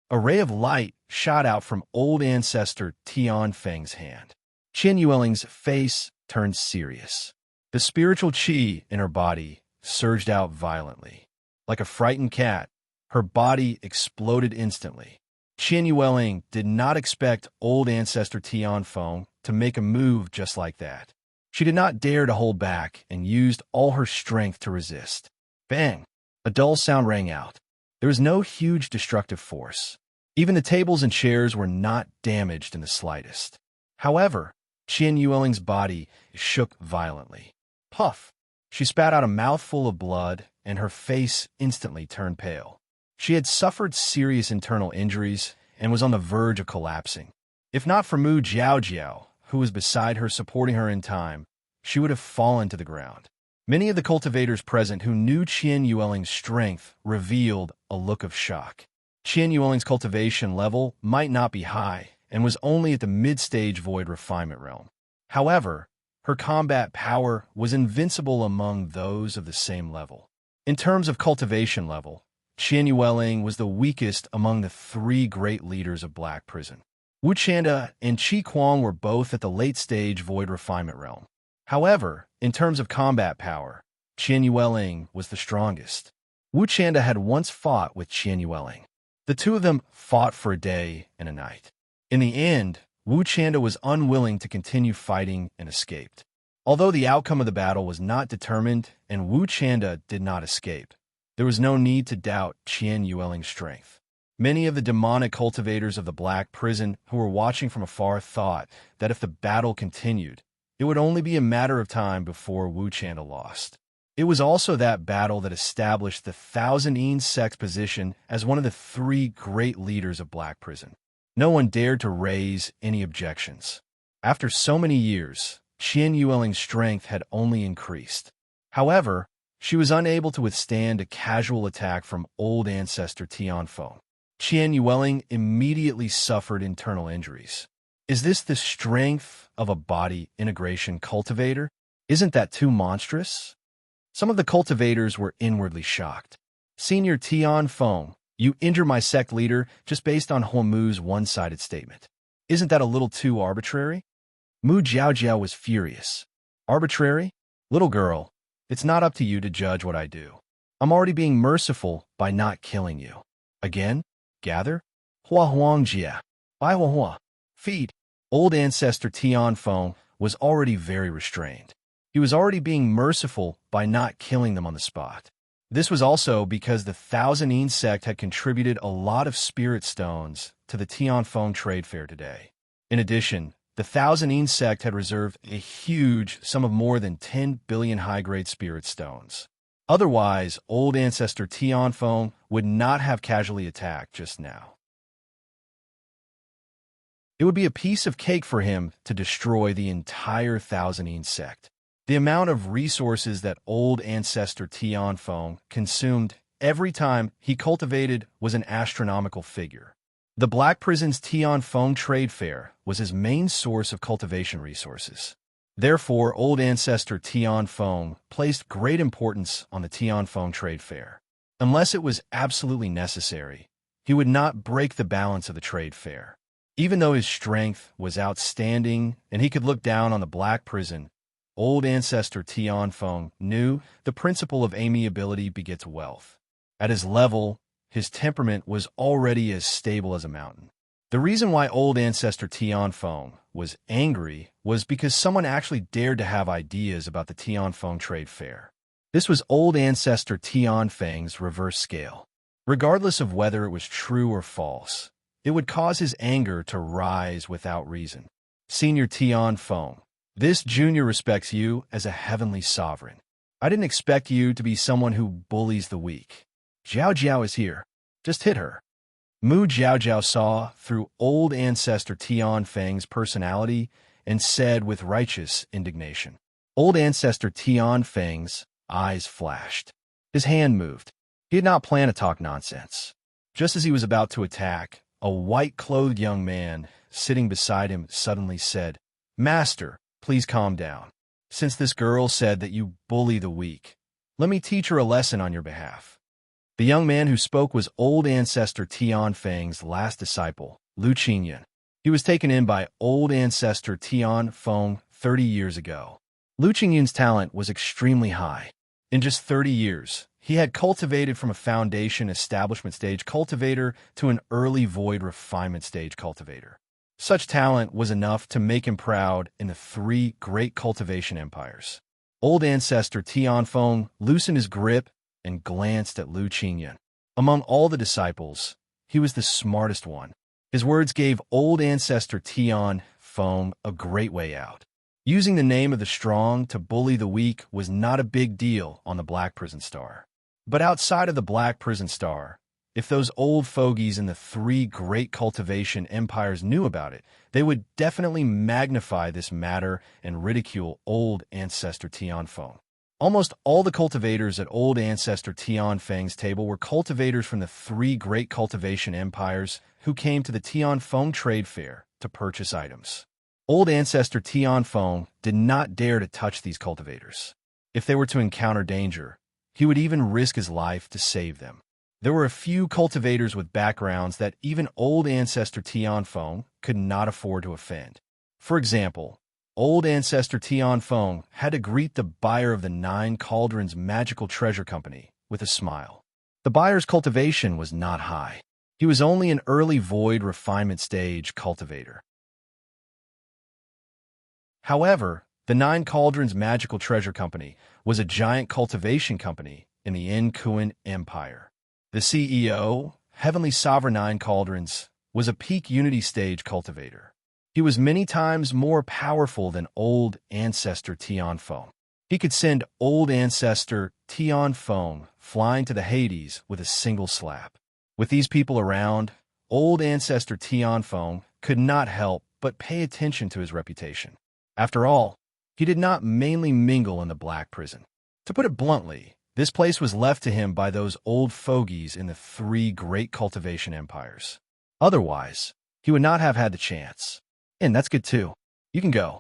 A ray of light shot out from old ancestor Tian Feng's hand. Qian Yueling's face turned serious. The spiritual qi in her body surged out violently. Like a frightened cat, her body exploded instantly. Qian Yueling did not expect old ancestor Tian Feng to make a move just like that. She did not dare to hold back and used all her strength to resist. Bang! A dull sound rang out. There was no huge destructive force. Even the tables and chairs were not damaged in the slightest. However, Qian Yueling's body shook violently. Puff! She spat out a mouthful of blood, and her face instantly turned pale. She had suffered serious internal injuries and was on the verge of collapsing. If not for Mu Jiaojiao, who was beside her supporting her in time, she would have fallen to the ground. Many of the cultivators present who knew Qian Yueling's strength revealed a look of shock. Qian Yueling's cultivation level might not be high and was only at the mid-stage void refinement realm. However, her combat power was invincible among those of the same level. In terms of cultivation level, Qian Yueling was the weakest among the 3 great leaders of Black Prison. Wu Chanda and Qi Kuang were both at the late-stage void refinement realm. However, in terms of combat power, Qian Yueling was the strongest. Wu Chanda had once fought with Qian Yueling. The two of them fought for a day and a night. In the end, Wu Chanda was unwilling to continue fighting and escaped. Although the outcome of the battle was not determined and Wu Chanda did not escape, there was no need to doubt Qian Yueling's strength. Many of the demonic cultivators of the Black Prison who were watching from afar thought that if the battle continued, it would only be a matter of time before Wu Chanda lost. It was also that battle that established the Thousand Sect's position as one of the 3 great leaders of Black Prison. No one dared to raise any objections. After so many years, Qian Yueling's strength had only increased. However, she was unable to withstand a casual attack from old ancestor Tian Feng. Qian Yueling immediately suffered internal injuries. Is this the strength of a body integration cultivator? Isn't that too monstrous? Some of the cultivators were inwardly shocked. Senior Tian Feng, you injure my sect leader just based on Huamu's one-sided statement. Isn't that a little too arbitrary? Mu Jiaojiao was furious. Arbitrary? Little girl, it's not up to you to judge what I do. I'm already being merciful by not killing you. Again? Gather? Hua Huang Jia. Bai Hua Hua. Feed. Old ancestor Tian Feng was already very restrained. He was already being merciful by not killing them on the spot. This was also because the Thousand Sect had contributed a lot of spirit stones to the Tian Feng trade fair today. In addition, the Thousand Sect had reserved a huge sum of more than 10 billion high-grade spirit stones. Otherwise, old ancestor Tian Feng would not have casually attacked just now. It would be a piece of cake for him to destroy the entire Thousand Sect. The amount of resources that old ancestor Tian Feng consumed every time he cultivated was an astronomical figure. The Black Prison's Tian Feng trade fair was his main source of cultivation resources. Therefore, old ancestor Tian Feng placed great importance on the Tian Feng trade fair. Unless it was absolutely necessary, he would not break the balance of the trade fair. Even though his strength was outstanding and he could look down on the Black Prison, old ancestor Tian Feng knew the principle of amiability begets wealth. At his level, his temperament was already as stable as a mountain. The reason why old ancestor Tian Feng was angry was because someone actually dared to have ideas about the Tian Feng trade fair. This was old ancestor Tian Feng's reverse scale. Regardless of whether it was true or false, it would cause his anger to rise without reason. Senior Tian Feng, this junior respects you as a heavenly sovereign. I didn't expect you to be someone who bullies the weak. Jiao Jiao is here. Just hit her. Mu Jiaojiao saw through old ancestor Tian Feng's personality and said with righteous indignation. Old ancestor Tian Feng's eyes flashed. His hand moved. He had not planned to talk nonsense. Just as he was about to attack, a white-clothed young man sitting beside him suddenly said, "Master, please calm down. Since this girl said that you bully the weak, let me teach her a lesson on your behalf." The young man who spoke was old ancestor Tian Feng's last disciple, Lu Qingyun. He was taken in by old ancestor Tian Feng 30 years ago. Lu Qingyun's talent was extremely high. In just 30 years, he had cultivated from a foundation establishment stage cultivator to an early void refinement stage cultivator. Such talent was enough to make him proud in the 3 great cultivation empires. Old ancestor Tianfeng loosened his grip and glanced at Lu Qingyun. Among all the disciples, he was the smartest one. His words gave old ancestor Tianfeng a great way out. Using the name of the strong to bully the weak was not a big deal on the Black Prison Star. But outside of the Black Prison Star, if those old fogies in the 3 great cultivation empires knew about it, they would definitely magnify this matter and ridicule old ancestor Tianfeng. Almost all the cultivators at old ancestor Tianfeng's table were cultivators from the 3 great cultivation empires who came to the Tianfeng trade fair to purchase items. Old ancestor Tianfeng did not dare to touch these cultivators. If they were to encounter danger, he would even risk his life to save them. There were a few cultivators with backgrounds that even old ancestor Tianfeng could not afford to offend. For example, old ancestor Tianfeng had to greet the buyer of the 9 Cauldrons Magical Treasure Company with a smile. The buyer's cultivation was not high. He was only an early void refinement stage cultivator. However, the 9 Cauldrons Magical Treasure Company was a giant cultivation company in the Kuan Empire. The CEO, Heavenly Sovereign 9 Cauldrons, was a peak unity stage cultivator. He was many times more powerful than old ancestor Tianfeng. He could send old ancestor Tianfeng flying to the Hades with a single slap. With these people around, old ancestor Tianfeng could not help but pay attention to his reputation. After all, he did not mainly mingle in the Black Prison. To put it bluntly, this place was left to him by those old fogies in the 3 great cultivation empires. Otherwise, he would not have had the chance. And that's good too. You can go.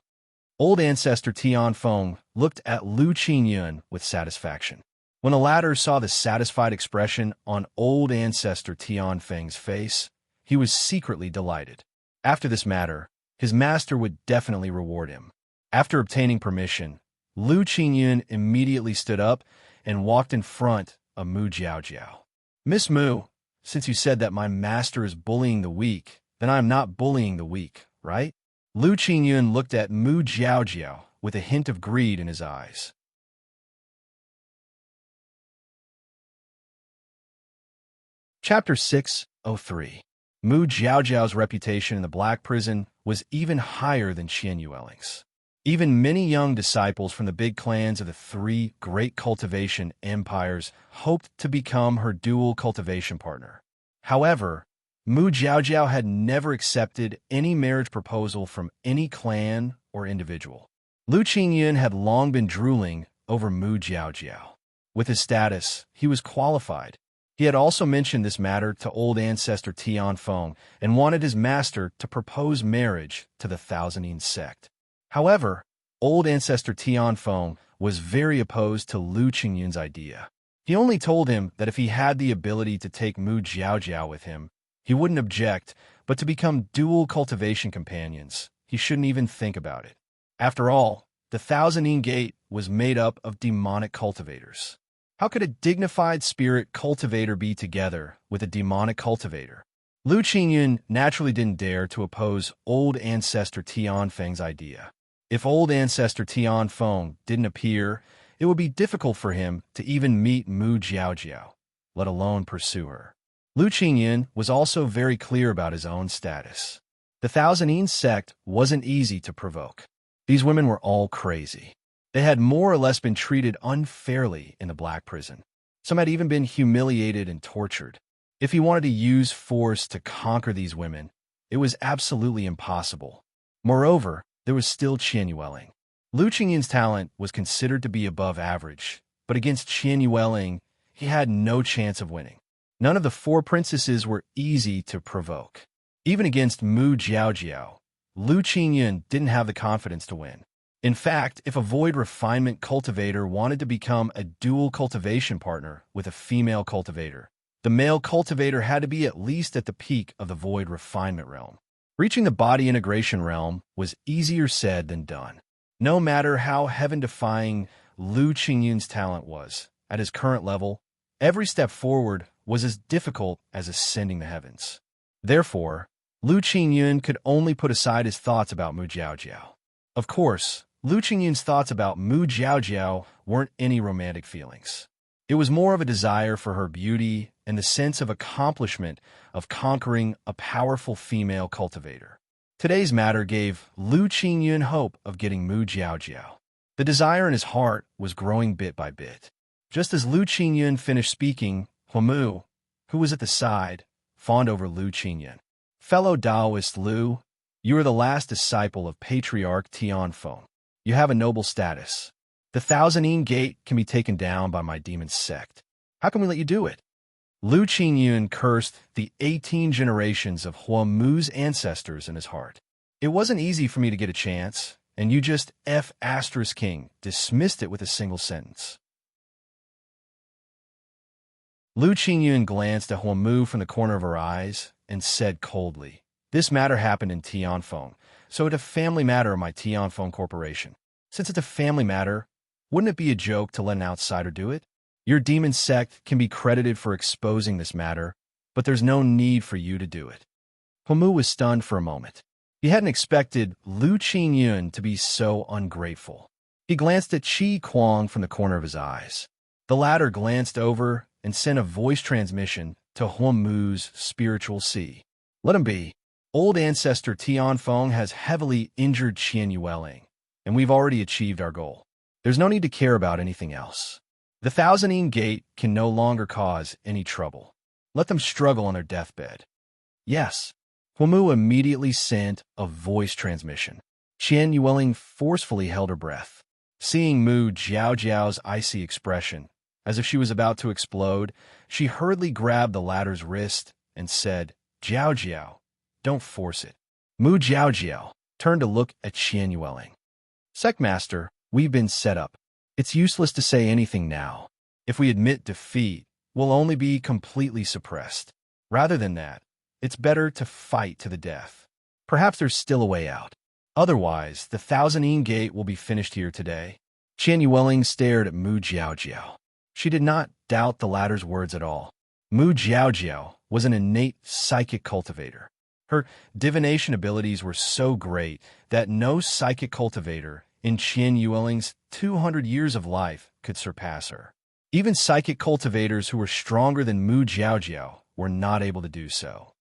Old ancestor Tianfeng looked at Lu Qingyun with satisfaction. When the latter saw the satisfied expression on old ancestor Tianfeng's face, he was secretly delighted. After this matter, his master would definitely reward him. After obtaining permission, Lu Qingyun immediately stood up and walked in front of Mu Jiaojiao. "Miss Mu, since you said that my master is bullying the weak, then I am not bullying the weak, right?" Lu Qingyun looked at Mu Jiaojiao with a hint of greed in his eyes. Chapter 603. Mu Jiaojiao's reputation in the Black Prison was even higher than Qian Yueling's. Even many young disciples from the big clans of the 3 great cultivation empires hoped to become her dual cultivation partner. However, Mu Jiaojiao had never accepted any marriage proposal from any clan or individual. Lu Qingyun had long been drooling over Mu Jiaojiao. With his status, he was qualified. He had also mentioned this matter to old ancestor Tianfeng and wanted his master to propose marriage to the Thousandine sect. However, old ancestor Tianfeng was very opposed to Lu Qingyun's idea. He only told him that if he had the ability to take Mu Jiaojiao with him, he wouldn't object, but to become dual cultivation companions, he shouldn't even think about it. After all, the Thousandine Gate was made up of demonic cultivators. How could a dignified spirit cultivator be together with a demonic cultivator? Lu Qingyun naturally didn't dare to oppose old ancestor Tianfeng's idea. If old ancestor Tianfeng didn't appear, it would be difficult for him to even meet Mu Jiaojiao, let alone pursue her. Lu Qingyun was also very clear about his own status. The Thousandine sect wasn't easy to provoke. These women were all crazy. They had more or less been treated unfairly in the Black Prison. Some had even been humiliated and tortured. If he wanted to use force to conquer these women, it was absolutely impossible. Moreover, there was still Qian Yueling. Lu Qingyun's talent was considered to be above average, but against Qian Yueling, he had no chance of winning. None of the four princesses were easy to provoke. Even against Mu Jiaojiao, Lu Qingyun didn't have the confidence to win. In fact, if a void refinement cultivator wanted to become a dual cultivation partner with a female cultivator, the male cultivator had to be at least at the peak of the void refinement realm. Reaching the body integration realm was easier said than done. No matter how heaven-defying Lu Qingyun's talent was, at his current level, every step forward was as difficult as ascending the heavens. Therefore, Lu Qingyun could only put aside his thoughts about Mu Jiaojiao. Of course, Lu Qingyun's thoughts about Mu Jiaojiao weren't any romantic feelings. It was more of a desire for her beauty and the sense of accomplishment of conquering a powerful female cultivator. Today's matter gave Lu Qingyun hope of getting Mu Jiaojiao. The desire in his heart was growing bit by bit. Just as Lu Qingyun finished speaking, Huamu, who was at the side, fawned over Lu Qingyun. Fellow Taoist Lu, you are the last disciple of Patriarch Tianfeng. You have a noble status. The Thousand Gate can be taken down by my demon sect. How can we let you do it? Lu Qingyun cursed the 18 generations of Huamu's ancestors in his heart. It wasn't easy for me to get a chance, and you just King dismissed it with a single sentence. Lu Qingyun glanced at Huamu from the corner of her eyes and said coldly, "This matter happened in Tianfeng, so it's a family matter of my Tianfeng Corporation. Since it's a family matter, wouldn't it be a joke to let an outsider do it? Your demon sect can be credited for exposing this matter, but there's no need for you to do it." Huamu was stunned for a moment. He hadn't expected Lu Qingyun to be so ungrateful. He glanced at Qi Kuang from the corner of his eyes. The latter glanced over and sent a voice transmission to Huamu's spiritual sea. "Let him be. Old ancestor Tianfeng has heavily injured Qian Yueling, and we've already achieved our goal. There's no need to care about anything else. The Thousand Gate can no longer cause any trouble. Let them struggle on their deathbed." "Yes." Huamu immediately sent a voice transmission. Qian Yueling forcefully held her breath. Seeing Mu Jiaojiao's icy expression, as if she was about to explode, she hurriedly grabbed the latter's wrist and said, "Jiaojiao, don't force it." Mu Jiaojiao turned to look at Qian Yueling. "Sectmaster, we've been set up. It's useless to say anything now. If we admit defeat, we'll only be completely suppressed. Rather than that, it's better to fight to the death. Perhaps there's still a way out. Otherwise, the Thousand Gate will be finished here today." Qian Yueling stared at Mu Jiaojiao. She did not doubt the latter's words at all. Mu Jiaojiao was an innate psychic cultivator. Her divination abilities were so great that no psychic cultivator in Qian Yueling's 200 years of life could surpass her. Even psychic cultivators who were stronger than Mu Jiaojiao were not able to do so.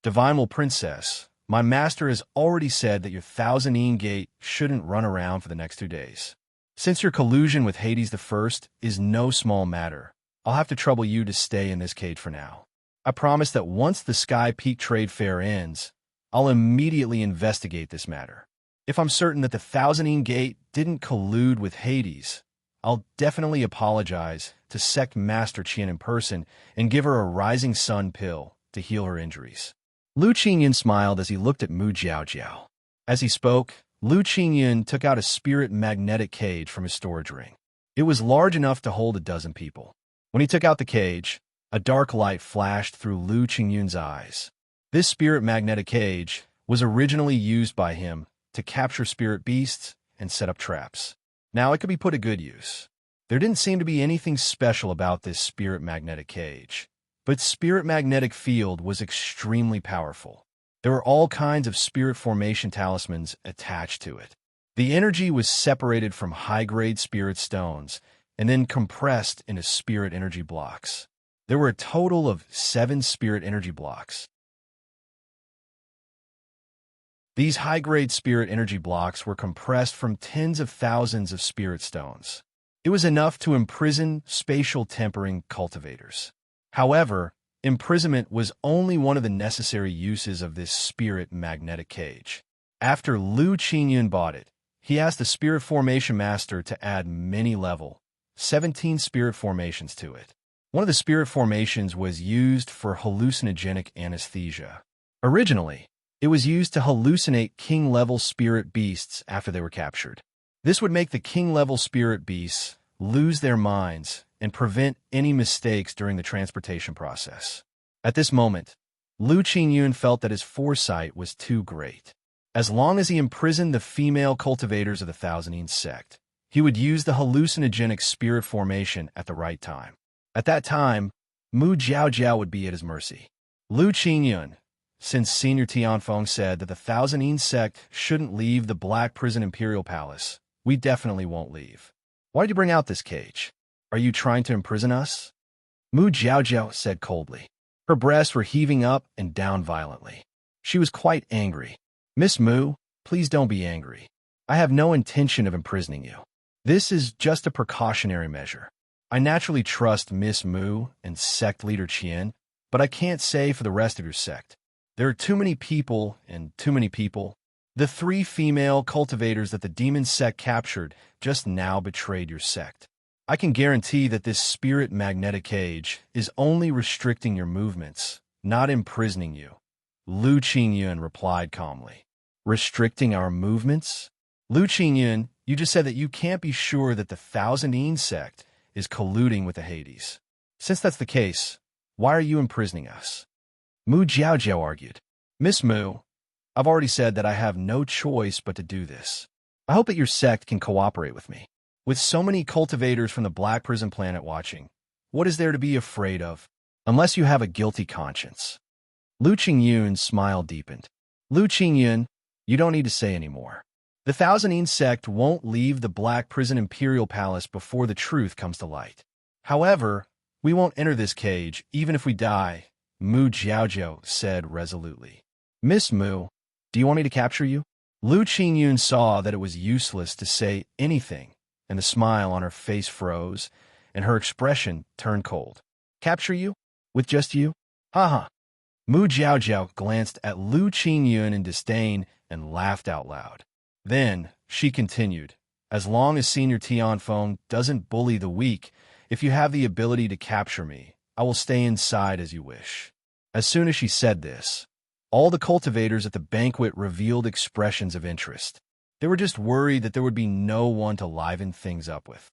"Divine Princess, my master has already said that your Thousand Gate shouldn't run around for the next 2 days. Since your collusion with Hades I is no small matter, I'll have to trouble you to stay in this cage for now. I promise that once the Sky Peak Trade Fair ends, I'll immediately investigate this matter. If I'm certain that the Thousand Gate didn't collude with Hades, I'll definitely apologize to Sect Master Qian in person and give her a Rising Sun pill to heal her injuries." Lu Qingyun smiled as he looked at Mu Jiaojiao. As he spoke, Lu Qingyun took out a spirit magnetic cage from his storage ring. It was large enough to hold a dozen people. When he took out the cage, a dark light flashed through Lu Qingyun's eyes. This spirit magnetic cage was originally used by him to capture spirit beasts and set up traps. Now it could be put to good use. There didn't seem to be anything special about this spirit magnetic cage, but spirit magnetic field was extremely powerful. There were all kinds of spirit formation talismans attached to it. The energy was separated from high-grade spirit stones and then compressed into spirit energy blocks. There were a total of 7 spirit energy blocks. These high-grade spirit energy blocks were compressed from tens of thousands of spirit stones. It was enough to imprison spatial tempering cultivators. However, imprisonment was only one of the necessary uses of this spirit magnetic cage. After Lu Qingyun bought it, he asked the Spirit Formation Master to add many level 17 spirit formations to it. One of the spirit formations was used for hallucinogenic anesthesia. Originally, it was used to hallucinate king-level spirit beasts after they were captured. This would make the king-level spirit beasts lose their minds and prevent any mistakes during the transportation process. At this moment, Lu Qingyun felt that his foresight was too great. As long as he imprisoned the female cultivators of the Thousandine sect, he would use the hallucinogenic spirit formation at the right time. At that time, Mu Jiaojiao would be at his mercy. Lu Qingyun, since Senior Tianfeng said that the Thousandine sect shouldn't leave the Black Prison Imperial Palace, we definitely won't leave. Why did you bring out this cage? Are you trying to imprison us? Mu Jiaojiao said coldly. Her breasts were heaving up and down violently. She was quite angry. Miss Mu, please don't be angry. I have no intention of imprisoning you. This is just a precautionary measure. I naturally trust Miss Mu and sect leader Qian, but I can't say for the rest of your sect. There are too many people and too many people. The 3 female cultivators that the demon sect captured just now betrayed your sect. I can guarantee that this spirit magnetic cage is only restricting your movements, not imprisoning you. Lu Qingyun replied calmly. Restricting our movements? Lu Qingyun, you just said that you can't be sure that the Thousandine sect is colluding with the Hades. Since that's the case, why are you imprisoning us? Mu Jiaojiao argued. Miss Mu, I've already said that I have no choice but to do this. I hope that your sect can cooperate with me. With so many cultivators from the Black Prison Planet watching, what is there to be afraid of? Unless you have a guilty conscience. Lu Qingyun's smile deepened. Lu Qingyun, you don't need to say any more. The Thousandine sect won't leave the Black Prison Imperial Palace before the truth comes to light. However, we won't enter this cage, even if we die, Mu Jiaojiao said resolutely. Miss Mu, do you want me to capture you? Lu Qingyun saw that it was useless to say anything, and the smile on her face froze, and her expression turned cold. Capture you? With just you? Ha. Mu Jiaojiao glanced at Lu Qingyun in disdain and laughed out loud. Then, she continued, as long as Senior Tianfeng doesn't bully the weak, if you have the ability to capture me, I will stay inside as you wish. As soon as she said this, all the cultivators at the banquet revealed expressions of interest. They were just worried that there would be no one to liven things up with.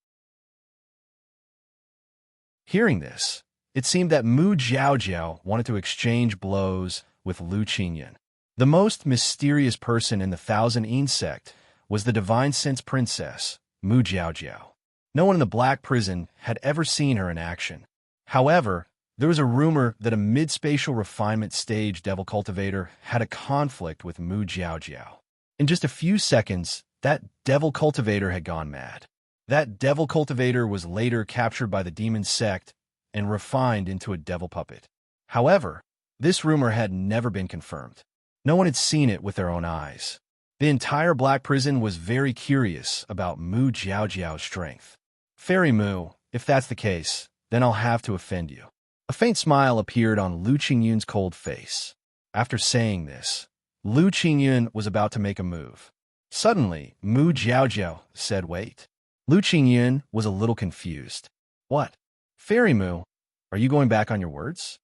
Hearing this, it seemed that Mu Jiaojiao wanted to exchange blows with Lu Qingyun. The most mysterious person in the Thousandine sect was the Divine Sense Princess, Mu Jiaojiao. No one in the Black Prison had ever seen her in action. However, there was a rumor that a mid-spatial refinement stage devil cultivator had a conflict with Mu Jiaojiao. In just a few seconds, that devil cultivator had gone mad. That devil cultivator was later captured by the demon sect and refined into a devil puppet. However, this rumor had never been confirmed. No one had seen it with their own eyes. The entire Black Prison was very curious about Mu Jiaojiao's strength. Fairy Mu, if that's the case, then I'll have to offend you. A faint smile appeared on Lu Qingyun's cold face. After saying this, Lu Qingyun was about to make a move. Suddenly, Mu Jiaojiao said, wait. Lu Qingyun was a little confused. What? Fairy Mu, are you going back on your words?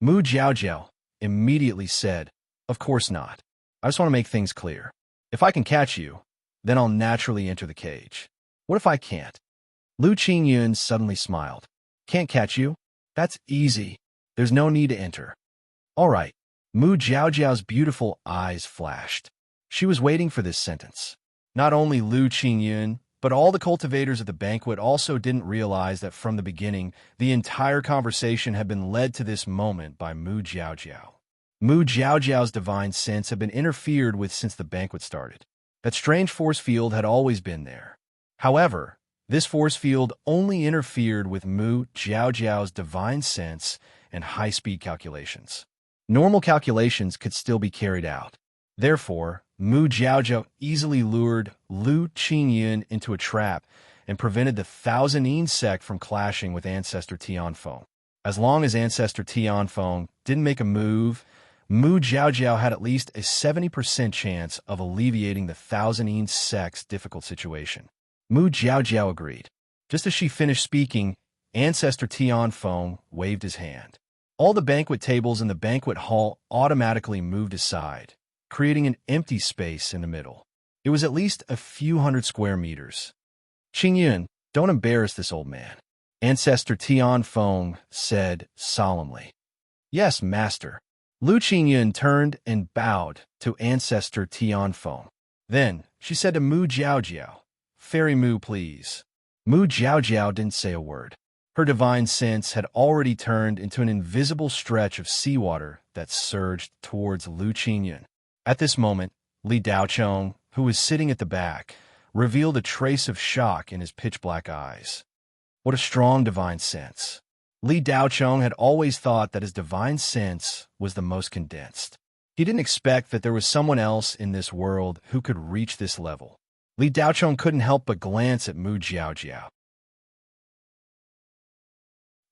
Mu Jiaojiao immediately said, of course not. I just want to make things clear. If I can catch you, then I'll naturally enter the cage. What if I can't? Lu Qingyun suddenly smiled. Can't catch you? That's easy. There's no need to enter. All right. Mu Jiaojiao's beautiful eyes flashed. She was waiting for this sentence. Not only Lu Qingyun, but all the cultivators at the banquet also didn't realize that from the beginning, the entire conversation had been led to this moment by Mu Jiaojiao. Mu Jiaojiao's divine sense had been interfered with since the banquet started. That strange force field had always been there. However, this force field only interfered with Mu Jiaojiao's divine sense and high-speed calculations. Normal calculations could still be carried out. Therefore, Mu Jiaojiao easily lured Lu Qingyun into a trap and prevented the Thousandine sect from clashing with Ancestor Tianfeng. As long as Ancestor Tianfeng didn't make a move, Mu Jiaojiao had at least a 70% chance of alleviating the Thousandine sect's difficult situation. Mu Jiaojiao agreed. Just as she finished speaking, Ancestor Tian Feng waved his hand. All the banquet tables in the banquet hall automatically moved aside, creating an empty space in the middle. It was at least a few hundred square meters. Qingyun, don't embarrass this old man, Ancestor Tian Feng said solemnly. Yes, master. Lu Qingyun turned and bowed to Ancestor Tian Feng. Then she said to Mu Jiaojiao, Fairy Mu, please. Mu Jiaojiao didn't say a word. Her divine sense had already turned into an invisible stretch of seawater that surged towards Lu Qingyun. At this moment, Li Daochong, who was sitting at the back, revealed a trace of shock in his pitch-black eyes. What a strong divine sense. Li Daochong had always thought that his divine sense was the most condensed. He didn't expect that there was someone else in this world who could reach this level. Li Daochong couldn't help but glance at Mu Jiaojiao.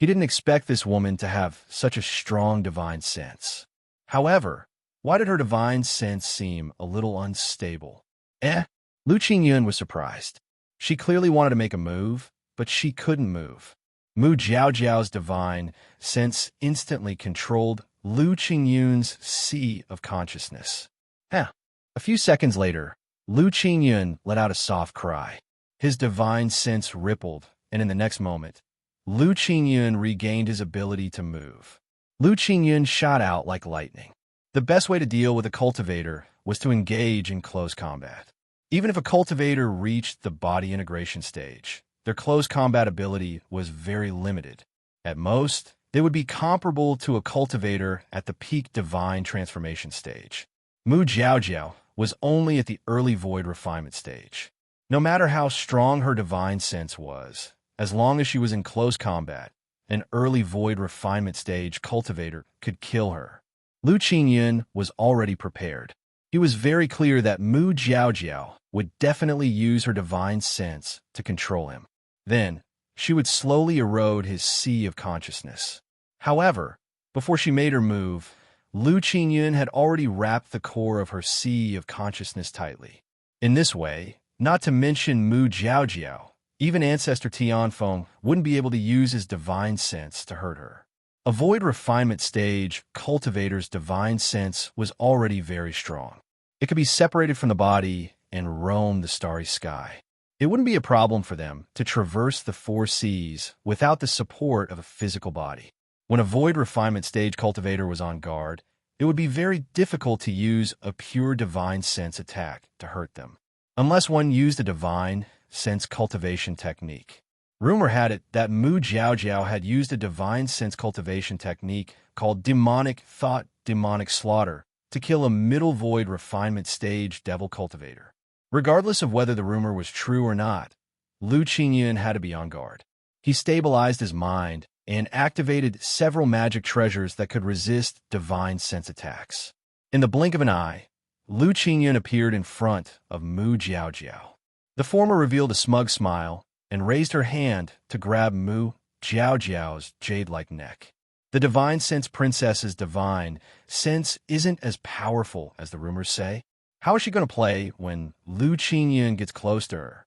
He didn't expect this woman to have such a strong divine sense. However, why did her divine sense seem a little unstable? Lu Qingyun was surprised. She clearly wanted to make a move, but she couldn't move. Mu Jiaojiao's divine sense instantly controlled Lu Qingyun's sea of consciousness. A few seconds later, Lu Qingyun let out a soft cry. His divine sense rippled, and in the next moment, Lu Qingyun regained his ability to move. Lu Qingyun shot out like lightning. The best way to deal with a cultivator was to engage in close combat. Even if a cultivator reached the body integration stage, their close combat ability was very limited. At most, they would be comparable to a cultivator at the peak divine transformation stage. Mu Jiaojiao was only at the early void refinement stage. No matter how strong her divine sense was, as long as she was in close combat, an early void refinement stage cultivator could kill her. Lu Qingyun was already prepared. He was very clear that Mu Jiaojiao would definitely use her divine sense to control him. Then, she would slowly erode his sea of consciousness. However, before she made her move, Lu Qingyun had already wrapped the core of her sea of consciousness tightly. In this way, not to mention Mu Jiaojiao, even Ancestor Tian Feng wouldn't be able to use his divine sense to hurt her. A void refinement stage cultivator's divine sense was already very strong. It could be separated from the body and roam the starry sky. It wouldn't be a problem for them to traverse the four seas without the support of a physical body. When a void refinement stage cultivator was on guard, it would be very difficult to use a pure divine sense attack to hurt them, unless one used a divine sense cultivation technique. Rumor had it that Mu Jiaojiao had used a divine sense cultivation technique called demonic thought, demonic slaughter, to kill a middle void refinement stage devil cultivator. Regardless of whether the rumor was true or not, Lu Qingyun had to be on guard. He stabilized his mind and activated several magic treasures that could resist divine sense attacks. In the blink of an eye, Lu Qingyun appeared in front of Mu Jiaojiao. The former revealed a smug smile and raised her hand to grab Mu Jiaojiao's jade-like neck. The divine sense princess's divine sense isn't as powerful as the rumors say. How is she going to play when Lu Qingyun gets close to her?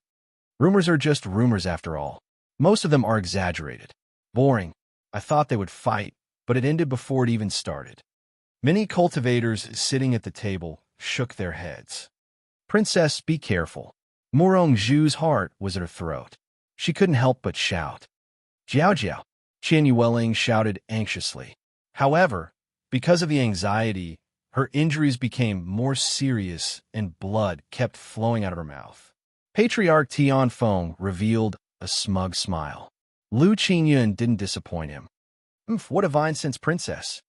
Rumors are just rumors after all. Most of them are exaggerated. Boring. I thought they would fight, but it ended before it even started. Many cultivators sitting at the table shook their heads. Princess, be careful. Murong Zhu's heart was at her throat. She couldn't help but shout. Jiaojiao, Qian Yueling shouted anxiously. However, because of the anxiety, her injuries became more serious and blood kept flowing out of her mouth. Patriarch Tian Feng revealed a smug smile. Lu Qingyun didn't disappoint him. What a divine sense princess.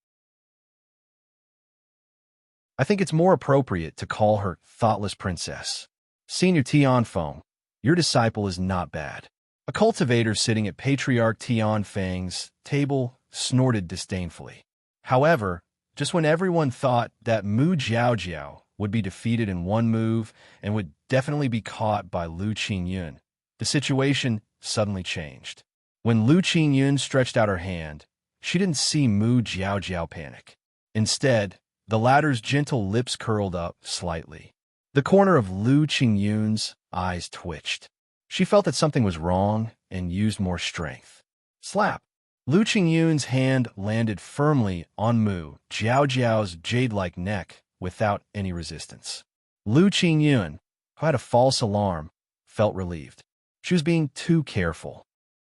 I think it's more appropriate to call her thoughtless princess. Senior Tian Feng, your disciple is not bad. A cultivator sitting at Patriarch Tian Feng's table snorted disdainfully. However, just when everyone thought that Mu Jiaojiao would be defeated in one move and would definitely be caught by Lu Qingyun, the situation suddenly changed. When Lu Qingyun stretched out her hand, she didn't see Mu Jiaojiao panic. Instead, the latter's gentle lips curled up slightly. The corner of Lu Qingyun's eyes twitched. She felt that something was wrong and used more strength. Slap! Lu Qingyun's hand landed firmly on Mu Jiaojiao's jade-like neck without any resistance. Lu Qingyun, who had a false alarm, felt relieved. She was being too careful.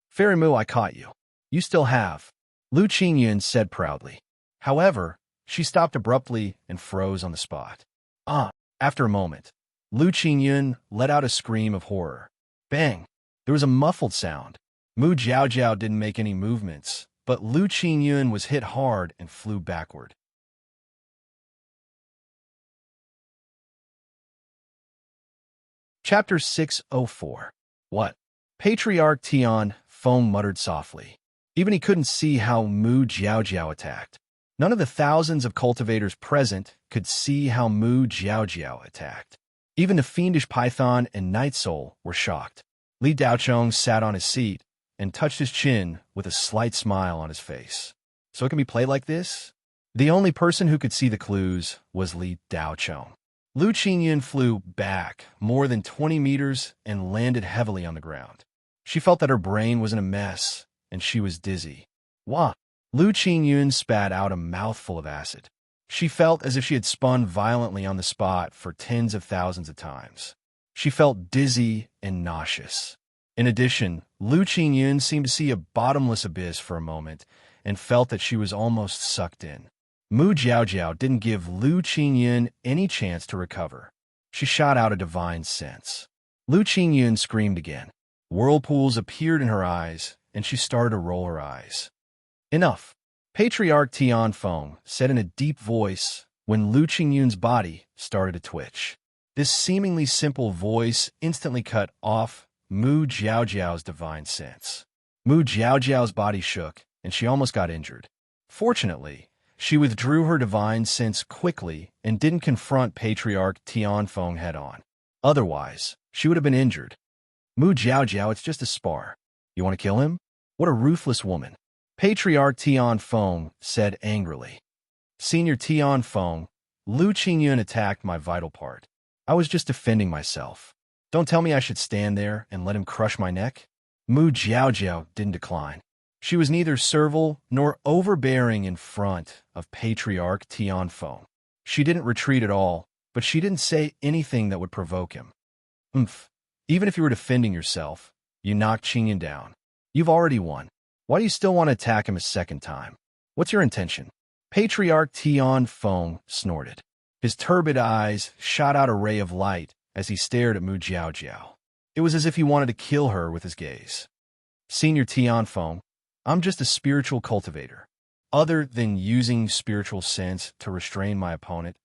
Fairy Mu, I caught you. You still have, Lu Qingyun said proudly. However, she stopped abruptly and froze on the spot. After a moment, Lu Qingyun let out a scream of horror. Bang! There was a muffled sound. Mu Jiaojiao didn't make any movements, but Lu Qingyun was hit hard and flew backward. Chapter 604. What? Patriarch Tian Feng muttered softly. Even he couldn't see how Mu Jiaojiao attacked. None of the thousands of cultivators present could see how Mu Jiaojiao attacked. Even the fiendish python and night soul were shocked. Li Daochong sat on his seat and touched his chin with a slight smile on his face. So it can be played like this? The only person who could see the clues was Li Daochong. Lu Qingyun flew back more than 20 meters and landed heavily on the ground. She felt that her brain was in a mess, and she was dizzy. Wah! Lu Qingyun spat out a mouthful of acid. She felt as if she had spun violently on the spot for tens of thousands of times. She felt dizzy and nauseous. In addition, Lu Qingyun seemed to see a bottomless abyss for a moment and felt that she was almost sucked in. Mu Jiaojiao didn't give Lu Qingyun any chance to recover. She shot out a divine sense. Lu Qingyun screamed again. Whirlpools appeared in her eyes, and she started to roll her eyes. Enough, Patriarch Tian Feng said in a deep voice when Lu Qingyun's body started to twitch. This seemingly simple voice instantly cut off Mu Jiaojiao's divine sense. Mu Jiaojiao's body shook, and she almost got injured. Fortunately, she withdrew her divine sense quickly and didn't confront Patriarch Tian Feng head-on. Otherwise, she would have been injured. Mu Jiaojiao, it's just a spar. You want to kill him? What a ruthless woman. Patriarch Tian Feng said angrily. Senior Tian Feng, Lu Qingyun attacked my vital part. I was just defending myself. Don't tell me I should stand there and let him crush my neck. Mu Jiaojiao didn't decline. She was neither servile nor overbearing in front of Patriarch Tian Feng. She didn't retreat at all, but she didn't say anything that would provoke him. Even if you were defending yourself, you knocked Qingyun down. You've already won. Why do you still want to attack him a second time? What's your intention? Patriarch Tian Feng snorted. His turbid eyes shot out a ray of light as he stared at Mu Jiaojiao. It was as if he wanted to kill her with his gaze. Senior Tian Feng, I'm just a spiritual cultivator. Other than using spiritual sense to restrain my opponent,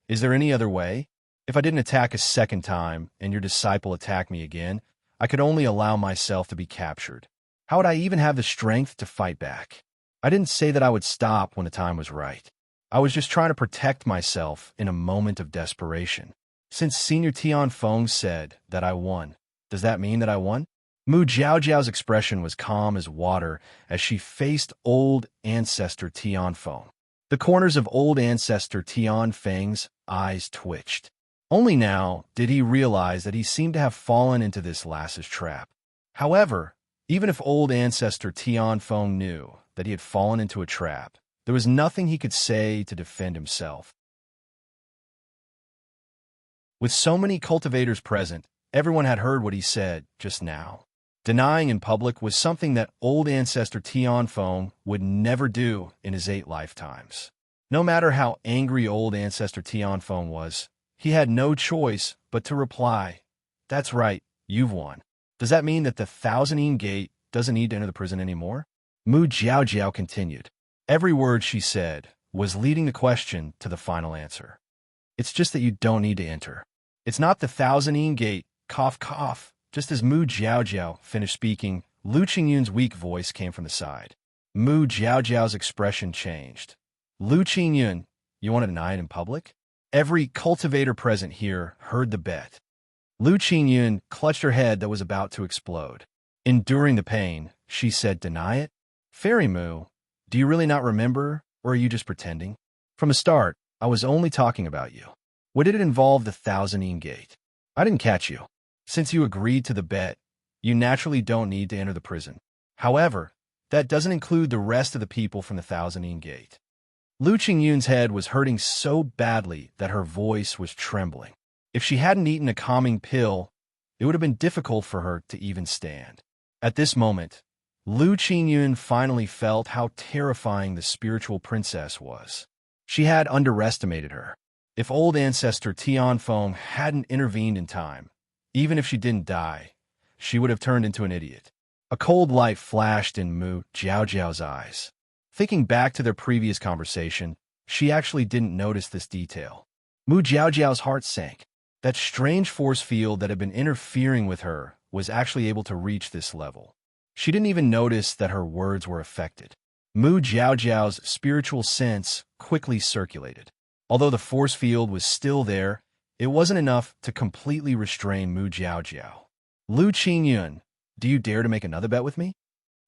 is there any other way? If I didn't attack a second time and your disciple attacked me again, I could only allow myself to be captured. How would I even have the strength to fight back? I didn't say that I would stop when the time was right. I was just trying to protect myself in a moment of desperation. Since Senior Tian Feng said that I won, does that mean that I won? Mu Jiaojiao's expression was calm as water as she faced old ancestor Tian Feng. The corners of old ancestor Tian Feng's eyes twitched. Only now did he realize that he seemed to have fallen into this lass's trap. However, even if old ancestor Tian Feng knew that he had fallen into a trap, there was nothing he could say to defend himself. With so many cultivators present, everyone had heard what he said just now. Denying in public was something that old ancestor Tian Feng would never do in his 8 lifetimes. No matter how angry old ancestor Tian Feng was, he had no choice but to reply, "That's right, you've won. Does that mean that the Thousand Gate doesn't need to enter the prison anymore?" Mu Jiaojiao continued. Every word she said was leading the question to the final answer. It's just that you don't need to enter. It's not the Thousand Gate, cough cough. Just as Mu Jiaojiao finished speaking, Lu Qingyun's weak voice came from the side. Mu Jiaojiao's expression changed. Lu Qingyun, you want to deny it in public? Every cultivator present here heard the bet. Lu Qingyun clutched her head that was about to explode. Enduring the pain, she said, "Deny it? Fairy Mu, do you really not remember, or are you just pretending? From the start, I was only talking about you. What did it involve the Thousand Gate? I didn't catch you. Since you agreed to the bet, you naturally don't need to enter the prison. However, That doesn't include the rest of the people from the Thousand Yin Gate. Lu Qingyun's head was hurting so badly that her voice was trembling. If she hadn't eaten a calming pill, it would have been difficult for her to even stand. At this moment, Lu Qingyun finally felt how terrifying the spiritual princess was. She had underestimated her. If old ancestor Tianfeng hadn't intervened in time, even if she didn't die, she would have turned into an idiot. A cold light flashed in Mu Jiaojiao's eyes. Thinking back to their previous conversation, she actually didn't notice this detail. Mu Jiaojiao's heart sank. That strange force field that had been interfering with her was actually able to reach this level. She didn't even notice that her words were affected. Mu Jiaojiao's spiritual sense quickly circulated. Although the force field was still there, it wasn't enough to completely restrain Mu Jiaojiao. Lu Qingyun, do you dare to make another bet with me?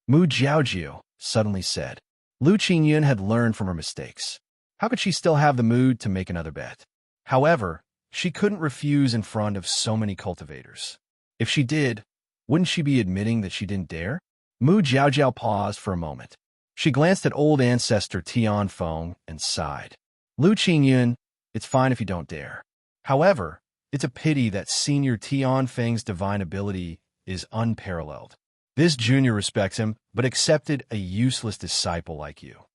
Mu Jiaojiao suddenly said. Lu Qingyun had learned from her mistakes. How could she still have the mood to make another bet? However, she couldn't refuse in front of so many cultivators. If she did, wouldn't she be admitting that she didn't dare? Mu Jiaojiao paused for a moment. She glanced at old ancestor Tianfeng and sighed. Lu Qingyun, it's fine if you don't dare. However, it's a pity that senior Tianfeng's divine ability is unparalleled. This junior respects him, but accepted a useless disciple like you.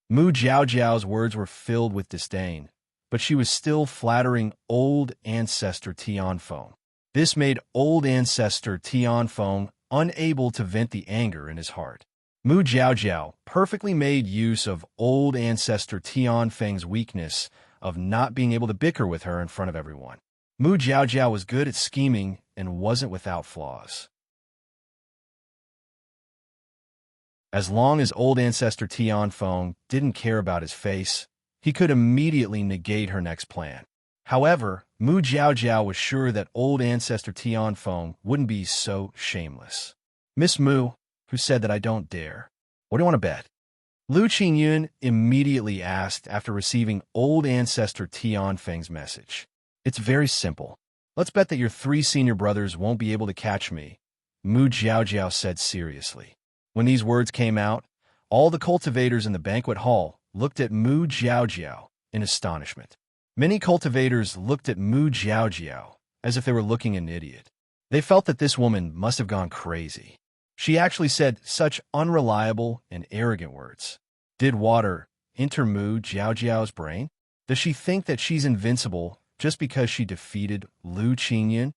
Mu Jiaojiao's words were filled with disdain, but she was still flattering old ancestor Tianfeng. This made old ancestor Tianfeng unable to vent the anger in his heart. Mu Jiaojiao perfectly made use of old ancestor Tianfeng's weakness of not being able to bicker with her in front of everyone. Mu Jiaojiao was good at scheming and wasn't without flaws. As long as old ancestor Tianfeng didn't care about his face, he could immediately negate her next plan. However, Mu Jiaojiao was sure that old ancestor Tianfeng wouldn't be so shameless. Miss Mu, who said that I don't dare. What do you want to bet? Lu Qingyun immediately asked after receiving old ancestor Tianfeng's message. It's very simple. Let's bet that your 3 senior brothers won't be able to catch me, Mu Jiaojiao said seriously. When these words came out, all the cultivators in the banquet hall looked at Mu Jiaojiao in astonishment. Many cultivators looked at Mu Jiaojiao as if they were looking at an idiot. They felt that this woman must have gone crazy. She actually said such unreliable and arrogant words. Did water enter Mu Jiaojiao's brain? Does she think that she's invincible just because she defeated Lu Qingyun?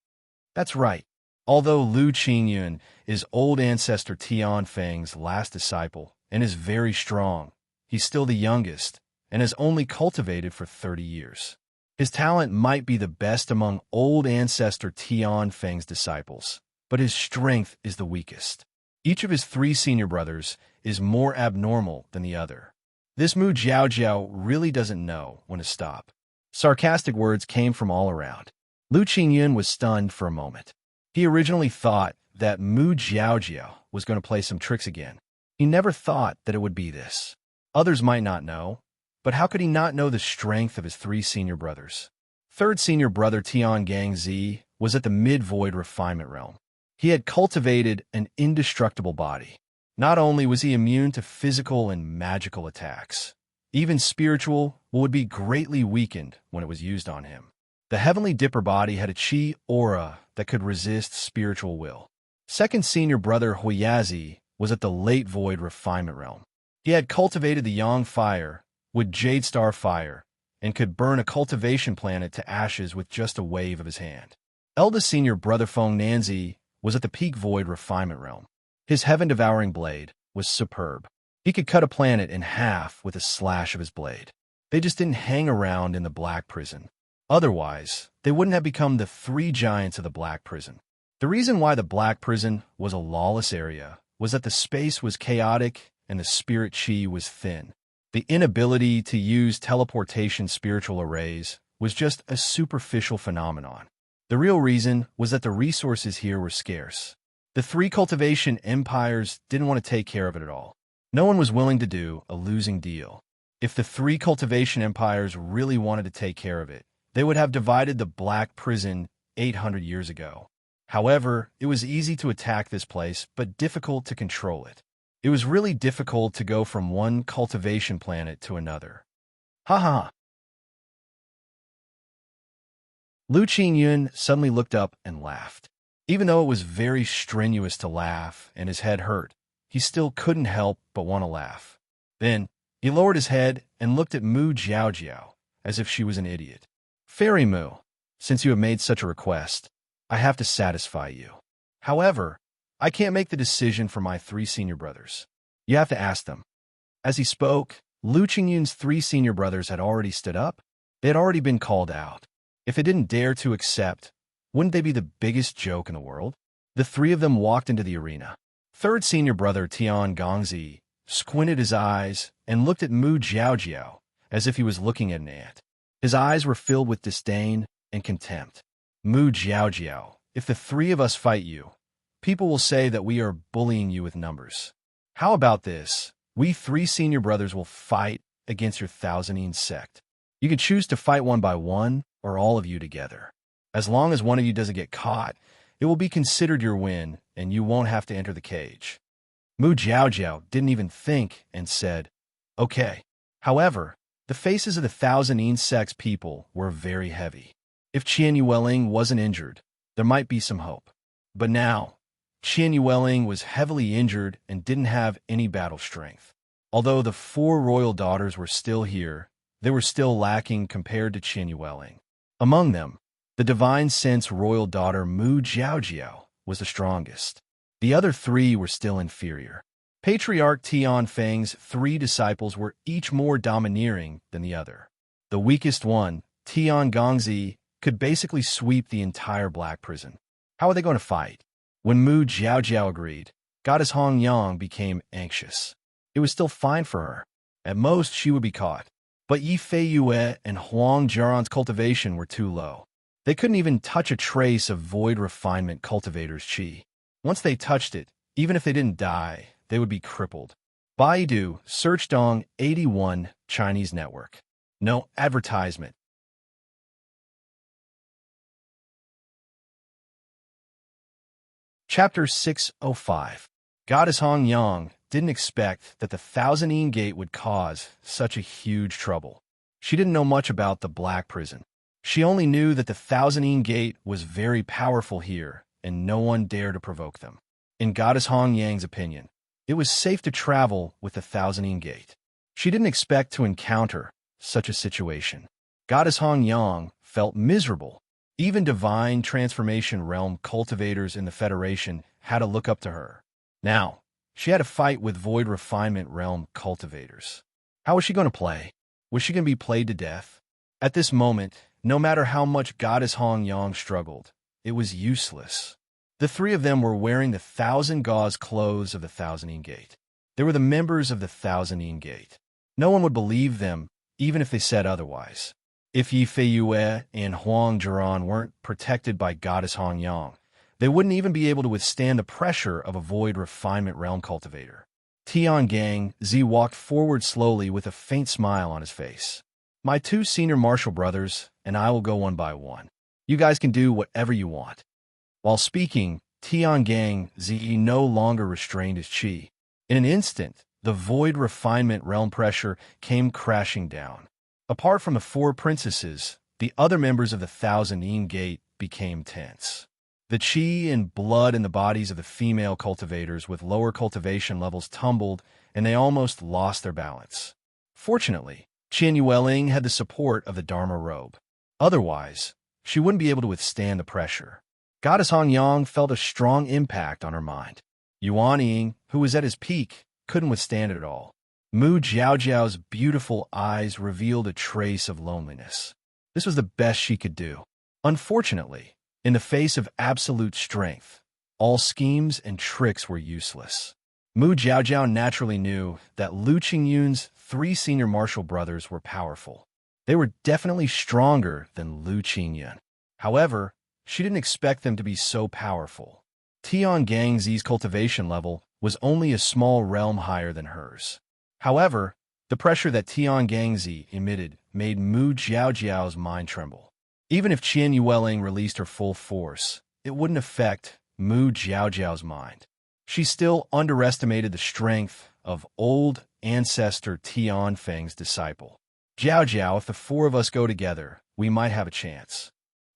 That's right. Although Lu Qingyun is old ancestor Tianfeng's last disciple and is very strong, he's still the youngest and has only cultivated for 30 years. His talent might be the best among old ancestor Tianfeng's disciples, but his strength is the weakest. Each of his 3 senior brothers is more abnormal than the other. This Mu Jiaojiao really doesn't know when to stop. Sarcastic words came from all around. Lu Qingyun was stunned for a moment. He originally thought that Mu Jiaojiao was going to play some tricks again. He never thought that it would be this. Others might not know, but how could he not know the strength of his 3 senior brothers? Third senior brother Tian Gangzi was at the mid-void refinement realm. He had cultivated an indestructible body. Not only was he immune to physical and magical attacks, even spiritual would be greatly weakened when it was used on him. The Heavenly Dipper body had a chi aura that could resist spiritual will. Second senior brother Huiyazi was at the late void refinement realm. He had cultivated the Yang fire with Jade Star fire and could burn a cultivation planet to ashes with just a wave of his hand. Eldest senior brother Feng Nanzi was at the peak void refinement realm. His heaven-devouring blade was superb. He could cut a planet in half with a slash of his blade. They just didn't hang around in the Black Prison. Otherwise, they wouldn't have become the 3 giants of the Black Prison. The reason why the Black Prison was a lawless area was that the space was chaotic and the spirit chi was thin. The inability to use teleportation spiritual arrays was just a superficial phenomenon. The real reason was that the resources here were scarce. The 3 cultivation empires didn't want to take care of it at all. No one was willing to do a losing deal. If the 3 cultivation empires really wanted to take care of it, they would have divided the Black Prison 800 years ago. However, it was easy to attack this place, but difficult to control it. It was really difficult to go from one cultivation planet to another. Ha ha ha. Lu Qingyun suddenly looked up and laughed. Even though it was very strenuous to laugh and his head hurt, he still couldn't help but want to laugh. Then, he lowered his head and looked at Mu Jiaojiao as if she was an idiot. Fairy Mu, since you have made such a request, I have to satisfy you. However, I can't make the decision for my 3 senior brothers. You have to ask them. As he spoke, Lu Qingyun's 3 senior brothers had already stood up. They had already been called out. If they didn't dare to accept, wouldn't they be the biggest joke in the world? The 3 of them walked into the arena. 3rd senior brother Tian Gongzi squinted his eyes and looked at Mu Jiaojiao as if he was looking at an ant. His eyes were filled with disdain and contempt. Mu Jiaojiao, if the 3 of us fight you, people will say that we are bullying you with numbers. How about this? We 3 senior brothers will fight against your Thousandine sect. You can choose to fight one by one or all of you together. As long as one of you doesn't get caught, it will be considered your win and you won't have to enter the cage. Mu Jiaojiao didn't even think and said, okay. However, the faces of the Thousandine sect's people were very heavy. If Qian Yueling wasn't injured, there might be some hope. But now, Qian Yueling was heavily injured and didn't have any battle strength. Although the 4 royal daughters were still here, they were still lacking compared to Qian Yueling. Among them, the divine sense royal daughter Mu Jiaojiao was the strongest. The other 3 were still inferior. Patriarch Tian Feng's 3 disciples were each more domineering than the other. The weakest one, Tian Gongzi, could basically sweep the entire black prison. How are they going to fight? When Mu Jiaojiao agreed, Goddess Hong Yang became anxious. It was still fine for her. At most, she would be caught. But Yi Fei Yue and Huang Jiaran's cultivation were too low. They couldn't even touch a trace of void refinement cultivator's qi. Once they touched it, even if they didn't die, they would be crippled. Baidu, Search Dong 81, Chinese network. No advertisement. Chapter 605. Goddess Hong Yang didn't expect that the Thousandine Gate would cause such a huge trouble. She didn't know much about the Black Prison. She only knew that the Thousandine Gate was very powerful here, and no one dared to provoke them. In Goddess Hong Yang's opinion, it was safe to travel with the Thousandine Gate. She didn't expect to encounter such a situation. Goddess Hong Yang felt miserable. Even divine transformation realm cultivators in the Federation had to look up to her. Now, she had to fight with void refinement realm cultivators. How was she going to play? Was she going to be played to death? At this moment, no matter how much Goddess Hong Yang struggled, it was useless. The 3 of them were wearing the 1,000 gauze clothes of the Thousandine Gate. They were the members of the Thousandine Gate. No one would believe them, even if they said otherwise. If Yi Fei Yue and Huang Jiaran weren't protected by Goddess Hong Yang, they wouldn't even be able to withstand the pressure of a void refinement realm cultivator. Tian Gongzi walked forward slowly with a faint smile on his face. My 2 senior martial brothers and I will go one by one. You guys can do whatever you want. While speaking, Tian Gongzi no longer restrained his qi. In an instant, the void refinement realm pressure came crashing down. Apart from the 4 princesses, the other members of the Thousandine Gate became tense. The qi and blood in the bodies of the female cultivators with lower cultivation levels tumbled, and they almost lost their balance. Fortunately, Qian Yueling had the support of the Dharma robe. Otherwise, she wouldn't be able to withstand the pressure. Goddess Hong Yang felt a strong impact on her mind. Yuan Ying, who was at his peak, couldn't withstand it at all. Mu Jiaojiao's beautiful eyes revealed a trace of loneliness. This was the best she could do. Unfortunately, in the face of absolute strength, all schemes and tricks were useless. Mu Jiaojiao naturally knew that Lu Qingyun's 3 senior martial brothers were powerful. They were definitely stronger than Lu Qingyun. However, she didn't expect them to be so powerful. Tian Gongzi's cultivation level was only a small realm higher than hers. However, the pressure that Tian Gongzi emitted made Mu Jiaojiao's mind tremble. Even if Qian Yueling released her full force, it wouldn't affect Mu Jiaojiao's mind. She still underestimated the strength of old ancestor Tian Feng's disciple. Jiao Jiao, if the four of us go together, we might have a chance.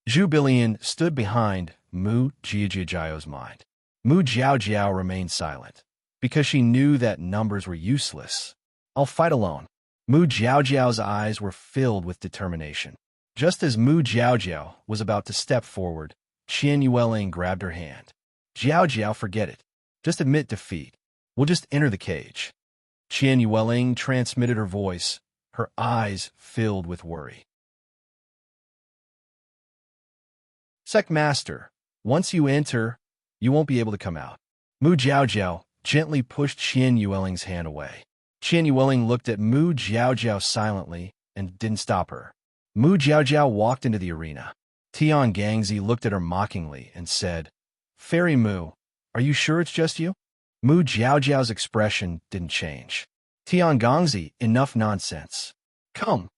Zhu Bilian stood behind Mu Jiajiao's mind. Mu Jiaojiao remained silent, because she knew that numbers were useless. I'll fight alone. Mu Jiaojiao's eyes were filled with determination. Just as Mu Jiaojiao was about to step forward, Qian Yueling grabbed her hand. Jiaojiao, forget it. Just admit defeat. We'll just enter the cage. Qian Yueling transmitted her voice, her eyes filled with worry. Sect Master, once you enter, you won't be able to come out. Mu Jiaojiao gently pushed Qian Yueling's hand away. Qian Yueling looked at Mu Jiaojiao silently and didn't stop her. Mu Jiaojiao walked into the arena. Tian Gangzi looked at her mockingly and said, Fairy Mu, are you sure it's just you? Mu Jiaojiao's expression didn't change. Tian Gangzi, enough nonsense. Come.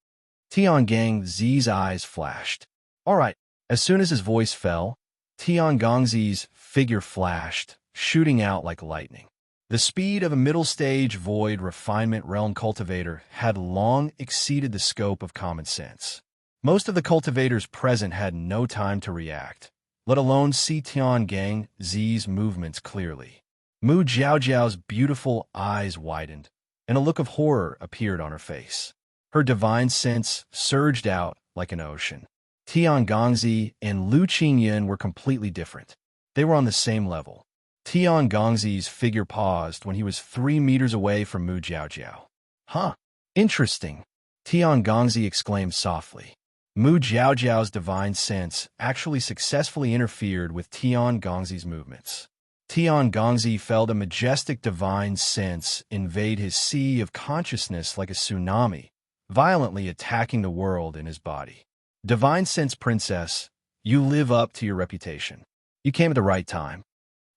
Tian Gangzi's eyes flashed. All right. As soon as his voice fell, Tian Gangzi's figure flashed, shooting out like lightning. The speed of a middle-stage void refinement realm cultivator had long exceeded the scope of common sense. Most of the cultivators present had no time to react, let alone see Tian Gangzi's movements clearly. Mu Jiaojiao's beautiful eyes widened, and a look of horror appeared on her face. Her divine sense surged out like an ocean. Tian Gangzi and Lu Qingyan were completely different. They were on the same level. Tian Gangzi's figure paused when he was 3 meters away from Mu Jiaojiao. Huh, interesting, Tian Gangzi exclaimed softly. Mu Jiaojiao's divine sense actually successfully interfered with Tian Gangzi's movements. Tian Gangzi felt a majestic divine sense invade his sea of consciousness like a tsunami, violently attacking the world in his body. Divine Sense Princess, you live up to your reputation. You came at the right time.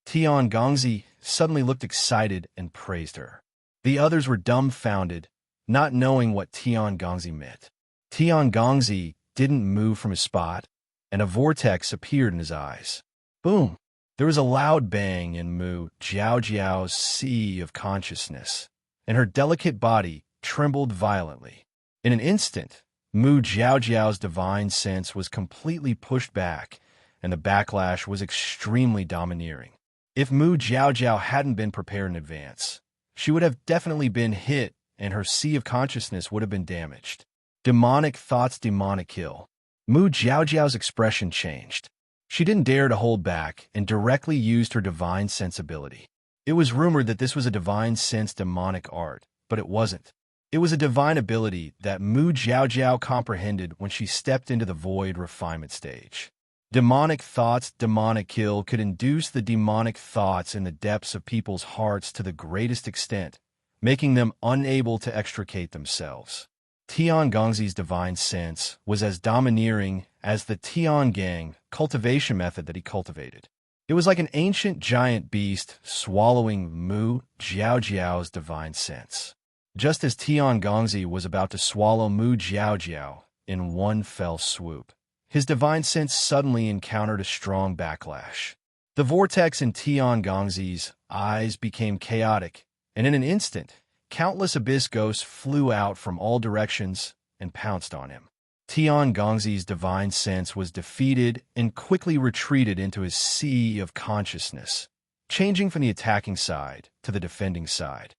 Tian Gangzi suddenly looked excited and praised her. The others were dumbfounded, not knowing what Tian Gangzi meant. Tian Gangzi didn't move from his spot, and a vortex appeared in his eyes. Boom! There was a loud bang in Mu Jiaojiao's sea of consciousness, and her delicate body trembled violently. In an instant, Mu Jiaojiao's divine sense was completely pushed back, and the backlash was extremely domineering. If Mu Jiaojiao hadn't been prepared in advance, she would have definitely been hit, and her sea of consciousness would have been damaged. Demonic thoughts, demonic kill. Mu Jiaojiao's expression changed. She didn't dare to hold back and directly used her divine sensibility. It was rumored that this was a divine sense demonic art, but it wasn't. It was a divine ability that Mu Jiaojiao comprehended when she stepped into the void refinement stage. Demonic thoughts, demonic kill could induce the demonic thoughts in the depths of people's hearts to the greatest extent, making them unable to extricate themselves. Tian Gangzi's divine sense was as domineering as the Tian Gang cultivation method that he cultivated. It was like an ancient giant beast swallowing Mu Jiaojiao's divine sense. Just as Tian Gangzi was about to swallow Mu Jiaojiao in one fell swoop, his divine sense suddenly encountered a strong backlash. The vortex in Tian Gangzi's eyes became chaotic, and in an instant, countless abyss ghosts flew out from all directions and pounced on him. Tian Gangzi's divine sense was defeated and quickly retreated into his sea of consciousness, changing from the attacking side to the defending side.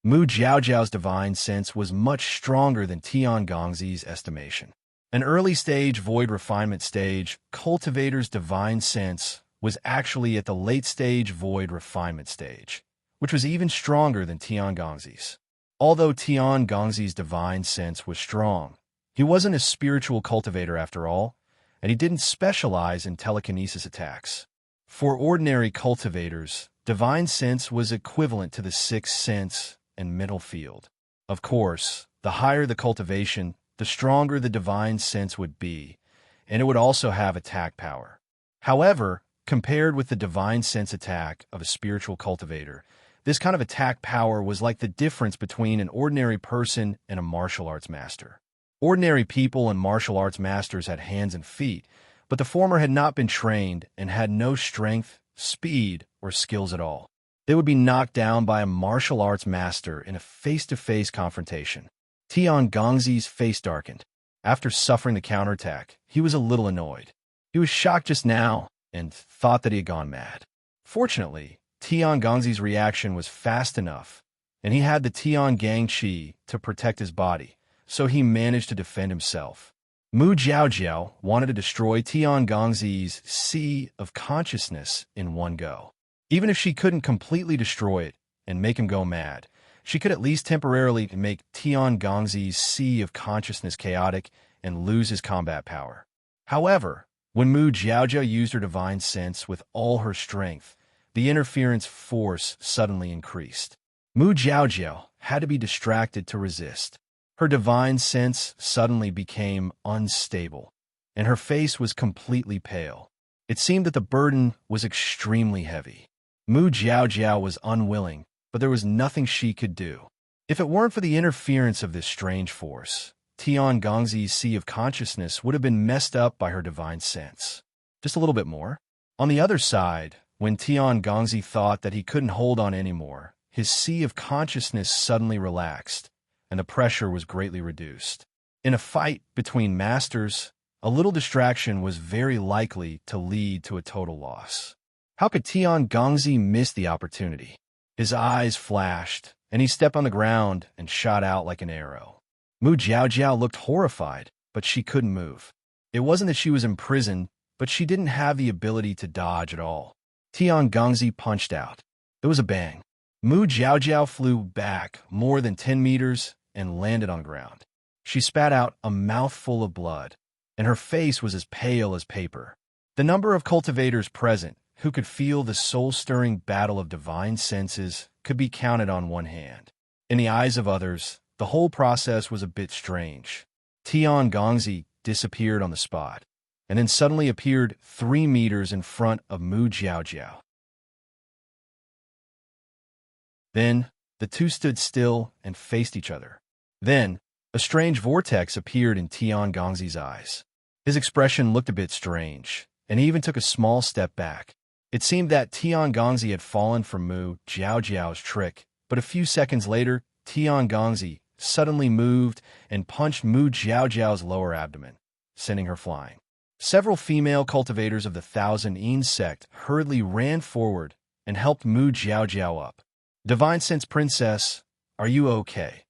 Mu Jiaojiao's divine sense was much stronger than Tian Gangzi's estimation. An early-stage void refinement stage, cultivator's divine sense was actually at the late-stage void refinement stage, which was even stronger than Tian Gangzi's. Although Tian Gangzi's divine sense was strong, he wasn't a spiritual cultivator after all, and he didn't specialize in telekinesis attacks. For ordinary cultivators, divine sense was equivalent to the sixth sense and mental field. Of course, the higher the cultivation, the stronger the divine sense would be, and it would also have attack power. However, compared with the divine sense attack of a spiritual cultivator, this kind of attack power was like the difference between an ordinary person and a martial arts master. Ordinary people and martial arts masters had hands and feet, but the former had not been trained and had no strength, speed, or skills at all. They would be knocked down by a martial arts master in a face-to-face confrontation. Tian Gongzi's face darkened. After suffering the counterattack, he was a little annoyed. He was shocked just now and thought that he had gone mad. Fortunately, Tian Gongzi's reaction was fast enough, and he had the Tian Gang Qi to protect his body, so he managed to defend himself. Mu Jiaojiao wanted to destroy Tian Gongzi's Sea of Consciousness in one go. Even if she couldn't completely destroy it and make him go mad, she could at least temporarily make Tian Gongzi's Sea of Consciousness chaotic and lose his combat power. However, when Mu Jiaojiao used her divine sense with all her strength, the interference force suddenly increased. Mu Jiaojiao had to be distracted to resist. Her divine sense suddenly became unstable, and her face was completely pale. It seemed that the burden was extremely heavy. Mu Jiaojiao was unwilling, but there was nothing she could do. If it weren't for the interference of this strange force, Tian Gongzi's Sea of Consciousness would have been messed up by her divine sense. Just a little bit more. On the other side, when Tian Gongzi thought that he couldn't hold on anymore, his Sea of Consciousness suddenly relaxed, and the pressure was greatly reduced. In a fight between masters, a little distraction was very likely to lead to a total loss. How could Tian Gongzi miss the opportunity? His eyes flashed, and he stepped on the ground and shot out like an arrow. Mu Jiaojiao looked horrified, but she couldn't move. It wasn't that she was imprisoned, but she didn't have the ability to dodge at all. Tian Gongzi punched out. There was a bang. Mu Jiaojiao flew back more than 10 meters and landed on the ground. She spat out a mouthful of blood, and her face was as pale as paper. The number of cultivators present who could feel the soul-stirring battle of divine senses could be counted on one hand. In the eyes of others, the whole process was a bit strange. Tian Gongzi disappeared on the spot, and then suddenly appeared 3 meters in front of Mu Jiaojiao. Then, the two stood still and faced each other. Then, a strange vortex appeared in Tian Gongzi's eyes. His expression looked a bit strange, and he even took a small step back. It seemed that Tian Gongzi had fallen for Mu Jiaojiao's trick, but a few seconds later, Tian Gongzi suddenly moved and punched Mu Jiaojiao's lower abdomen, sending her flying. Several female cultivators of the Thousand Yin sect hurriedly ran forward and helped Mu Jiaojiao up. "Divine Sense Princess, are you okay?"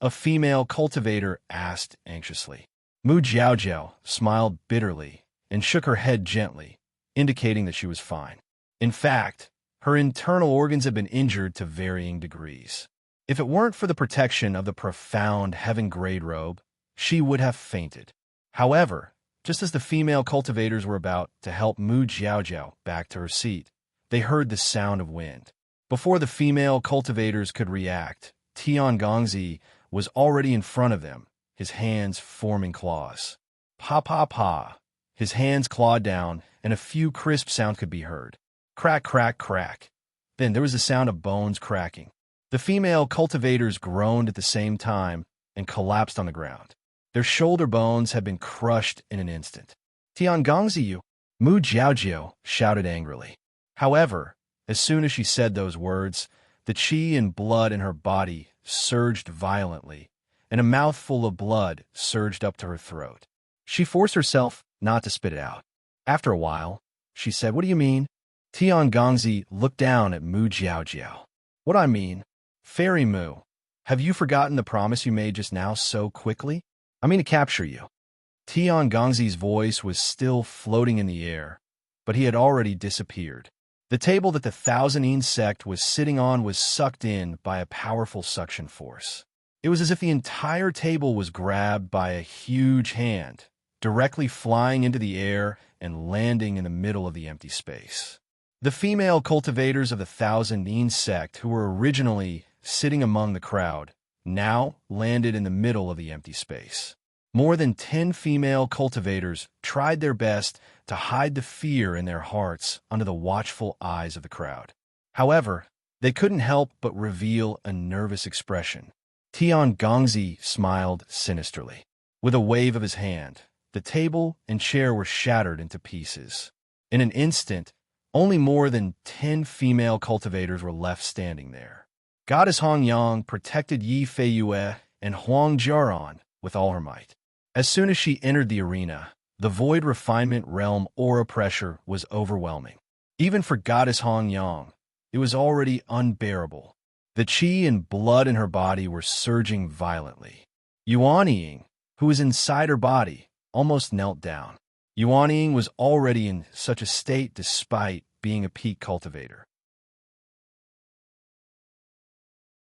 a female cultivator asked anxiously. Mu Jiaojiao smiled bitterly and shook her head gently, indicating that she was fine. In fact, her internal organs had been injured to varying degrees. If it weren't for the protection of the profound heaven-grade robe, she would have fainted. However, just as the female cultivators were about to help Mu Jiaojiao back to her seat, they heard the sound of wind. Before the female cultivators could react, Tian Gongzi was already in front of them, his hands forming claws. Pa pa pa. His hands clawed down, and a few crisp sounds could be heard. Crack, crack, crack. Then there was the sound of bones cracking. The female cultivators groaned at the same time and collapsed on the ground. Their shoulder bones had been crushed in an instant. "Tian Gongzi, you!" Mu Jiaojiao shouted angrily. However, as soon as she said those words, the qi and blood in her body surged violently, and a mouthful of blood surged up to her throat. She forced herself not to spit it out. After a while, she said, "What do you mean?" Tian Gongzi looked down at Mu Jiaojiao. "What I mean? Fairy Mu, have you forgotten the promise you made just now so quickly? I mean to capture you." Tian Gongzi's voice was still floating in the air, but he had already disappeared. The table that the Thousand Yin sect was sitting on was sucked in by a powerful suction force. It was as if the entire table was grabbed by a huge hand, directly flying into the air and landing in the middle of the empty space. The female cultivators of the Thousand Yin sect, who were originally sitting among the crowd, now landed in the middle of the empty space. More than 10 female cultivators tried their best to hide the fear in their hearts under the watchful eyes of the crowd. However, they couldn't help but reveal a nervous expression. Tian Gongzi smiled sinisterly. With a wave of his hand, The table and chair were shattered into pieces. In an instant, only more than 10 female cultivators were left standing there. Goddess Hongyang protected Yi Feiyue and Huang Jiaran with all her might. As soon as she entered the arena, the void refinement realm aura pressure was overwhelming. Even for Goddess Hongyang, it was already unbearable. The qi and blood in her body were surging violently. Yuan Ying, who was inside her body, almost knelt down. Yuan Ying was already in such a state despite being a peak cultivator.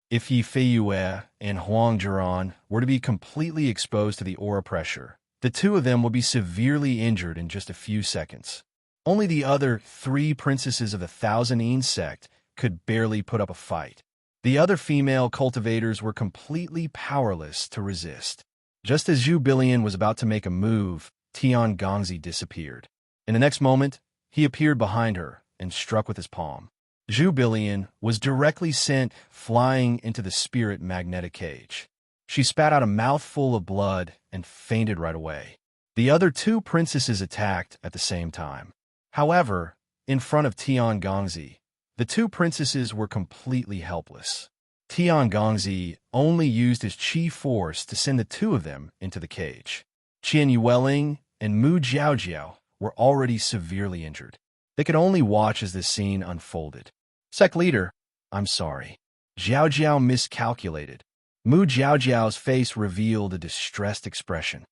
If Yi Feiyue and Huang Jiaran were to be completely exposed to the aura pressure, the two of them would be severely injured in just a few seconds. Only the other 3 princesses of the Thousand Ean sect could barely put up a fight. The other female cultivators were completely powerless to resist. Just as Zhu Bilian was about to make a move, Tian Gongzi disappeared. In the next moment, he appeared behind her and struck with his palm. Zhu Bilian was directly sent flying into the spirit magnetic cage. She spat out a mouthful of blood and fainted right away. The other 2 princesses attacked at the same time. However, in front of Tian Gongzi, the 2 princesses were completely helpless. Tian Gongzi only used his qi force to send the 2 of them into the cage. Qian Yueling and Mu Jiaojiao were already severely injured. They could only watch as this scene unfolded. Sect leader, I'm sorry. Jiaojiao miscalculated. Mu Jiaojiao's face revealed a distressed expression.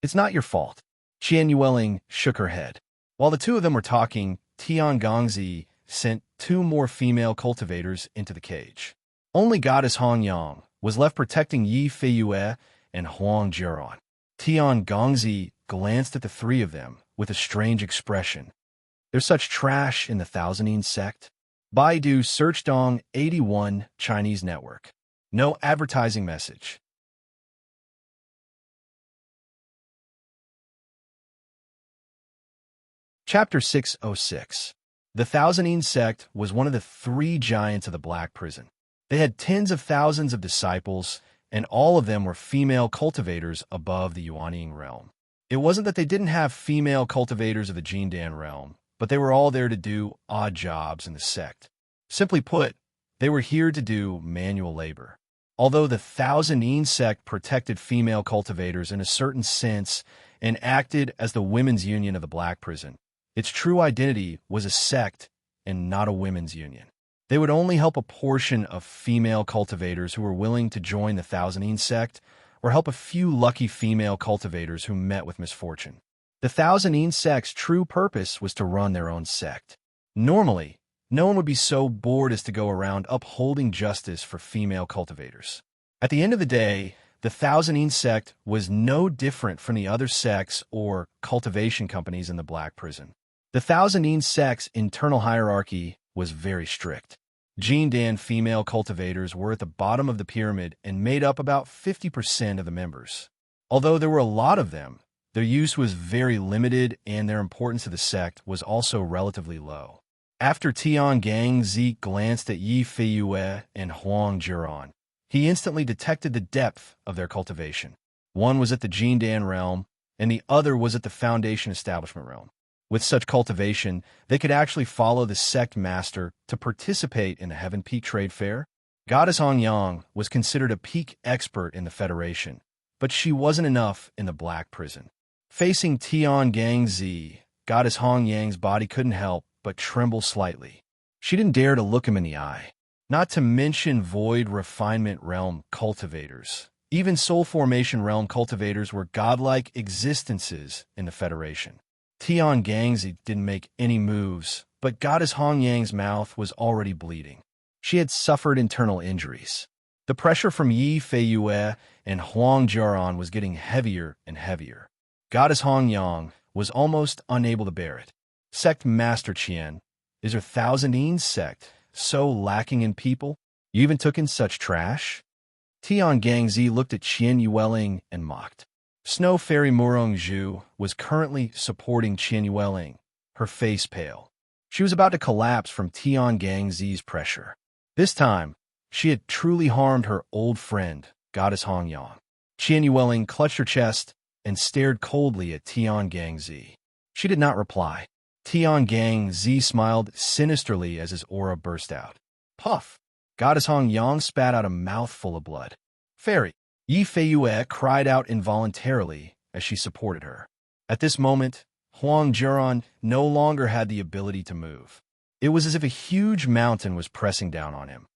It's not your fault. Qian Yueling shook her head. While the 2 of them were talking, Tian Gongzi sent 2 more female cultivators into the cage. Only Goddess Hongyang was left protecting Yi Feiyue and Huang Jiaran. Tian Gongzi glanced at the 3 of them with a strange expression. There's such trash in the Thousand Ean sect? Baidu Search Dong 81 Chinese network. No advertising message. Chapter 606. The Thousand Ean sect was one of the 3 giants of the Black Prison. They had tens of thousands of disciples, and all of them were female cultivators above the Yuanying realm. It wasn't that they didn't have female cultivators of the Jindan realm, but they were all there to do odd jobs in the sect. Simply put, they were here to do manual labor. Although the Thousand Ean sect protected female cultivators in a certain sense and acted as the women's union of the Black Prison, its true identity was a sect and not a women's union. They would only help a portion of female cultivators who were willing to join the Thousand Ean sect, or help a few lucky female cultivators who met with misfortune. The Thousand Ean sect's true purpose was to run their own sect. Normally, no one would be so bored as to go around upholding justice for female cultivators. At the end of the day, the Thousand Ean sect was no different from the other sects or cultivation companies in the Black Prison. The Thousand Ean sect's internal hierarchy was very strict. Jindan female cultivators were at the bottom of the pyramid and made up about 50% of the members. Although there were a lot of them, their use was very limited and their importance to the sect was also relatively low. After Tian Gongzi glanced at Yi Feiyue and Huang Jiaran, he instantly detected the depth of their cultivation. One was at the Jindan realm, and the other was at the Foundation Establishment realm. With such cultivation, they could actually follow the sect master to participate in the Heaven Peak Trade Fair. Goddess Hongyang was considered a peak expert in the Federation, but she wasn't enough in the Black Prison. Facing Tian Gongzi, Goddess Hongyang's body couldn't help but tremble slightly. She didn't dare to look him in the eye. Not to mention Void Refinement Realm cultivators. Even Soul Formation Realm cultivators were godlike existences in the Federation. Tian Gongzi didn't make any moves, but Goddess Hongyang's mouth was already bleeding. She had suffered internal injuries. The pressure from Yi Feiyue and Huang Jiaran was getting heavier and heavier. Goddess Hongyang was almost unable to bear it. Sect Master Qian, is your Thousand Ean sect so lacking in people? You even took in such trash? Tian Gongzi looked at Qian Yueling and mocked. Snow Fairy Murong Zhu was currently supporting Qian Yueling, her face pale. She was about to collapse from Tian Gongzi's pressure. This time, she had truly harmed her old friend, Goddess Hongyang. Qian Yueling clutched her chest and stared coldly at Tian Zi. She did not reply. Tian Zi smiled sinisterly as his aura burst out. Puff! Goddess Hong Yang spat out a mouthful of blood. Fairy! Yi Feiyue cried out involuntarily as she supported her. At this moment, Huang Jiran no longer had the ability to move. It was as if a huge mountain was pressing down on him.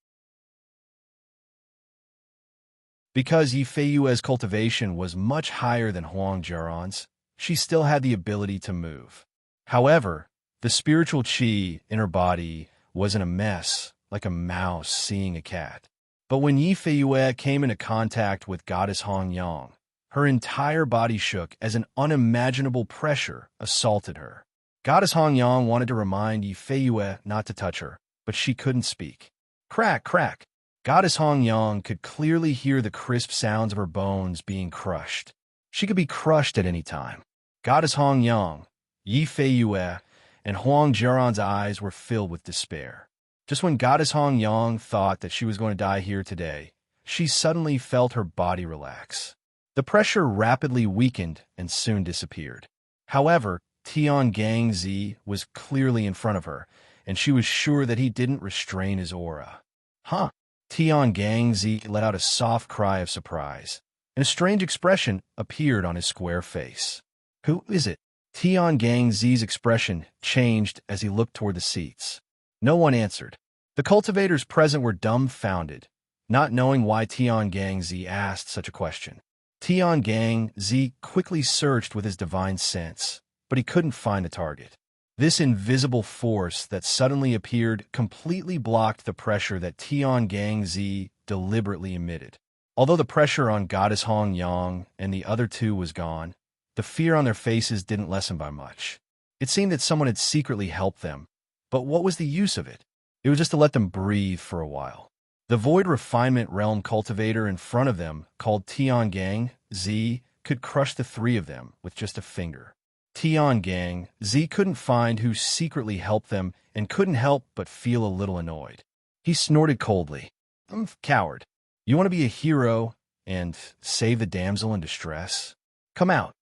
Because Yi Feiyue's cultivation was much higher than Huang Jiran's, she still had the ability to move. However, the spiritual qi in her body was in a mess, like a mouse seeing a cat. But when Yi Feiyue came into contact with Goddess Hong Yang, her entire body shook as an unimaginable pressure assaulted her. Goddess Hong Yang wanted to remind Yi Feiyue not to touch her, but she couldn't speak. Crack, crack! Goddess Hong Yang could clearly hear the crisp sounds of her bones being crushed. She could be crushed at any time. Goddess Hong Yang, Yi Feiyue, and Huang Jiran's eyes were filled with despair. Just when Goddess Hong Yang thought that she was going to die here today, she suddenly felt her body relax. The pressure rapidly weakened and soon disappeared. However, Tian Zi was clearly in front of her, and she was sure that he didn't restrain his aura. Huh? Tian Zi let out a soft cry of surprise, and a strange expression appeared on his square face. Who is it? Tian Zi's expression changed as he looked toward the seats. No one answered. The cultivators present were dumbfounded, not knowing why Tian Zi asked such a question. Tian Zi quickly searched with his divine sense, but he couldn't find the target. This invisible force that suddenly appeared completely blocked the pressure that Tian Zi deliberately emitted. Although the pressure on Goddess Hong Yang and the other two was gone, the fear on their faces didn't lessen by much. It seemed that someone had secretly helped them, but what was the use of it? It was just to let them breathe for a while. The Void Refinement Realm cultivator in front of them, called Tian Zi, could crush the three of them with just a finger. Tian Zi couldn't find who secretly helped them and couldn't help but feel a little annoyed. He snorted coldly. Coward. You want to be a hero and save the damsel in distress? Come out.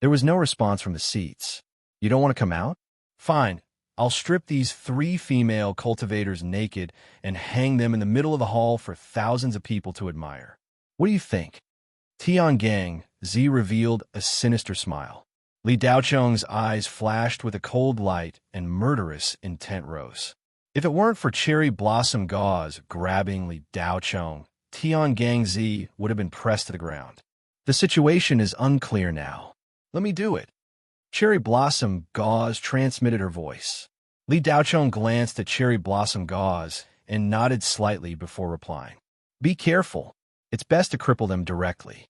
There was no response from the seats. You don't want to come out? Fine. I'll strip these three female cultivators naked and hang them in the middle of the hall for thousands of people to admire. What do you think? Tian Zi revealed a sinister smile. Li Daocheng's eyes flashed with a cold light and murderous intent rose. If it weren't for Cherry Blossom Gauze grabbing Li Daocheng, Tian Zi would have been pressed to the ground. The situation is unclear now. Let me do it. Cherry Blossom Gauze transmitted her voice. Li Daocheng glanced at Cherry Blossom Gauze and nodded slightly before replying. Be careful. It's best to cripple them directly.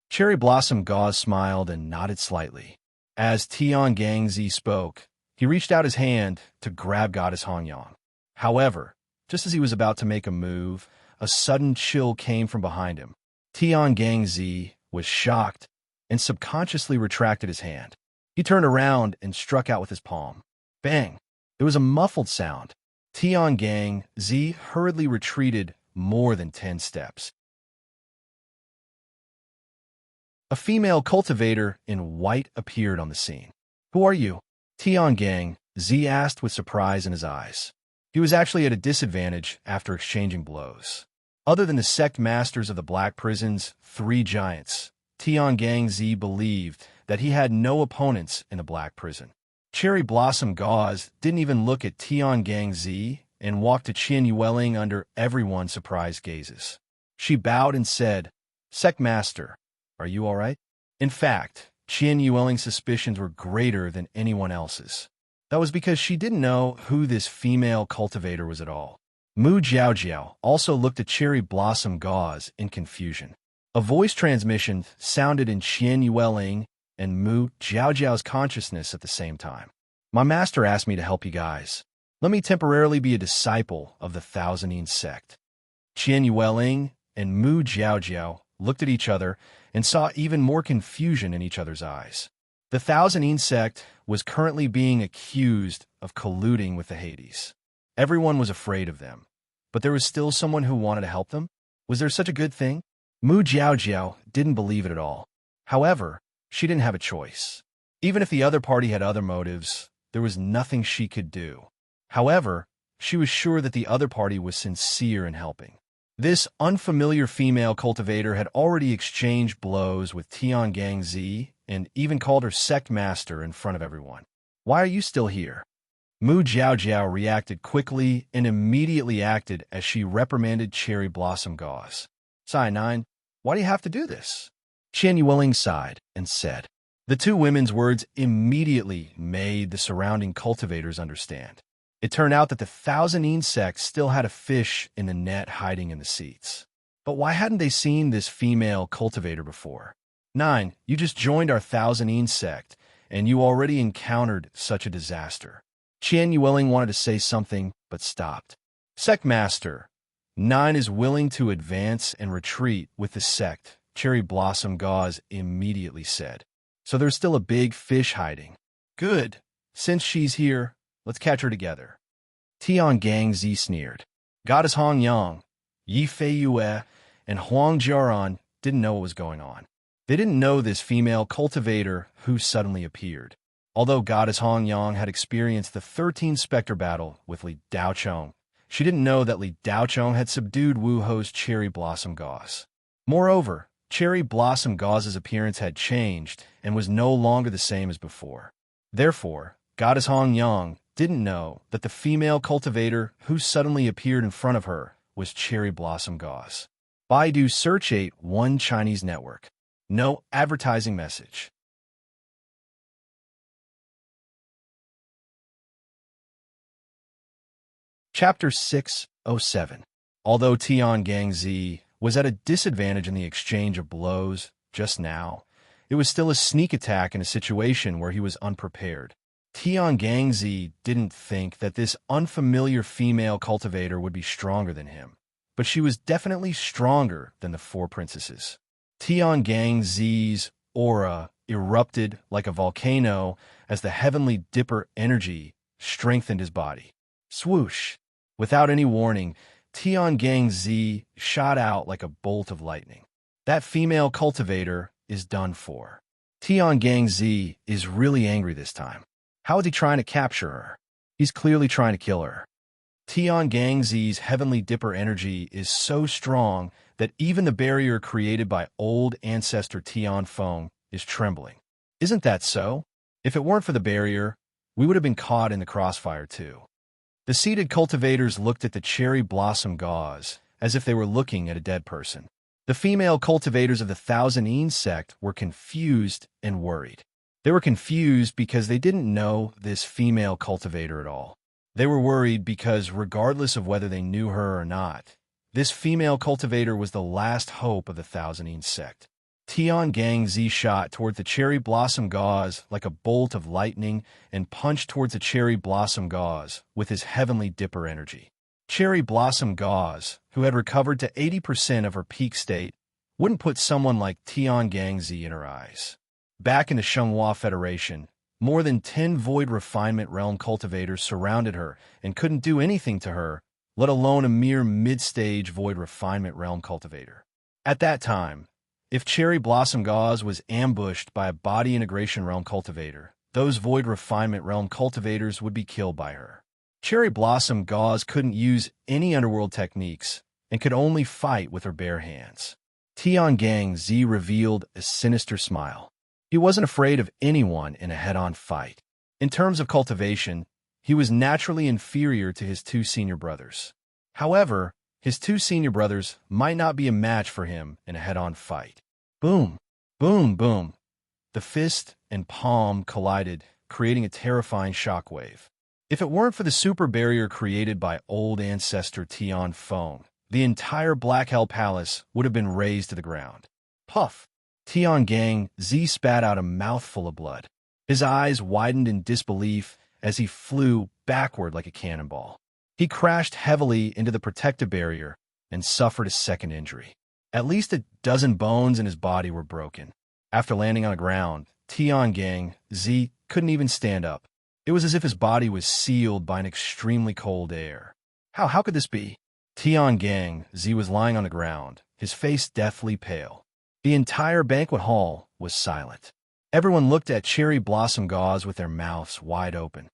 Cherry Blossom Gauze smiled and nodded slightly. As Tian Zi spoke, he reached out his hand to grab Goddess Hong Yang. However, just as he was about to make a move, a sudden chill came from behind him. Tian Zi was shocked and subconsciously retracted his hand. He turned around and struck out with his palm. Bang! There was a muffled sound. Tian Zi hurriedly retreated more than 10 steps. A female cultivator in white appeared on the scene. Who are you? Tian Zi asked with surprise in his eyes. He was actually at a disadvantage after exchanging blows. Other than the sect masters of the Black Prison's 3 giants, Tian Zi believed that he had no opponents in the Black Prison. Cherry Blossom Gauze didn't even look at Tian Zi and walked to Qian Yueling under everyone's surprised gazes. She bowed and said, Sect Master, are you all right? In fact, Qian Yueling's suspicions were greater than anyone else's. That was because she didn't know who this female cultivator was at all. Mu Jiaojiao also looked at Cherry Blossom Gauze in confusion. A voice transmission sounded in Qian Yueling and Mu Jiaojiao's consciousness at the same time. My master asked me to help you guys. Let me temporarily be a disciple of the Thousandine sect. Qian Yueling and Mu Jiaojiao looked at each other and saw even more confusion in each other's eyes. The Thousandine sect was currently being accused of colluding with the Hades. Everyone was afraid of them, but there was still someone who wanted to help them? Was there such a good thing? Mu Jiaojiao didn't believe it at all. However, She didn't have a choice. Even if the other party had other motives, there was nothing she could do. However, she was sure that the other party was sincere in helping. This unfamiliar female cultivator had already exchanged blows with Tiangang Zi and even called her sect master in front of everyone. "Why are you still here?" Mu Jiaojiao reacted quickly and immediately acted as she reprimanded Cherry Blossom Gauze. "Sai 9, why do you have to do this?" Qian Yueling sighed and said. The two women's words immediately made the surrounding cultivators understand. It turned out that the Thousand sect still had a fish in the net hiding in the seats. But why hadn't they seen this female cultivator before? 9, you just joined our Thousand sect, and you already encountered such a disaster. Qian Yueling wanted to say something, but stopped. Sect Master, 9 is willing to advance and retreat with the sect, Cherry Blossom Gauze immediately said. So there's still a big fish hiding. Good. Since she's here, let's catch her together. Tiangang Zi sneered. Goddess Hong Yang, Yi Fei Yue, and Huang Jiaran didn't know what was going on. They didn't know this female cultivator who suddenly appeared. Although Goddess Hong Yang had experienced the 13 Spectre battle with Li Daochong, she didn't know that Li Daochong had subdued Wu Ho's Cherry Blossom Gauze. Moreover, Cherry Blossom Gauze's appearance had changed and was no longer the same as before. Therefore, Goddess Hong Yang didn't know that the female cultivator who suddenly appeared in front of her was Cherry Blossom Gauze. Baidu Search 8-1 Chinese Network. No advertising message. Chapter 607. Although Tiangang Zi was at a disadvantage in the exchange of blows just now, it was still a sneak attack in a situation where he was unprepared. Tiangang Zi didn't think that this unfamiliar female cultivator would be stronger than him, but she was definitely stronger than the four princesses. Tiangang Zi's aura erupted like a volcano as the heavenly dipper energy strengthened his body. Swoosh! Without any warning, Tiangang Zi shot out like a bolt of lightning. That female cultivator is done for. Tiangang Zi is really angry this time. How is he trying to capture her? He's clearly trying to kill her. Tiangang Zi's heavenly dipper energy is so strong that even the barrier created by old ancestor Tian Feng is trembling. Isn't that so? If it weren't for the barrier, we would have been caught in the crossfire too. The seated cultivators looked at the Cherry Blossom Gauze as if they were looking at a dead person. The female cultivators of the Thousand sect were confused and worried. They were confused because they didn't know this female cultivator at all. They were worried because, regardless of whether they knew her or not, this female cultivator was the last hope of the Thousand sect. Tiangang Zi shot toward the Cherry Blossom Gauze like a bolt of lightning and punched towards the Cherry Blossom Gauze with his heavenly dipper energy. Cherry Blossom Gauze, who had recovered to 80% of her peak state, wouldn't put someone like Tiangang Zi in her eyes. Back in the Shenghua Federation, more than 10 Void Refinement Realm cultivators surrounded her and couldn't do anything to her, let alone a mere mid-stage Void Refinement Realm cultivator. At that time, if Cherry Blossom Gauze was ambushed by a Body Integration Realm cultivator, those Void Refinement Realm cultivators would be killed by her. Cherry Blossom Gauze couldn't use any underworld techniques and could only fight with her bare hands. Tiangang Zi revealed a sinister smile. He wasn't afraid of anyone in a head-on fight. In terms of cultivation, he was naturally inferior to his two senior brothers. However, his two senior brothers might not be a match for him in a head-on fight. Boom, boom, boom. The fist and palm collided, creating a terrifying shockwave. If it weren't for the super barrier created by old ancestor Tian Feng, the entire Black Hell Palace would have been razed to the ground. Puff! Tiangang Zi spat out a mouthful of blood. His eyes widened in disbelief as he flew backward like a cannonball. He crashed heavily into the protective barrier and suffered a second injury. At least a dozen bones in his body were broken. After landing on the ground, Tiangang Zi couldn't even stand up. It was as if his body was sealed by an extremely cold air. How could this be? Tiangang Zi was lying on the ground, his face deathly pale. The entire banquet hall was silent. Everyone looked at Cherry Blossom Gauze with their mouths wide open.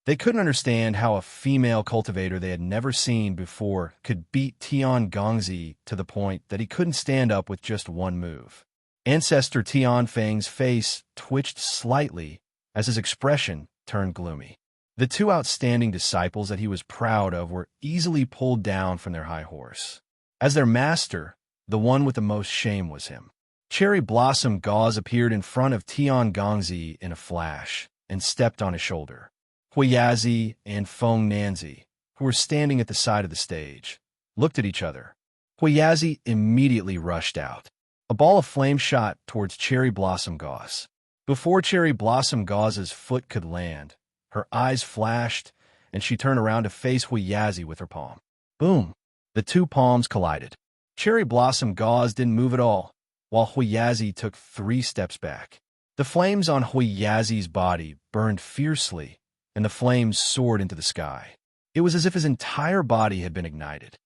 They couldn't understand how a female cultivator they had never seen before could beat Tian Gongzi to the point that he couldn't stand up with just one move. Ancestor Tian Feng's face twitched slightly as his expression turned gloomy. The two outstanding disciples that he was proud of were easily pulled down from their high horse. As their master, the one with the most shame was him. Cherry Blossom Gauze appeared in front of Tian Gongzi in a flash and stepped on his shoulder. Huiyazi and Feng Nanzi, who were standing at the side of the stage, looked at each other. Huiyazi immediately rushed out. A ball of flame shot towards Cherry Blossom Gauze. Before Cherry Blossom Gauze's foot could land, her eyes flashed, and she turned around to face Huiyazi with her palm. Boom! The two palms collided. Cherry Blossom Gauze didn't move at all, while Huiyazi took 3 steps back. The flames on Huiyazi's body burned fiercely, and the flames soared into the sky. It was as if his entire body had been ignited.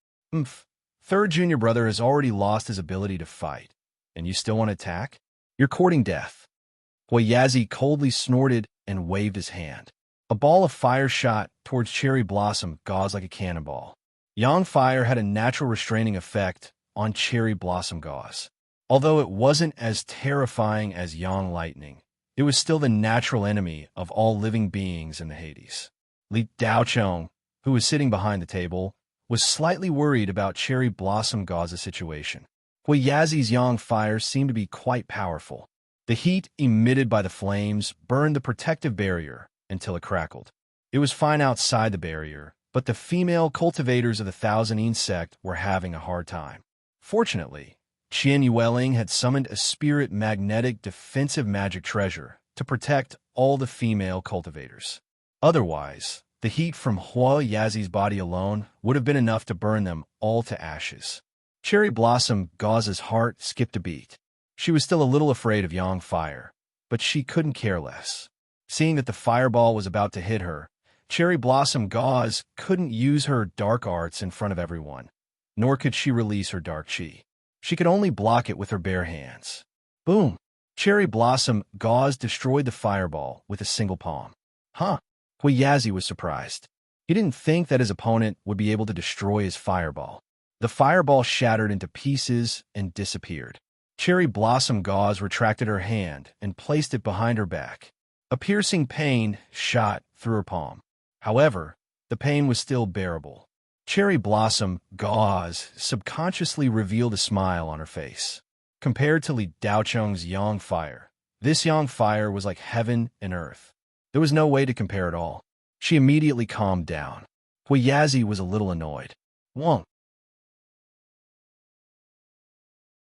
Third junior brother has already lost his ability to fight, and you still want to attack? You're courting death. Huiyazi coldly snorted and waved his hand. A ball of fire shot towards Cherry Blossom Gauze like a cannonball. Yang Fire had a natural restraining effect on Cherry Blossom Gauze. Although it wasn't as terrifying as Yang Lightning, it was still the natural enemy of all living beings in the Hades. Li Daochong, who was sitting behind the table, was slightly worried about Cherry Blossom Gauze's situation. Huiyazi's Yang Fire seemed to be quite powerful. The heat emitted by the flames burned the protective barrier until it crackled. It was fine outside the barrier, but the female cultivators of the Thousand sect were having a hard time. Fortunately, Qian Yueling had summoned a spirit magnetic defensive magic treasure to protect all the female cultivators. Otherwise, the heat from Huiyazi's body alone would have been enough to burn them all to ashes. Cherry Blossom Gauze's heart skipped a beat. She was still a little afraid of Yang Fire, but she couldn't care less. Seeing that the fireball was about to hit her, Cherry Blossom Gauze couldn't use her dark arts in front of everyone, nor could she release her dark chi. She could only block it with her bare hands. Boom! Cherry Blossom Gauze destroyed the fireball with a single palm. Huiyazi was surprised. He didn't think that his opponent would be able to destroy his fireball. The fireball shattered into pieces and disappeared. Cherry Blossom Gauze retracted her hand and placed it behind her back. A piercing pain shot through her palm. However, the pain was still bearable. Cherry Blossom Gauze subconsciously revealed a smile on her face. Compared to Li Daocheng's Yang Fire, this Yang Fire was like heaven and earth. There was no way to compare at all. She immediately calmed down. Huiyazi was a little annoyed. Wong.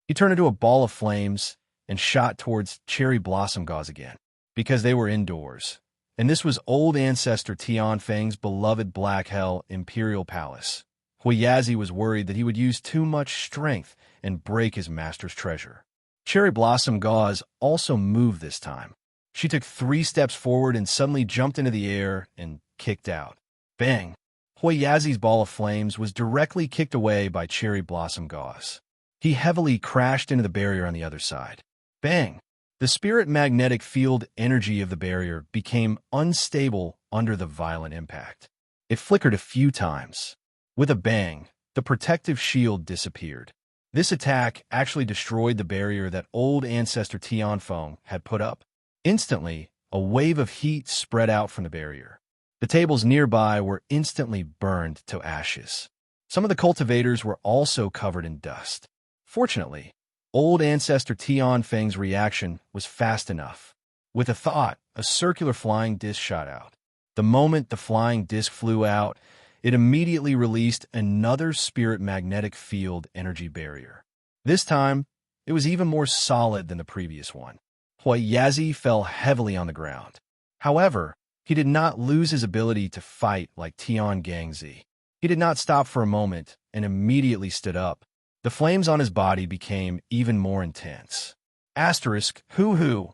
He turned into a ball of flames and shot towards Cherry Blossom Gauze again, because they were indoors. And this was old ancestor Tian Feng's beloved Black Hell Imperial Palace. Huiyazi was worried that he would use too much strength and break his master's treasure. Cherry Blossom Gauze also moved this time. She took 3 steps forward and suddenly jumped into the air and kicked out. Bang! Huiyazi's ball of flames was directly kicked away by Cherry Blossom Gauze. He heavily crashed into the barrier on the other side. Bang! The spirit magnetic field energy of the barrier became unstable under the violent impact. It flickered a few times. With a bang, the protective shield disappeared. This attack actually destroyed the barrier that old ancestor Tianfeng had put up. Instantly, a wave of heat spread out from the barrier. The tables nearby were instantly burned to ashes. Some of the cultivators were also covered in dust. Fortunately, old ancestor Tianfeng's reaction was fast enough. With a thought, a circular flying disc shot out. The moment the flying disc flew out, it immediately released another spirit magnetic field energy barrier. This time, it was even more solid than the previous one. Huiyazi fell heavily on the ground. However, he did not lose his ability to fight like Tian Gangzi. He did not stop for a moment and immediately stood up. The flames on his body became even more intense. Asterisk, hoo-hoo.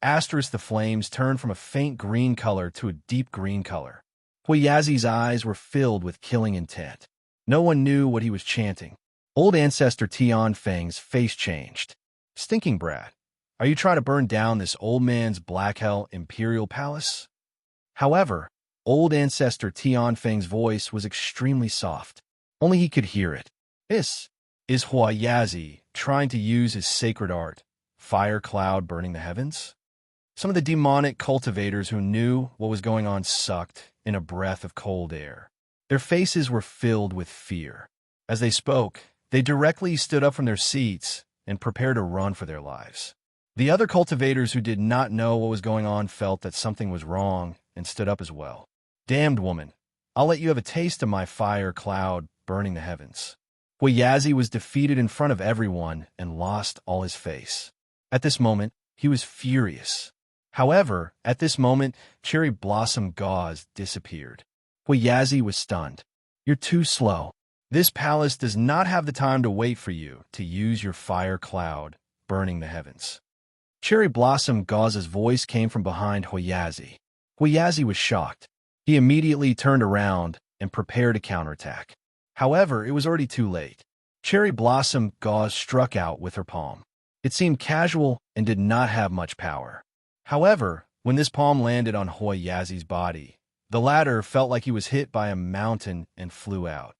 Asterisk, the flames turned from a faint green color to a deep green color. Huiyazi's eyes were filled with killing intent. No one knew what he was chanting. Old ancestor Tian Feng's face changed. Stinking brat. Are you trying to burn down this old man's Black Hell Imperial Palace? However, old ancestor Tianfeng's voice was extremely soft. Only he could hear it. This is Huayazi trying to use his sacred art, fire cloud burning the heavens? Some of the demonic cultivators who knew what was going on sucked in a breath of cold air. Their faces were filled with fear. As they spoke, they directly stood up from their seats and prepared to run for their lives. The other cultivators who did not know what was going on felt that something was wrong and stood up as well. Damned woman, I'll let you have a taste of my fire cloud burning the heavens. Huayazi was defeated in front of everyone and lost all his face. At this moment, he was furious. However, at this moment, cherry blossom gauze disappeared. Huayazi was stunned. You're too slow. This palace does not have the time to wait for you to use your fire cloud burning the heavens. Cherry blossom gauze's voice came from behind Huayazi. Huayazi was shocked. He immediately turned around and prepared to counterattack. However, it was already too late. Cherry blossom gauze struck out with her palm. It seemed casual and did not have much power. However, when this palm landed on Huayazi's body, the latter felt like he was hit by a mountain and flew out.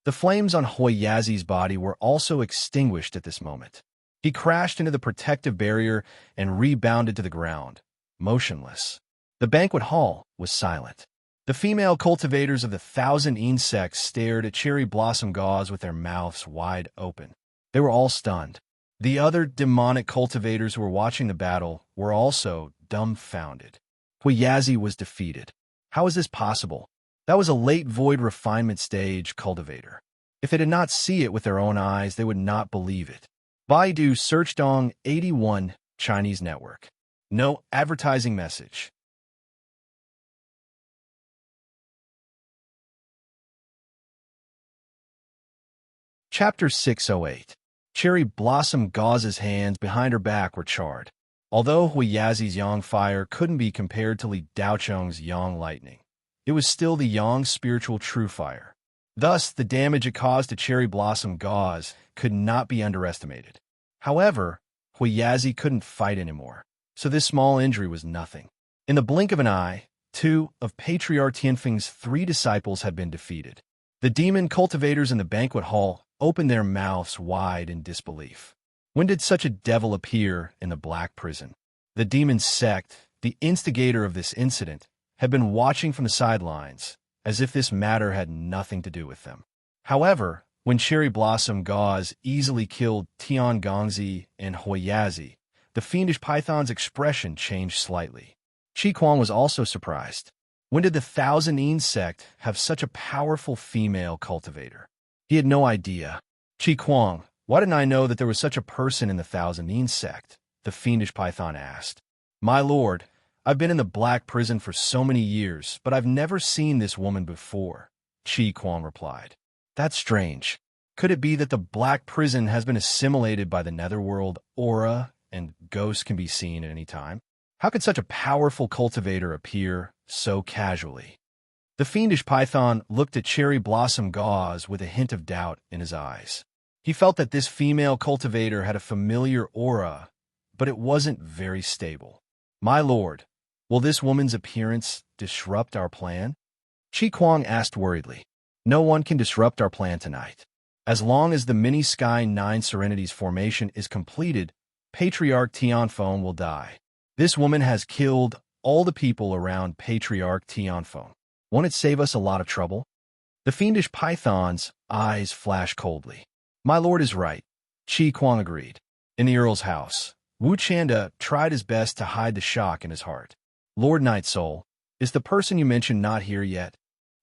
The flames on Huayazi's body were also extinguished at this moment. He crashed into the protective barrier and rebounded to the ground, motionless. The banquet hall was silent. The female cultivators of the 1,000 insects stared at cherry blossom gauze with their mouths wide open. They were all stunned. The other demonic cultivators who were watching the battle were also dumbfounded. Huayazi was defeated. How is this possible? That was a late void refinement stage cultivator. If they did not see it with their own eyes, they would not believe it. Baidu Search Dong 81 Chinese Network. No advertising message. Chapter 608. Cherry blossom gauze's hands behind her back were charred. Although Huayazi's yang fire couldn't be compared to Li Daocheng's yang lightning, it was still the yang spiritual true fire. Thus, the damage it caused to cherry blossom gauze could not be underestimated. However, Huayazi couldn't fight anymore, so this small injury was nothing. In the blink of an eye, 2 of Patriarch Tianfeng's 3 disciples had been defeated. The demon cultivators in the banquet hall opened their mouths wide in disbelief. When did such a devil appear in the Black Prison? The demon sect, the instigator of this incident, had been watching from the sidelines, as if this matter had nothing to do with them. However, when cherry blossom gauze easily killed Tian Gongzi and Huayazi, the fiendish python's expression changed slightly. Qi Kuang was also surprised. When did the 1,000 insect have such a powerful female cultivator? He had no idea. Qi Kuang, why didn't I know that there was such a person in the 1,000 insect? The fiendish python asked. My lord, I've been in the Black Prison for so many years, but I've never seen this woman before, Qi Kuang replied. That's strange. Could it be that the Black Prison has been assimilated by the netherworld aura and ghosts can be seen at any time? How could such a powerful cultivator appear so casually? The fiendish python looked at cherry blossom gauze with a hint of doubt in his eyes. He felt that this female cultivator had a familiar aura, but it wasn't very stable. My lord, will this woman's appearance disrupt our plan? Qi Kuang asked worriedly. No one can disrupt our plan tonight. As long as the mini Sky 9 Serenity's formation is completed, Patriarch Tianfeng will die. This woman has killed all the people around Patriarch Tianfeng. Won't it save us a lot of trouble? The fiendish python's eyes flashed coldly. My lord is right, Qi Kuang agreed. In the Earl's house, Wu Chanda tried his best to hide the shock in his heart. Lord Night Soul, is the person you mentioned not here yet?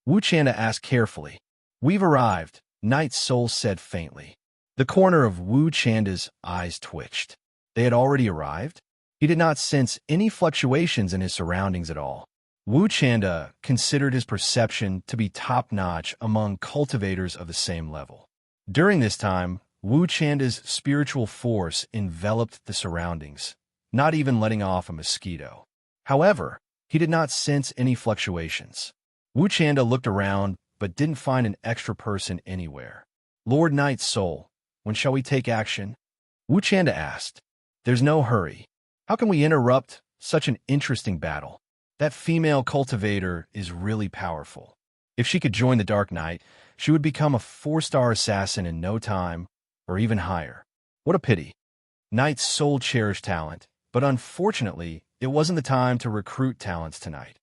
Wu Chanda asked carefully. We've arrived, Night Soul said faintly. The corner of Wu Chanda's eyes twitched. They had already arrived? He did not sense any fluctuations in his surroundings at all. Wu Chanda considered his perception to be top-notch among cultivators of the same level. During this time, Wu Chanda's spiritual force enveloped the surroundings, not even letting off a mosquito. However, he did not sense any fluctuations. Wu Chanda looked around, but didn't find an extra person anywhere. Lord Night Soul, When shall we take action? Wu Chanda asked. There's no hurry. How can we interrupt such an interesting battle? That female cultivator is really powerful. If she could join the Dark Knight, she would become a 4-star assassin in no time, or even higher. What a pity. Knight's soul cherished talent, but unfortunately, it wasn't the time to recruit talents tonight.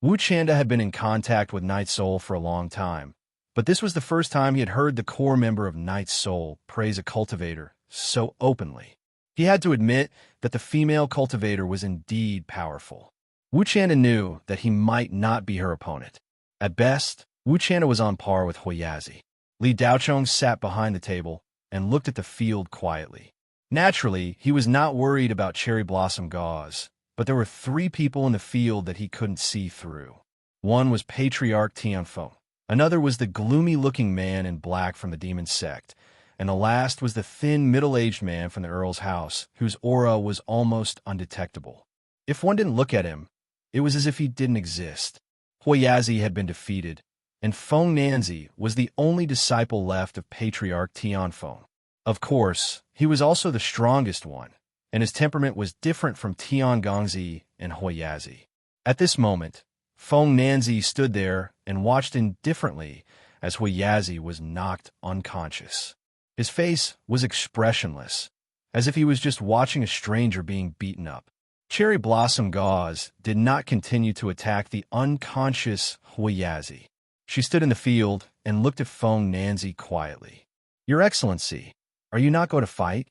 Wu Chanda had been in contact with Knight's soul for a long time, but this was the first time he had heard the core member of Knight's soul praise a cultivator so openly. He had to admit that the female cultivator was indeed powerful. Wu Chanda knew that he might not be her opponent. At best, Wu Chanda was on par with Huiyazi. Li Daochong sat behind the table and looked at the field quietly. Naturally, he was not worried about cherry blossom gauze, but there were 3 people in the field that he couldn't see through. One was Patriarch Tianfeng, another was the gloomy-looking man in black from the demon sect, and the last was the thin, middle-aged man from the Earl's house, whose aura was almost undetectable. If one didn't look at him, it was as if he didn't exist. Huiyazi had been defeated, and Feng Nanzi was the only disciple left of Patriarch Tianfeng. Of course, he was also the strongest one, and his temperament was different from Tian Gongzi and Huiyazi. At this moment, Feng Nanzi stood there and watched indifferently as Huiyazi was knocked unconscious. His face was expressionless, as if he was just watching a stranger being beaten up. Cherry Blossom Gauze did not continue to attack the unconscious Huiyazi. She stood in the field and looked at Feng Nanzi quietly. Your Excellency, are you not going to fight?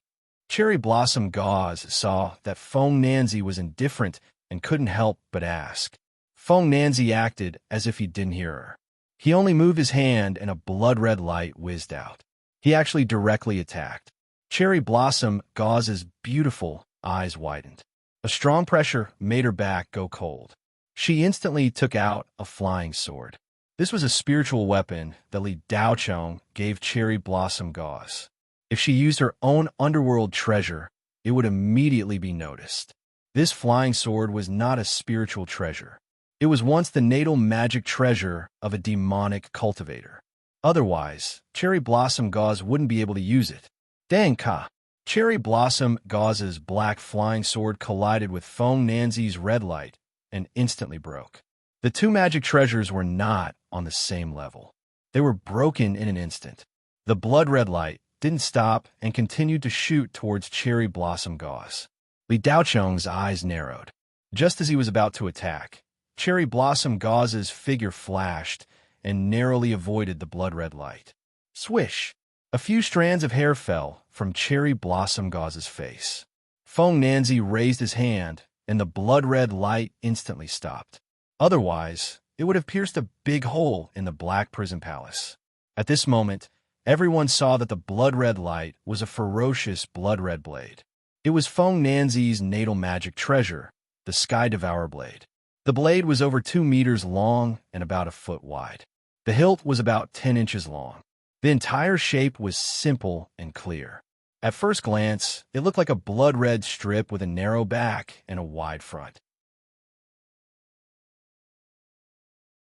Cherry Blossom Gauze saw that Feng Nanzi was indifferent and couldn't help but ask. Feng Nanzi acted as if he didn't hear her. He only moved his hand and a blood-red light whizzed out. He actually directly attacked. Cherry Blossom Gauze's beautiful eyes widened. A strong pressure made her back go cold. She instantly took out a flying sword. This was a spiritual weapon that Li Daochong gave Cherry Blossom Gauze. If she used her own underworld treasure, it would immediately be noticed. This flying sword was not a spiritual treasure. It was once the natal magic treasure of a demonic cultivator. Otherwise, Cherry Blossom Gauze wouldn't be able to use it. Dang ka! Cherry Blossom Gauze's black flying sword collided with Feng Nanzi's red light and instantly broke. The 2 magic treasures were not on the same level. They were broken in an instant. The blood-red light didn't stop and continued to shoot towards Cherry Blossom Gauze. Li Daochong's eyes narrowed. Just as he was about to attack, Cherry Blossom Gauze's figure flashed and narrowly avoided the blood-red light. Swish! A few strands of hair fell from Cherry Blossom Gauze's face. Feng Nanzi raised his hand, and the blood-red light instantly stopped. Otherwise, it would have pierced a big hole in the Black Prison Palace. At this moment, everyone saw that the blood-red light was a ferocious blood-red blade. It was Feng Nanzi's natal magic treasure, the Sky Devourer blade. The blade was over 2 meters long and about a foot wide. The hilt was about 10 inches long. The entire shape was simple and clear. At first glance, it looked like a blood-red strip with a narrow back and a wide front.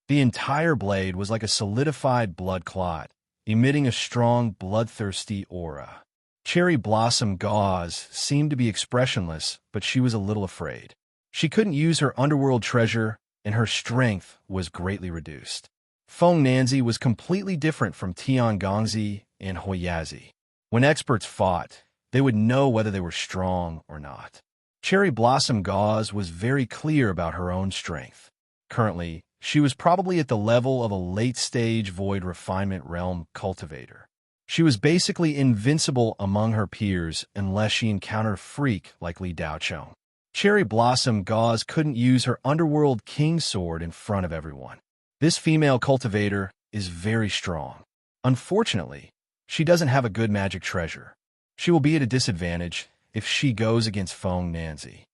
The entire blade was like a solidified blood clot, emitting a strong, bloodthirsty aura. Cherry Blossom Gauze seemed to be expressionless, but she was a little afraid. She couldn't use her underworld treasure, and her strength was greatly reduced. Feng Nanzi was completely different from Tian Gongzi and Huiyazi. When experts fought, they would know whether they were strong or not. Cherry Blossom Gauze was very clear about her own strength. Currently, she was probably at the level of a late-stage Void Refinement Realm cultivator. She was basically invincible among her peers unless she encountered a freak like Li Daochong. Cherry Blossom Gauze couldn't use her Underworld King Sword in front of everyone. This female cultivator is very strong. Unfortunately, she doesn't have a good magic treasure. She will be at a disadvantage if she goes against Feng Nanzi.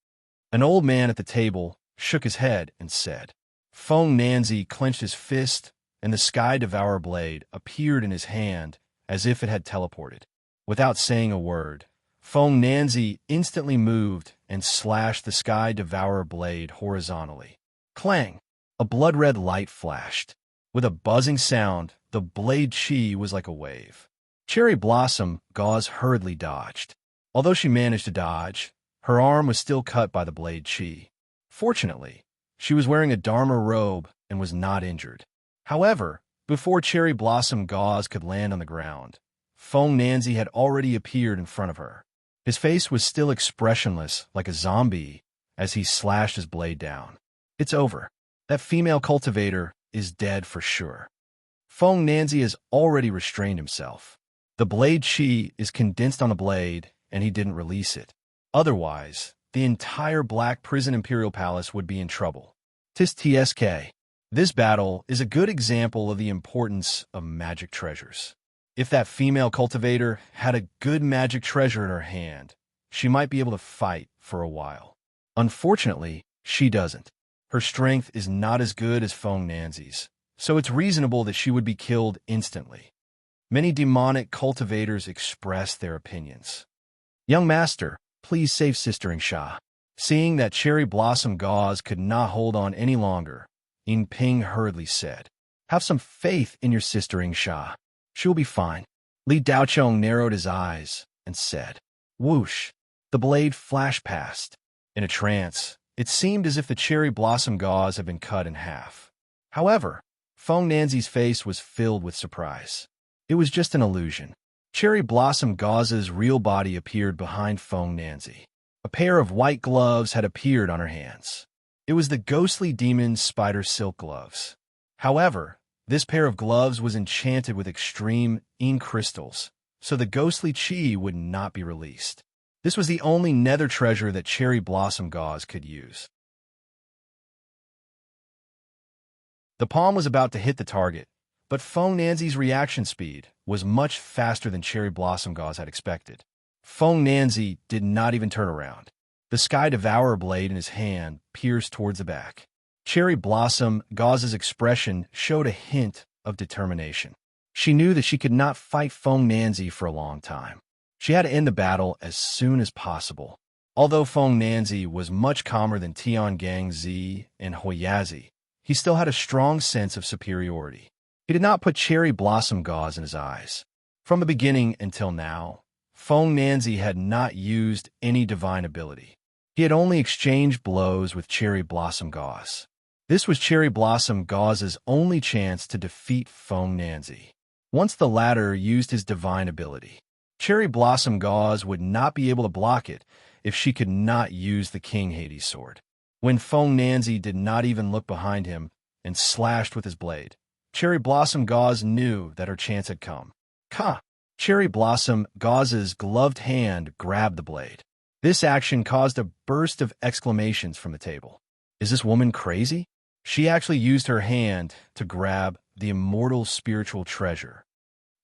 An old man at the table shook his head and said. Feng Nanzi clenched his fist, and the Sky Devourer blade appeared in his hand as if it had teleported. Without saying a word, Feng Nanzi instantly moved and slashed the Sky Devourer blade horizontally. Clang! A blood-red light flashed. With a buzzing sound, the blade chi was like a wave. Cherry Blossom Gauze hurriedly dodged. Although she managed to dodge, her arm was still cut by the blade chi. Fortunately, she was wearing a Dharma robe and was not injured. However, before Cherry Blossom Gauze could land on the ground, Feng Nanzi had already appeared in front of her. His face was still expressionless like a zombie as he slashed his blade down. It's over. That female cultivator is dead for sure. Feng Nanzi has already restrained himself. The blade chi is condensed on the blade, and he didn't release it. Otherwise, the entire Black Prison Imperial Palace would be in trouble. TSK. This battle is a good example of the importance of magic treasures. If that female cultivator had a good magic treasure in her hand, she might be able to fight for a while. Unfortunately, she doesn't. Her strength is not as good as Feng Nanzi's, so it's reasonable that she would be killed instantly. Many demonic cultivators express their opinions. Young master, please save Sister Sha. Seeing that Cherry Blossom Gauze could not hold on any longer, Yin Ping hurriedly said, "Have some faith in your Sister Sha. She'll be fine." Li Daochong narrowed his eyes and said, "Whoosh." The blade flashed past. In a trance, it seemed as if the Cherry Blossom Gauze had been cut in half. However, Feng Nanzi's face was filled with surprise. It was just an illusion. Cherry Blossom Gauze's real body appeared behind Feng Nanzi. A pair of white gloves had appeared on her hands. It was the ghostly demon's spider silk gloves. However, this pair of gloves was enchanted with extreme ink crystals, so the ghostly chi would not be released. This was the only nether treasure that Cherry Blossom Gauze could use. The palm was about to hit the target, but Feng Nanzi's reaction speed was much faster than Cherry Blossom Gauze had expected. Feng Nanzi did not even turn around. The Sky Devourer blade in his hand pierced towards the back. Cherry Blossom Gauze's expression showed a hint of determination. She knew that she could not fight Feng Nanzi for a long time. She had to end the battle as soon as possible. Although Feng Nanzi was much calmer than Tiangang Zi and Huiyazi, he still had a strong sense of superiority. He did not put Cherry Blossom Gauze in his eyes. From the beginning until now, Feng Nanzi had not used any divine ability. He had only exchanged blows with Cherry Blossom Gauze. This was Cherry Blossom Gauze's only chance to defeat Feng Nanzi. Once the latter used his divine ability, Cherry Blossom Gauze would not be able to block it if she could not use the King Hades sword. When Feng Nanzi did not even look behind him and slashed with his blade, Cherry Blossom Gauze knew that her chance had come. Ka! Cherry Blossom Gauze's gloved hand grabbed the blade. This action caused a burst of exclamations from the table. Is this woman crazy? She actually used her hand to grab the immortal spiritual treasure.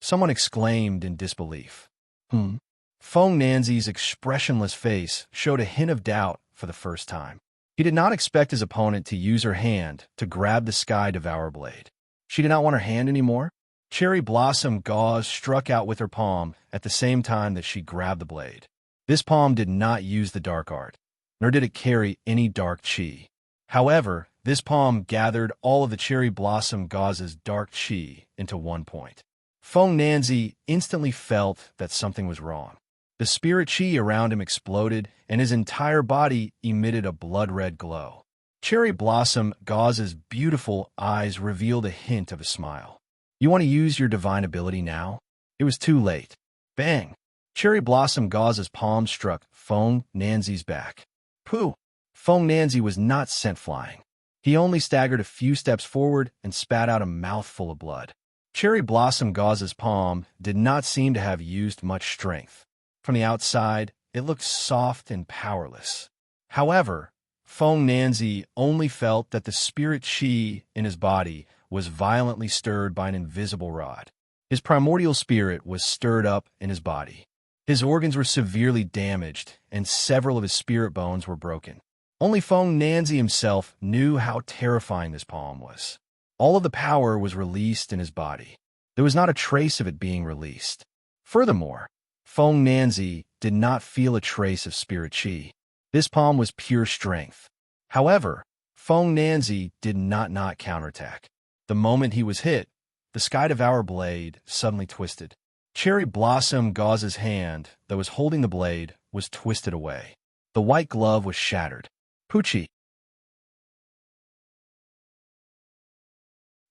Someone exclaimed in disbelief. Feng Nanzi's expressionless face showed a hint of doubt for the first time. He did not expect his opponent to use her hand to grab the Sky Devourer blade. She did not want her hand anymore? Cherry Blossom Gauze struck out with her palm at the same time that she grabbed the blade. This palm did not use the dark art, nor did it carry any dark chi. However, this palm gathered all of the Cherry Blossom Gauze's dark chi into one point. Feng Nanzi instantly felt that something was wrong. The spirit chi around him exploded, and his entire body emitted a blood-red glow. Cherry Blossom Gauze's beautiful eyes revealed a hint of a smile. You want to use your divine ability now? It was too late. Bang! Cherry Blossom Gauze's palm struck Feng Nanzi's back. Pooh! Feng Nanzi was not sent flying. He only staggered a few steps forward and spat out a mouthful of blood. Cherry Blossom Gauze's palm did not seem to have used much strength. From the outside, it looked soft and powerless. However, Feng Nanzi only felt that the spirit chi in his body was violently stirred by an invisible rod. His primordial spirit was stirred up in his body. His organs were severely damaged, and several of his spirit bones were broken. Only Feng Nanzi himself knew how terrifying this palm was. All of the power was released in his body. There was not a trace of it being released. Furthermore, Feng Nanzi did not feel a trace of spirit chi. This palm was pure strength. However, Feng Nanzi did not counterattack. The moment he was hit, the Sky Devourer blade suddenly twisted. Cherry Blossom Gauze's hand that was holding the blade was twisted away. The white glove was shattered. Poochie!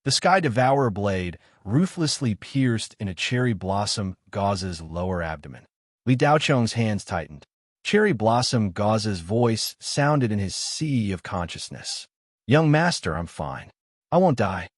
The Sky Devourer blade ruthlessly pierced into Cherry Blossom Gauze's lower abdomen. Li Daocheng's hands tightened. Cherry Blossom Gauze's voice sounded in his sea of consciousness. "Young master, I'm fine. I won't die."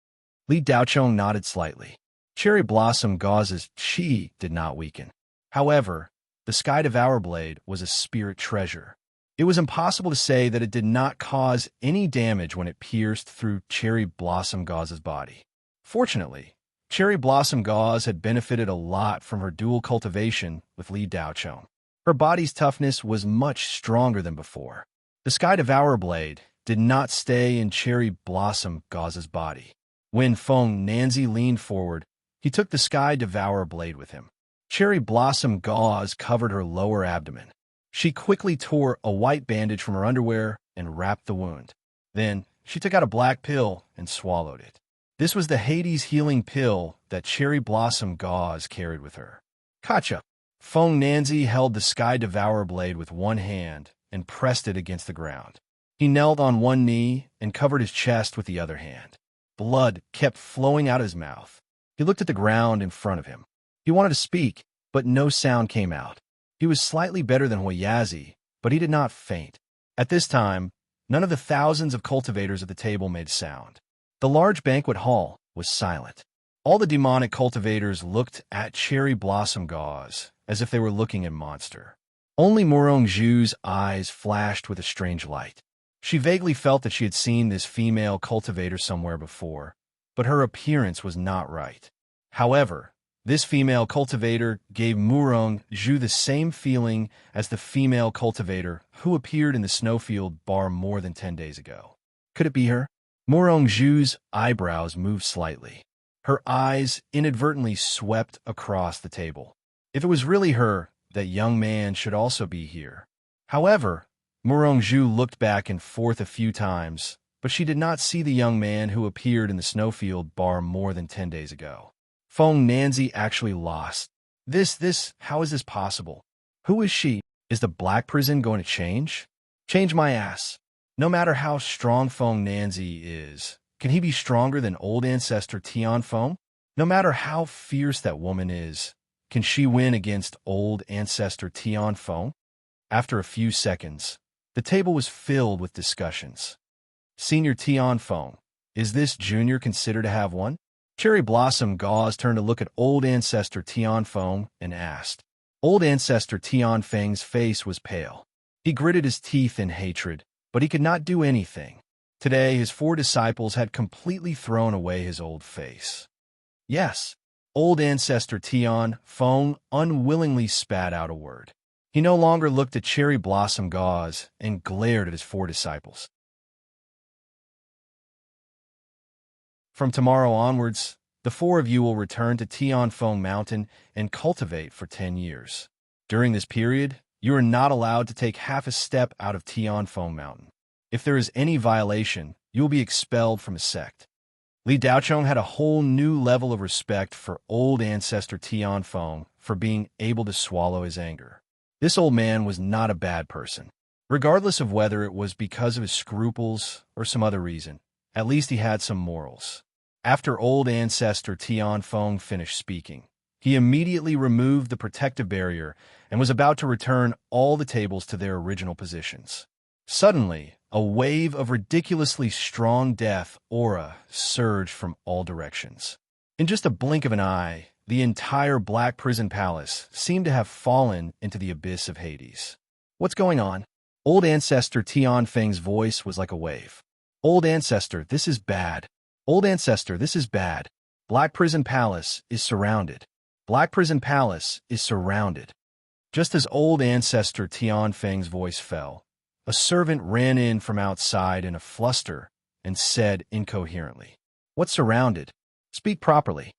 Li Daocheng nodded slightly. Cherry Blossom Gauze's chi did not weaken. However, the Sky Devourer blade was a spirit treasure. It was impossible to say that it did not cause any damage when it pierced through Cherry Blossom Gauze's body. Fortunately, Cherry Blossom Gauze had benefited a lot from her dual cultivation with Li Daocheng. Her body's toughness was much stronger than before. The Sky Devourer blade did not stay in Cherry Blossom Gauze's body. When Feng Nanzi leaned forward, he took the Sky Devourer blade with him. Cherry Blossom Gauze covered her lower abdomen. She quickly tore a white bandage from her underwear and wrapped the wound. Then, she took out a black pill and swallowed it. This was the Hades healing pill that Cherry Blossom Gauze carried with her. Gotcha! Feng Nanzi held the Sky Devourer blade with one hand and pressed it against the ground. He knelt on one knee and covered his chest with the other hand. Blood kept flowing out of his mouth. He looked at the ground in front of him. He wanted to speak, but no sound came out. He was slightly better than Huiyazi, but he did not faint. At this time, none of the thousands of cultivators at the table made sound. The large banquet hall was silent. All the demonic cultivators looked at Cherry Blossom Gauze as if they were looking at monster. Only Morong Zhu's eyes flashed with a strange light. She vaguely felt that she had seen this female cultivator somewhere before, but her appearance was not right. However, this female cultivator gave Morong Zhu the same feeling as the female cultivator who appeared in the snowfield bar more than 10 days ago. Could it be her? Morong Zhu's eyebrows moved slightly. Her eyes inadvertently swept across the table. If it was really her, that young man should also be here. However, Morong Zhu looked back and forth a few times, but she did not see the young man who appeared in the snowfield bar more than 10 days ago. Feng Nanzi actually lost. How is this possible? Who is she? Is the black prison going to change? Change my ass. No matter how strong Feng Nanzi is, can he be stronger than old ancestor Tian Feng? No matter how fierce that woman is, can she win against old ancestor Tian Feng? After a few seconds, the table was filled with discussions. Senior Tian Feng, is this junior considered to have one? Cherry Blossom Gauze turned to look at old ancestor Tian Feng and asked. Old ancestor Tian Feng's face was pale. He gritted his teeth in hatred, but he could not do anything. Today, his 4 disciples had completely thrown away his old face. Yes, old ancestor Tian Feng unwillingly spat out a word. He no longer looked at Cherry Blossom Gauze and glared at his 4 disciples. From tomorrow onwards, the 4 of you will return to Tian Feng Mountain and cultivate for 10 years. During this period, you are not allowed to take half a step out of Tian Feng Mountain. If there is any violation, you will be expelled from a sect. Li Daocheng had a whole new level of respect for old ancestor Tian Feng for being able to swallow his anger. This old man was not a bad person. Regardless of whether it was because of his scruples or some other reason, at least he had some morals. After old ancestor Tian Feng finished speaking, he immediately removed the protective barrier and was about to return all the tables to their original positions. Suddenly, a wave of ridiculously strong death aura surged from all directions. In just a blink of an eye, the entire Black Prison Palace seemed to have fallen into the abyss of Hades. What's going on? Old ancestor Tian Feng's voice was like a wave. Old ancestor, this is bad. Old ancestor, this is bad. Black Prison Palace is surrounded. Black Prison Palace is surrounded. Just as old ancestor Tian Feng's voice fell, a servant ran in from outside in a fluster and said incoherently, "What's surrounded? Speak properly."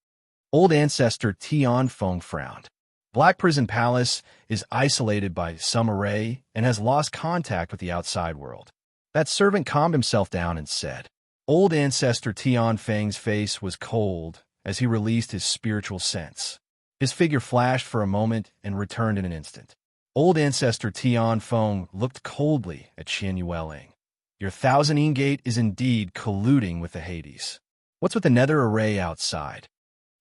Old ancestor Tian Feng frowned. Black Prison Palace is isolated by some array and has lost contact with the outside world. That servant calmed himself down and said. Old ancestor Tian Feng's face was cold as he released his spiritual sense. His figure flashed for a moment and returned in an instant. Old Ancestor Tian Feng looked coldly at Qian Yueling. Your Thousand Gate is indeed colluding with the Hades. What's with the nether array outside?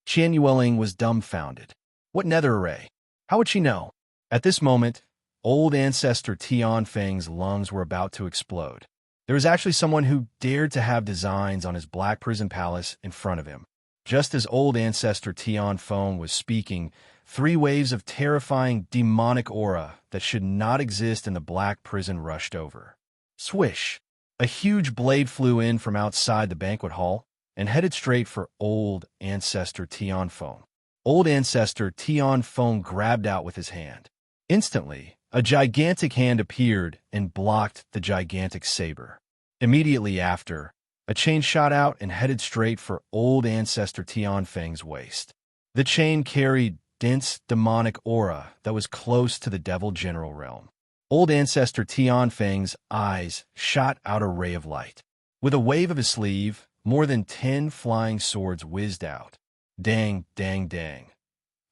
Qian Yueling was dumbfounded. What nether array? How would she know? At this moment, Old Ancestor Tian Feng's lungs were about to explode. There was actually someone who dared to have designs on his black prison palace in front of him. Just as Old Ancestor Tian Feng was speaking, 3 waves of terrifying demonic aura that should not exist in the black prison rushed over. Swish! A huge blade flew in from outside the banquet hall and headed straight for Old Ancestor Tian Feng. Old Ancestor Tian Feng grabbed out with his hand. Instantly, a gigantic hand appeared and blocked the gigantic saber. Immediately after, a chain shot out and headed straight for Old Ancestor Tian Feng's waist. The chain carried dense demonic aura that was close to the Devil General realm. Old Ancestor Tian Feng's eyes shot out a ray of light. With a wave of his sleeve, more than 10 flying swords whizzed out. Dang, dang, dang.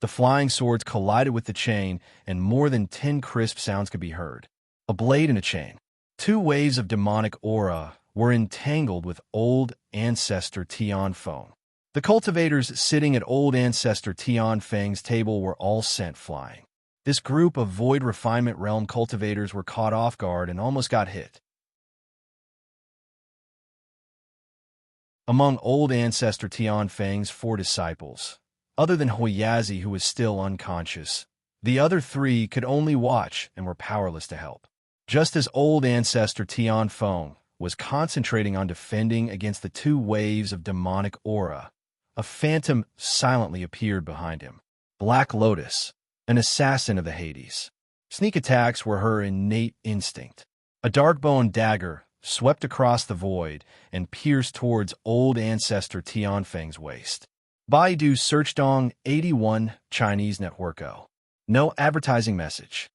The flying swords collided with the chain, and more than 10 crisp sounds could be heard. A blade and a chain. 2 waves of demonic aura were entangled with Old Ancestor Tian Feng. The cultivators sitting at Old Ancestor Tian Feng's table were all sent flying. This group of Void Refinement Realm cultivators were caught off guard and almost got hit. Among Old Ancestor Tian Feng's 4 disciples, other than Huiyazi, who was still unconscious, the other 3 could only watch and were powerless to help. Just as Old Ancestor Tian Feng was concentrating on defending against the 2 waves of demonic aura, a phantom silently appeared behind him. Black Lotus, an assassin of the Hades. Sneak attacks were her innate instinct. A dark-boned dagger swept across the void and pierced towards Old Ancestor Tian Feng's waist. Baidu Search Dong 81 Chinese Networko. No advertising message.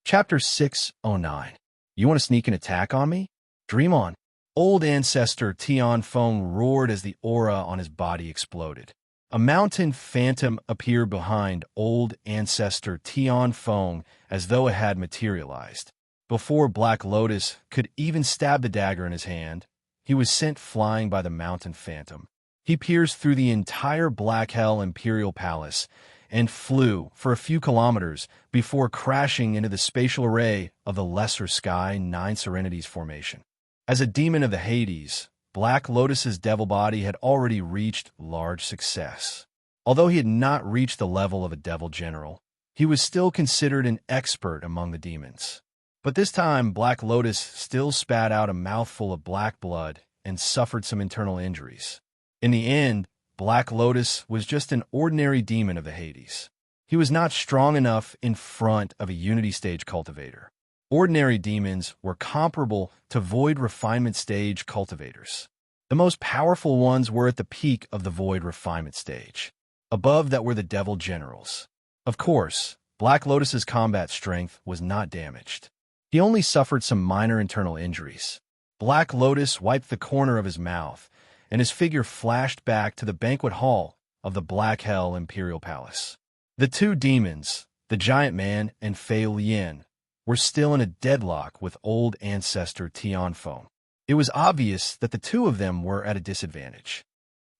Chapter 609. You want to sneak an attack on me? Dream on. Old Ancestor Tian Feng roared as the aura on his body exploded. A mountain phantom appeared behind Old Ancestor Tian Feng as though it had materialized. Before Black Lotus could even stab the dagger in his hand, he was sent flying by the mountain phantom. He pierced through the entire Black Hell Imperial Palace and flew for a few kilometers before crashing into the spatial array of the Lesser Sky 9 Serenities formation. As a demon of the Hades, Black Lotus's devil body had already reached large success. Although he had not reached the level of a devil general, he was still considered an expert among the demons. But this time, Black Lotus still spat out a mouthful of black blood and suffered some internal injuries. In the end, Black Lotus was just an ordinary demon of the Hades. He was not strong enough in front of a Unity Stage cultivator. Ordinary demons were comparable to Void Refinement Stage cultivators. The most powerful ones were at the peak of the Void Refinement Stage. Above that were the Devil Generals. Of course, Black Lotus's combat strength was not damaged. He only suffered some minor internal injuries. Black Lotus wiped the corner of his mouth, and his figure flashed back to the banquet hall of the Black Hell Imperial Palace. The 2 demons, the Giant Man and Fei Lian, were still in a deadlock with Old Ancestor Tian Feng. It was obvious that the 2 of them were at a disadvantage.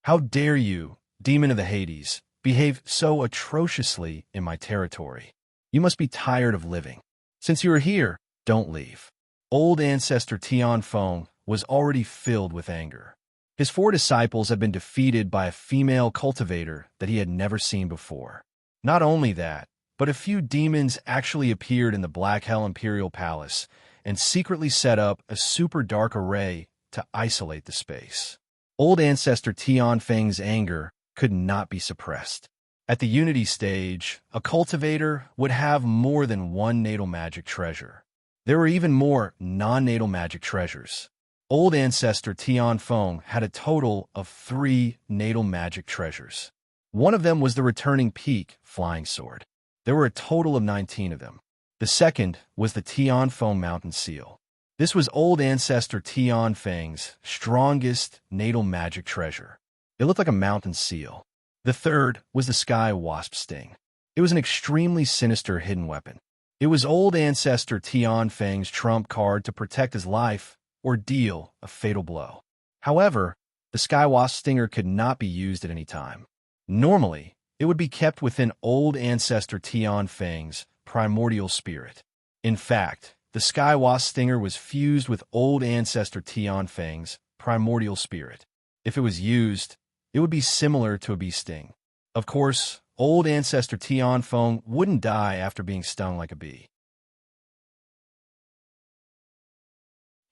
How dare you, demon of the Hades, behave so atrociously in my territory? You must be tired of living. Since you are here, don't leave. Old Ancestor Tian Feng was already filled with anger. His 4 disciples had been defeated by a female cultivator that he had never seen before. Not only that, but a few demons actually appeared in the Black Hell Imperial Palace and secretly set up a super dark array to isolate the space. Old Ancestor Tian Feng's anger could not be suppressed. At the Unity Stage, a cultivator would have more than 1 natal magic treasure. There were even more non-natal magic treasures. Old Ancestor Tian Feng had a total of 3 natal magic treasures. One of them was the returning peak flying sword. There were a total of 19 of them. The second was the Tian Feng Mountain Seal. This was old ancestor Tian Feng's strongest natal magic treasure. It looked like a mountain seal. The third was the sky wasp sting. It was an extremely sinister hidden weapon. It was old ancestor Tian Feng's trump card to protect his life or deal a fatal blow. However, the sky wasp stinger could not be used at any time. Normally, it would be kept within old ancestor Tian Feng's primordial spirit. In fact, the sky wasp stinger was fused with old ancestor Tian Feng's primordial spirit. If it was used, it would be similar to a bee sting. Of course, old ancestor Tian Feng wouldn't die after being stung like a bee.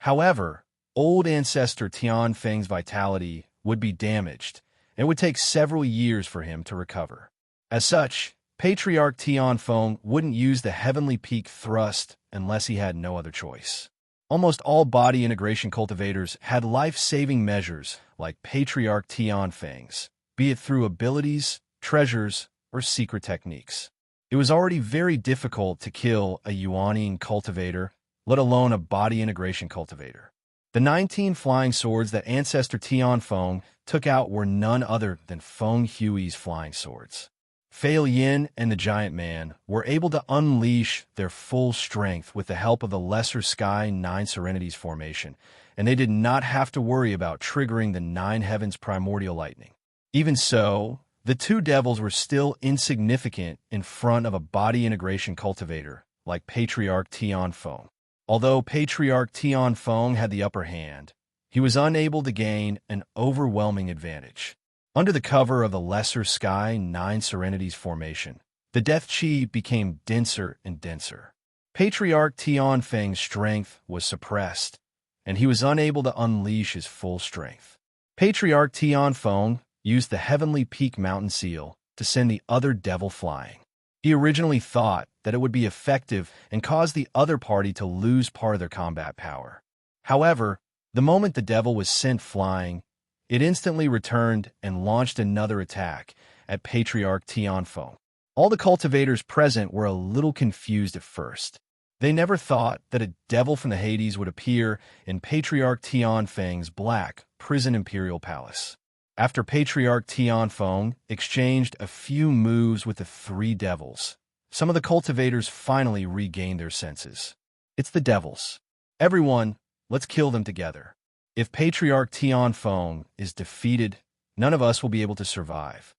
However, old ancestor Tian Feng's vitality would be damaged, and it would take several years for him to recover. As such, Patriarch Tian Feng wouldn't use the Heavenly Peak thrust unless he had no other choice. Almost all body integration cultivators had life-saving measures like Patriarch Tian Feng's, be it through abilities, treasures, or secret techniques. It was already very difficult to kill a Yuanian cultivator, let alone a body integration cultivator. The 19 flying swords that ancestor Tian Feng took out were none other than Feng Hui's flying swords. Fei Yin and the Giant Man were able to unleash their full strength with the help of the Lesser Sky Nine Serenities formation, and they did not have to worry about triggering the Nine Heavens primordial lightning. Even so, the two devils were still insignificant in front of a body integration cultivator like Patriarch Tian Feng. Although Patriarch Tian Feng had the upper hand, he was unable to gain an overwhelming advantage. Under the cover of the Lesser Sky Nine Serenities formation, the death chi became denser and denser. Patriarch Tian Feng's strength was suppressed, and he was unable to unleash his full strength. Patriarch Tian Feng used the Heavenly Peak Mountain Seal to send the other devil flying. He originally thought that it would be effective and cause the other party to lose part of their combat power. However, the moment the devil was sent flying, it instantly returned and launched another attack at Patriarch Tian Feng. All the cultivators present were a little confused at first. They never thought that a devil from the Hades would appear in Patriarch Tian Feng's black prison imperial palace. After Patriarch Tian Feng exchanged a few moves with the three devils, some of the cultivators finally regained their senses. It's the devils. Everyone, let's kill them together. If Patriarch Tian Feng is defeated, none of us will be able to survive.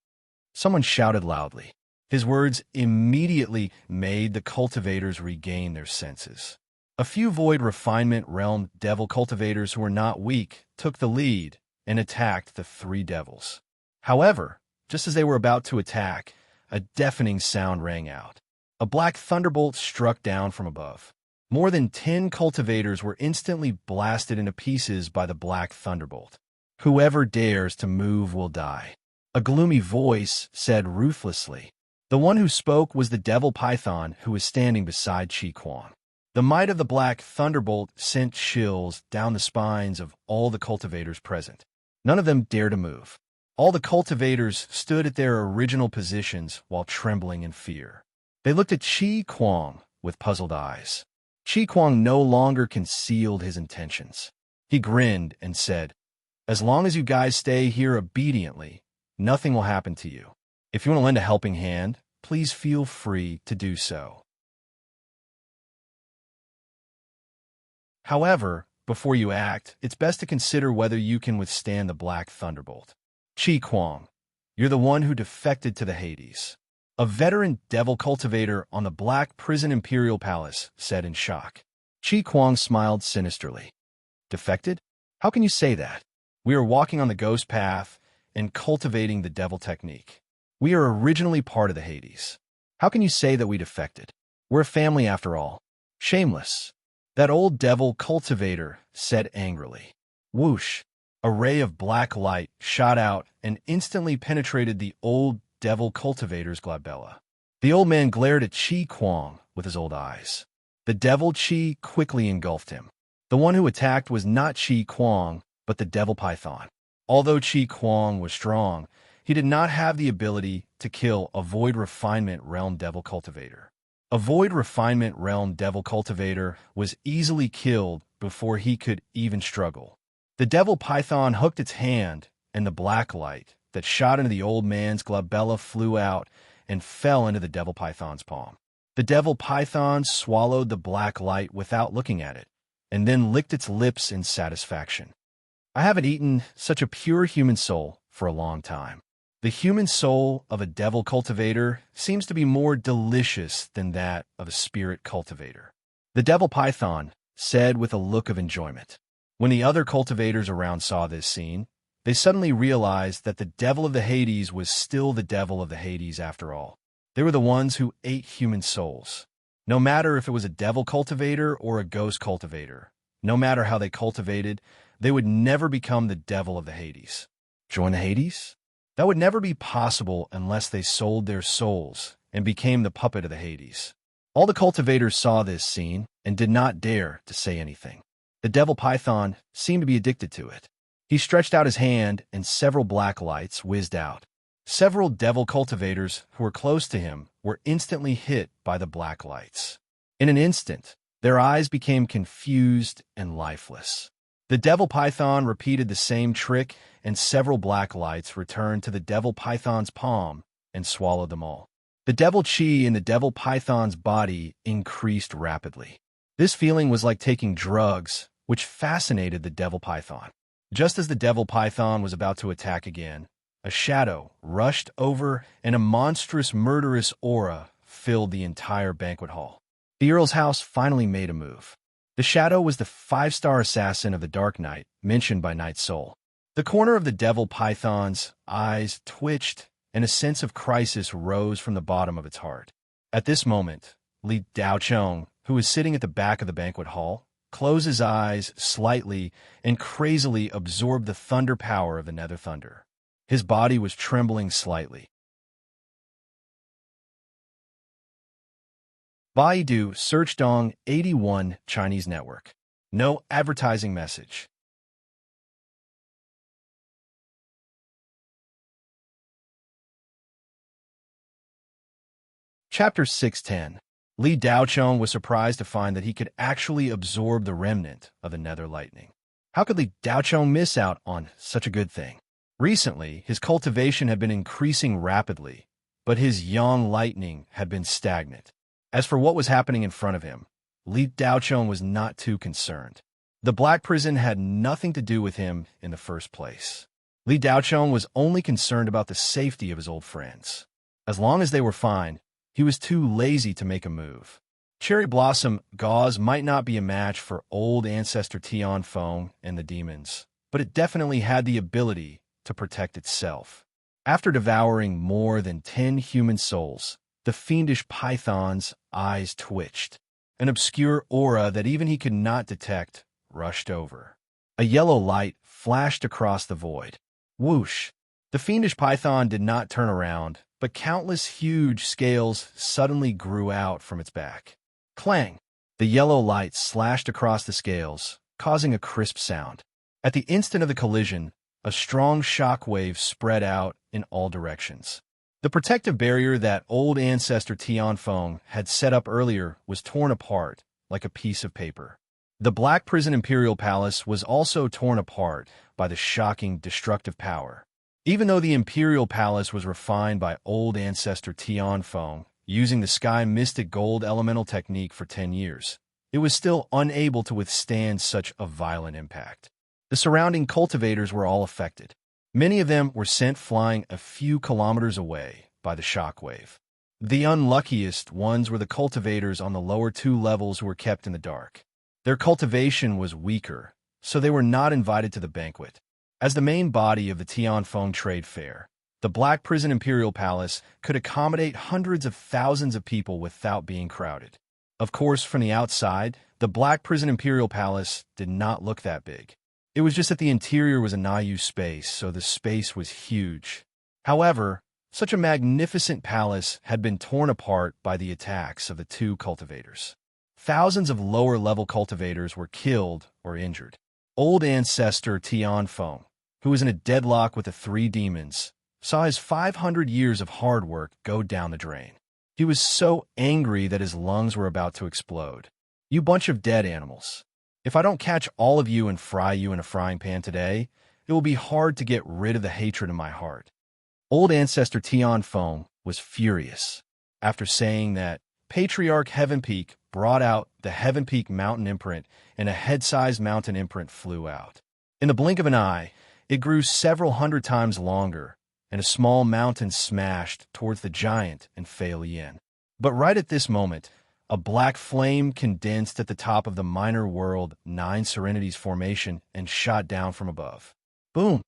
Someone shouted loudly. His words immediately made the cultivators regain their senses. A few Void Refinement Realm devil cultivators who were not weak took the lead and attacked the three devils. However, just as they were about to attack, a deafening sound rang out. A black thunderbolt struck down from above. More than 10 cultivators were instantly blasted into pieces by the black thunderbolt. Whoever dares to move will die. A gloomy voice said ruthlessly. The one who spoke was the devil python who was standing beside Qi Kuang. The might of the black thunderbolt sent chills down the spines of all the cultivators present. None of them dared to move. All the cultivators stood at their original positions while trembling in fear. They looked at Qi Kuang with puzzled eyes. Qi Kuang no longer concealed his intentions. He grinned and said, "As long as you guys stay here obediently, nothing will happen to you. If you want to lend a helping hand, please feel free to do so. However, before you act, it's best to consider whether you can withstand the Black Thunderbolt. Qi Kuang, you're the one who defected to the Hades." A veteran devil cultivator on the Black Prison Imperial Palace said in shock. Qi Kuang smiled sinisterly. "Defected? How can you say that? We are walking on the ghost path and cultivating the devil technique. We are originally part of the Hades. How can you say that we defected? We're a family after all. Shameless." That old devil cultivator said angrily. Whoosh! A ray of black light shot out and instantly penetrated the old devil cultivator's glabella. The old man glared at Qi Kuang with his old eyes. The devil Qi quickly engulfed him. The one who attacked was not Qi Kuang, but the devil python. Although Qi Kuang was strong, he did not have the ability to kill a Void Refinement Realm devil cultivator. A Void Refinement Realm devil cultivator was easily killed before he could even struggle. The devil python hooked its hand, and the black light that shot into the old man's glabella flew out and fell into the devil python's palm. The devil python swallowed the black light without looking at it, and then licked its lips in satisfaction. I haven't eaten such a pure human soul for a long time. The human soul of a devil cultivator seems to be more delicious than that of a spirit cultivator, the devil python said with a look of enjoyment. When the other cultivators around saw this scene, they suddenly realized that the devil of the Hades was still the devil of the Hades after all. They were the ones who ate human souls. No matter if it was a devil cultivator or a ghost cultivator, no matter how they cultivated, they would never become the devil of the Hades. Join the Hades? That would never be possible unless they sold their souls and became the puppet of the Hades. All the cultivators saw this scene and did not dare to say anything. The devil python seemed to be addicted to it. He stretched out his hand and several black lights whizzed out. Several devil cultivators who were close to him were instantly hit by the black lights. In an instant, their eyes became confused and lifeless. The devil python repeated the same trick, and several black lights returned to the devil python's palm and swallowed them all. The devil chi in the devil python's body increased rapidly. This feeling was like taking drugs, which fascinated the devil python. Just as the devil python was about to attack again, a shadow rushed over and a monstrous murderous aura filled the entire banquet hall. The Earl's house finally made a move. The shadow was the 5-star assassin of the Dark Knight, mentioned by Night's Soul. The corner of the devil python's eyes twitched, and a sense of crisis rose from the bottom of its heart. At this moment, Li Daochong, who was sitting at the back of the banquet hall, closed his eyes slightly and crazily absorbed the thunder power of the Nether Thunder. His body was trembling slightly. Baidu Search Dong 81 Chinese Network. No advertising message. Chapter 610. Li Daochong was surprised to find that he could actually absorb the remnant of the Nether Lightning. How could Li Daochong miss out on such a good thing? Recently, his cultivation had been increasing rapidly, but his Yang Lightning had been stagnant. As for what was happening in front of him, Li Daochong was not too concerned. The Black Prison had nothing to do with him in the first place. Li Daochong was only concerned about the safety of his old friends. As long as they were fine, he was too lazy to make a move. Cherry Blossom gauze might not be a match for old ancestor Tian Feng and the demons, but it definitely had the ability to protect itself. After devouring more than 10 human souls, the fiendish python's eyes twitched. An obscure aura that even he could not detect rushed over. A yellow light flashed across the void. Whoosh! The fiendish python did not turn around, but countless huge scales suddenly grew out from its back. Clang! The yellow light slashed across the scales, causing a crisp sound. At the instant of the collision, a strong shock wave spread out in all directions. The protective barrier that old ancestor Tian Feng had set up earlier was torn apart like a piece of paper. The Black Prison Imperial Palace was also torn apart by the shocking destructive power. Even though the Imperial Palace was refined by old ancestor Tian Feng using the Sky Mystic Gold Elemental technique for 10 years, it was still unable to withstand such a violent impact. The surrounding cultivators were all affected. Many of them were sent flying a few kilometers away by the shockwave. The unluckiest ones were the cultivators on the lower 2 levels who were kept in the dark. Their cultivation was weaker, so they were not invited to the banquet. As the main body of the Tianfeng Trade Fair, the Black Prison Imperial Palace could accommodate hundreds of thousands of people without being crowded. Of course, from the outside, the Black Prison Imperial Palace did not look that big. It was just that the interior was a naive space, so the space was huge. However, such a magnificent palace had been torn apart by the attacks of the 2 cultivators. Thousands of lower-level cultivators were killed or injured. Old ancestor Tian Feng, who was in a deadlock with the 3 demons, saw his 500 years of hard work go down the drain. He was so angry that his lungs were about to explode. "You bunch of dead animals. If I don't catch all of you and fry you in a frying pan today, it will be hard to get rid of the hatred in my heart. Old ancestor Tian Feng was furious. After saying that, Patriarch Heaven Peak brought out the Heaven Peak mountain imprint, and a head-sized mountain imprint flew out. In the blink of an eye, it grew several hundred times longer, and a small mountain smashed towards the giant and Fei Lian. But right at this moment, a black flame condensed at the top of the minor world 9 Serenities formation and shot down from above. Boom!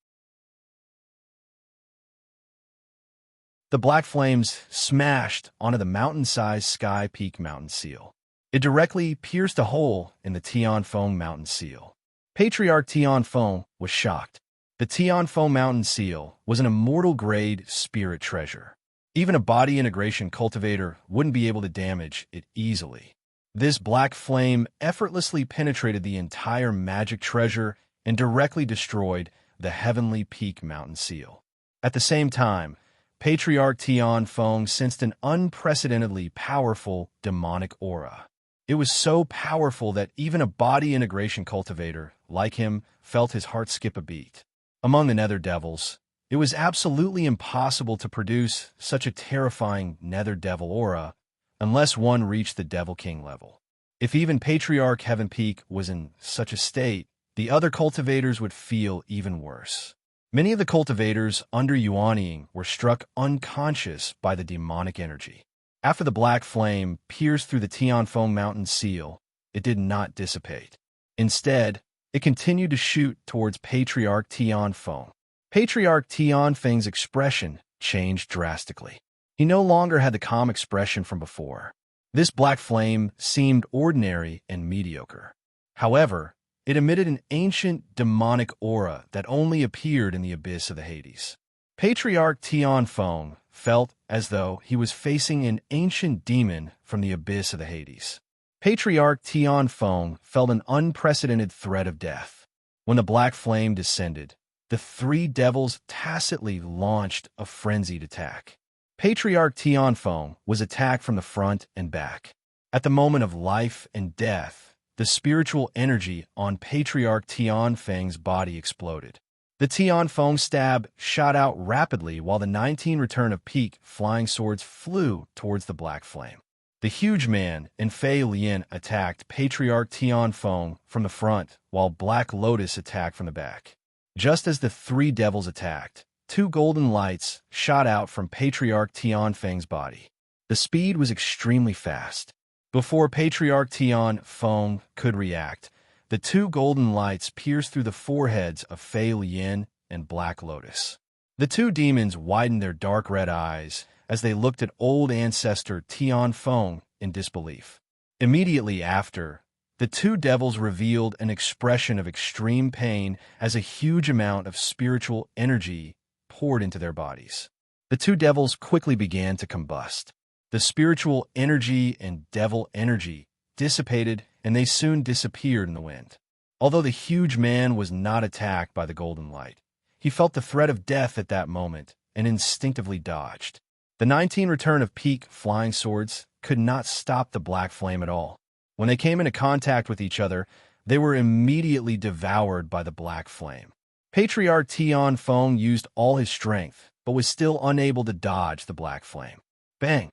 The black flames smashed onto the mountain-sized Sky Peak mountain seal. It directly pierced a hole in the Tianfeng mountain seal. Patriarch Tianfeng was shocked. The Tianfeng mountain seal was an immortal-grade spirit treasure. Even a body integration cultivator wouldn't be able to damage it easily. This black flame effortlessly penetrated the entire magic treasure and directly destroyed the Heavenly Peak mountain seal. At the same time, Patriarch Tianfeng sensed an unprecedentedly powerful demonic aura. It was so powerful that even a body integration cultivator, like him, felt his heart skip a beat. Among the Nether Devils, it was absolutely impossible to produce such a terrifying Nether Devil aura unless one reached the Devil King level. If even Patriarch Heaven Peak was in such a state, the other cultivators would feel even worse. Many of the cultivators under Yuanying were struck unconscious by the demonic energy. After the black flame pierced through the Tianfeng mountain seal, it did not dissipate. Instead, it continued to shoot towards Patriarch Tianfeng. Patriarch Tianfeng's expression changed drastically. He no longer had the calm expression from before. This black flame seemed ordinary and mediocre. However, it emitted an ancient demonic aura that only appeared in the abyss of the Hades. Patriarch Tianfeng felt as though he was facing an ancient demon from the abyss of the Hades. Patriarch Tianfeng felt an unprecedented threat of death. When the black flame descended, the 3 devils tacitly launched a frenzied attack. Patriarch Tianfeng was attacked from the front and back. At the moment of life and death, the spiritual energy on Patriarch Tianfeng's body exploded. The Tianfeng stab shot out rapidly while the 19 return of Peak flying swords flew towards the black flame. The huge man and Fei Lian attacked Patriarch Tianfeng from the front, while Black Lotus attacked from the back. Just as the 3 devils attacked, 2 golden lights shot out from Patriarch Tianfeng's body. The speed was extremely fast. Before Patriarch Tianfeng could react, the 2 golden lights pierced through the foreheads of Fei Lian and Black Lotus. The 2 demons widened their dark red eyes as they looked at old ancestor Tianfeng in disbelief. Immediately after, the 2 devils revealed an expression of extreme pain as a huge amount of spiritual energy poured into their bodies. The 2 devils quickly began to combust. The spiritual energy and devil energy dissipated, and they soon disappeared in the wind. Although the huge man was not attacked by the golden light, he felt the threat of death at that moment and instinctively dodged. The 19 return of Peak flying swords could not stop the black flame at all. When they came into contact with each other, they were immediately devoured by the black flame. Patriarch Tianfeng used all his strength, but was still unable to dodge the black flame. Bang!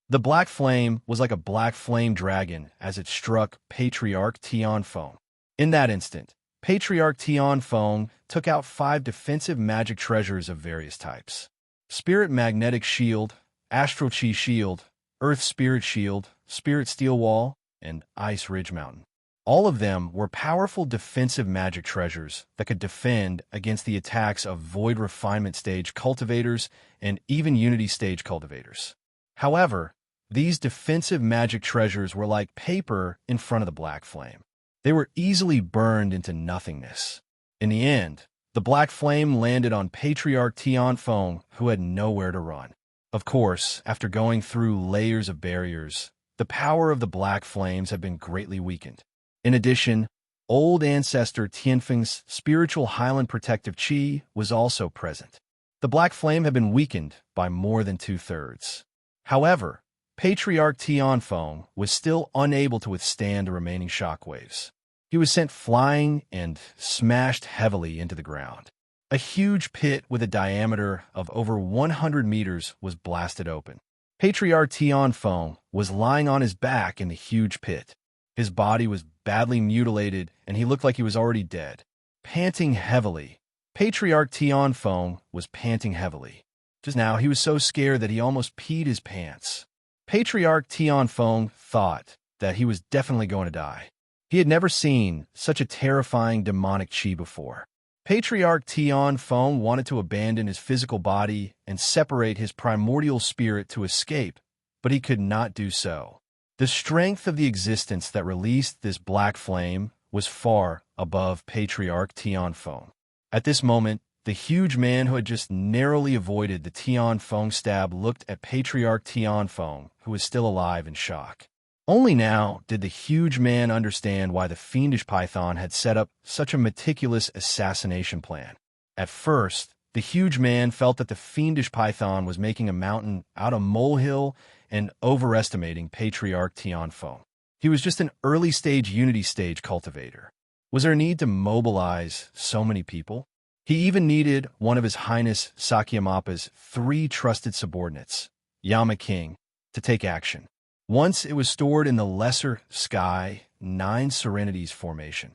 The black flame was like a black flame dragon as it struck Patriarch Tianfeng. In that instant, Patriarch Tianfeng took out 5 defensive magic treasures of various types: Spirit Magnetic Shield, Astral Chi Shield, Earth Spirit Shield, Spirit Steel Wall, and Ice Ridge Mountain. All of them were powerful defensive magic treasures that could defend against the attacks of Void Refinement Stage cultivators and even Unity Stage cultivators. However, these defensive magic treasures were like paper in front of the black flame. They were easily burned into nothingness. In the end, the black flame landed on Patriarch Tianfeng, who had nowhere to run. Of course, after going through layers of barriers, the power of the black flames had been greatly weakened. In addition, old ancestor Tianfeng's spiritual Highland protective chi was also present. The black flame had been weakened by more than 2/3. However, Patriarch Tianfeng was still unable to withstand the remaining shockwaves. He was sent flying and smashed heavily into the ground. A huge pit with a diameter of over 100 meters was blasted open. Patriarch Tianfeng was lying on his back in the huge pit. His body was badly mutilated, and he looked like he was already dead. Panting heavily, Patriarch Tianfeng was panting heavily. Just now, he was so scared that he almost peed his pants. Patriarch Tianfeng thought that he was definitely going to die. He had never seen such a terrifying demonic chi before. Patriarch Tianfeng wanted to abandon his physical body and separate his primordial spirit to escape, but he could not do so. The strength of the existence that released this black flame was far above Patriarch Tianfeng. At this moment, the huge man who had just narrowly avoided the Tianfeng stab looked at Patriarch Tianfeng, who was still alive, in shock. Only now did the huge man understand why the fiendish python had set up such a meticulous assassination plan. At first, the huge man felt that the fiendish python was making a mountain out of molehill and overestimating Patriarch Tianfeng. He was just an early-stage Unity stage cultivator. Was there a need to mobilize so many people? He even needed one of His Highness Sakyamapa's 3 trusted subordinates, Yama King, to take action. Once it was stored in the Lesser Sky 9 Serenities formation.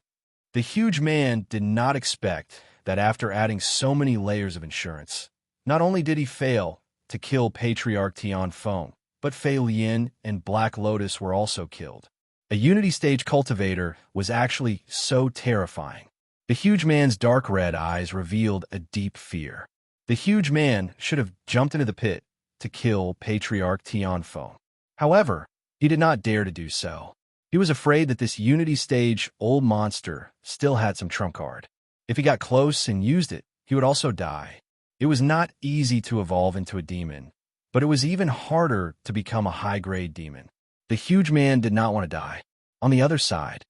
The huge man did not expect that after adding so many layers of insurance, not only did he fail to kill Patriarch Tianfeng, but Fei Lian and Black Lotus were also killed. A Unity stage cultivator was actually so terrifying. The huge man's dark red eyes revealed a deep fear. The huge man should have jumped into the pit to kill Patriarch Tianfeng. However, he did not dare to do so. He was afraid that this Unity stage old monster still had some trump card. If he got close and used it, he would also die. It was not easy to evolve into a demon, but it was even harder to become a high-grade demon. The huge man did not want to die. On the other side,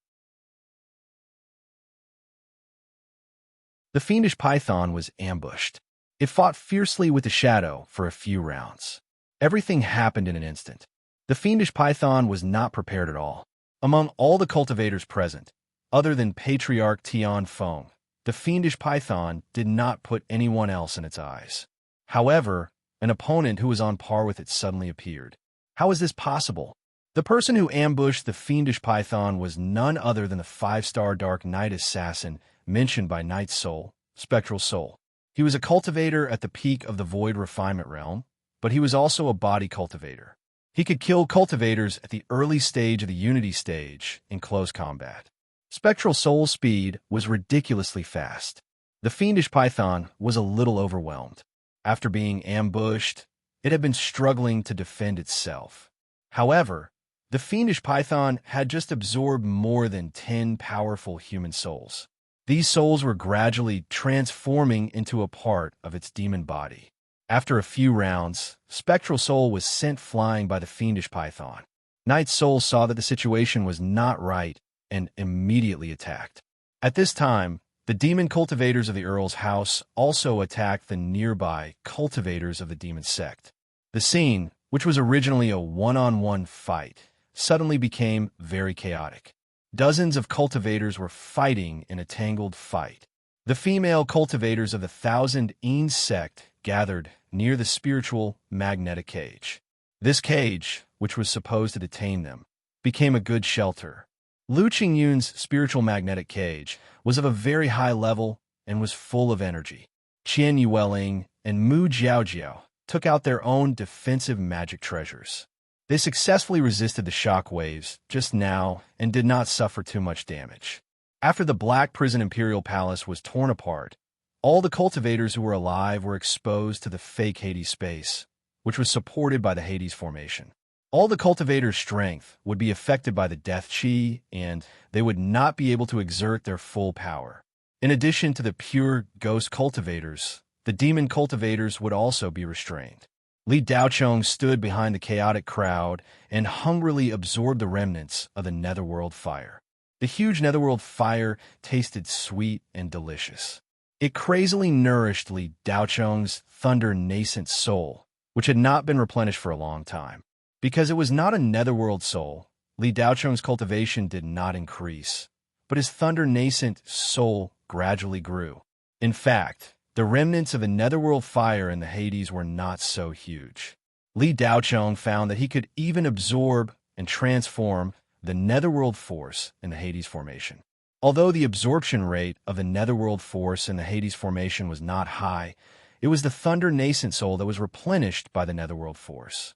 the fiendish python was ambushed. It fought fiercely with the shadow for a few rounds. Everything happened in an instant. The fiendish python was not prepared at all. Among all the cultivators present, other than Patriarch Tianfeng, the fiendish python did not put anyone else in its eyes. However, an opponent who was on par with it suddenly appeared. How is this possible? The person who ambushed the fiendish python was none other than the 5-star Dark Knight assassin mentioned by Knight's Soul, Spectral Soul. He was a cultivator at the peak of the Void Refinement realm, but he was also a body cultivator. He could kill cultivators at the early stage of the Unity stage in close combat. Spectral Soul's speed was ridiculously fast. The fiendish python was a little overwhelmed. After being ambushed, it had been struggling to defend itself. However, the fiendish python had just absorbed more than 10 powerful human souls. These souls were gradually transforming into a part of its demon body. After a few rounds, Spectral Soul was sent flying by the fiendish python. Knight's Soul saw that the situation was not right and immediately attacked. At this time, the demon cultivators of the Earl's house also attacked the nearby cultivators of the demon sect. The scene, which was originally a one-on-one fight, suddenly became very chaotic. Dozens of cultivators were fighting in a tangled fight. The female cultivators of the Thousand Een sect gathered near the spiritual magnetic cage. This cage, which was supposed to detain them, became a good shelter. Lu Qingyun's spiritual magnetic cage was of a very high level and was full of energy. Qian Yueling and Mu Jiaojiao took out their own defensive magic treasures. They successfully resisted the shock waves just now and did not suffer too much damage. After the Black Prison Imperial Palace was torn apart, all the cultivators who were alive were exposed to the fake Hades space, which was supported by the Hades formation. All the cultivators' strength would be affected by the death chi, and they would not be able to exert their full power. In addition to the pure ghost cultivators, the demon cultivators would also be restrained. Li Daochong stood behind the chaotic crowd and hungrily absorbed the remnants of the netherworld fire. The huge netherworld fire tasted sweet and delicious. It crazily nourished Li Daochong's thunder-nascent soul, which had not been replenished for a long time. Because it was not a netherworld soul, Li Daocheng's cultivation did not increase, but his thunder-nascent soul gradually grew. In fact, the remnants of the netherworld fire in the Hades were not so huge. Li Daocheng found that he could even absorb and transform the netherworld force in the Hades formation. Although the absorption rate of the netherworld force in the Hades formation was not high, it was the thunder-nascent soul that was replenished by the netherworld force.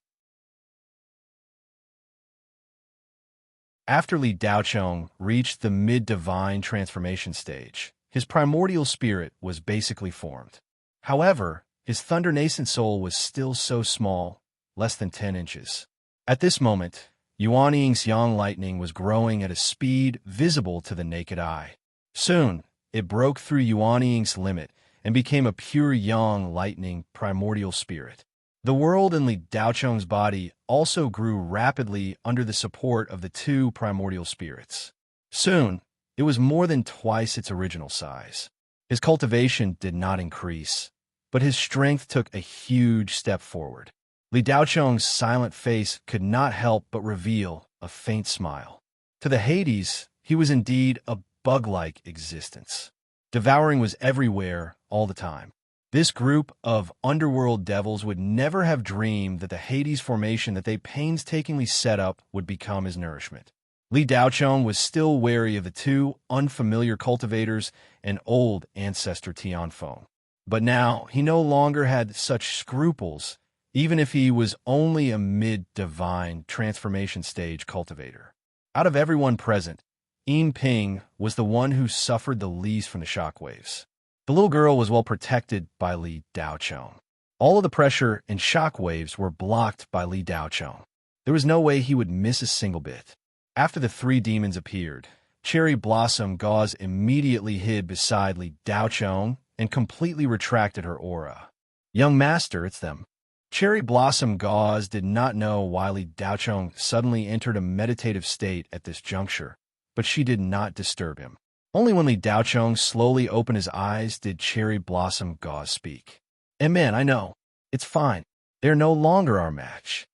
After Li Daocheng reached the mid-divine transformation stage, his primordial spirit was basically formed. However, his thunder-nascent soul was still so small, less than 10 inches. At this moment, Yuan Ying's yang lightning was growing at a speed visible to the naked eye. Soon, it broke through Yuan Ying's limit and became a pure yang lightning primordial spirit. The world in Li Daocheng's body also grew rapidly under the support of the two primordial spirits. Soon, it was more than twice its original size. His cultivation did not increase, but his strength took a huge step forward. Li Daocheng's silent face could not help but reveal a faint smile. To the Hades, he was indeed a bug-like existence. Devouring was everywhere, all the time. This group of underworld devils would never have dreamed that the Hades formation that they painstakingly set up would become his nourishment. Li Daocheng was still wary of the two unfamiliar cultivators and old ancestor Tianfeng. But now he no longer had such scruples, even if he was only a mid-divine transformation stage cultivator. Out of everyone present, Yim Ping was the one who suffered the least from the shockwaves. The little girl was well protected by Li Daocheng. All of the pressure and shockwaves were blocked by Li Daocheng. There was no way he would miss a single bit. After the three demons appeared, Cherry Blossom Gauze immediately hid beside Li Daocheng and completely retracted her aura. "Young master, it's them." Cherry Blossom Gauze did not know why Li Daocheng suddenly entered a meditative state at this juncture, but she did not disturb him. Only when Li Daocheng slowly opened his eyes did Cherry Blossom Gauze speak. "Man, I know. It's fine. They're no longer our match."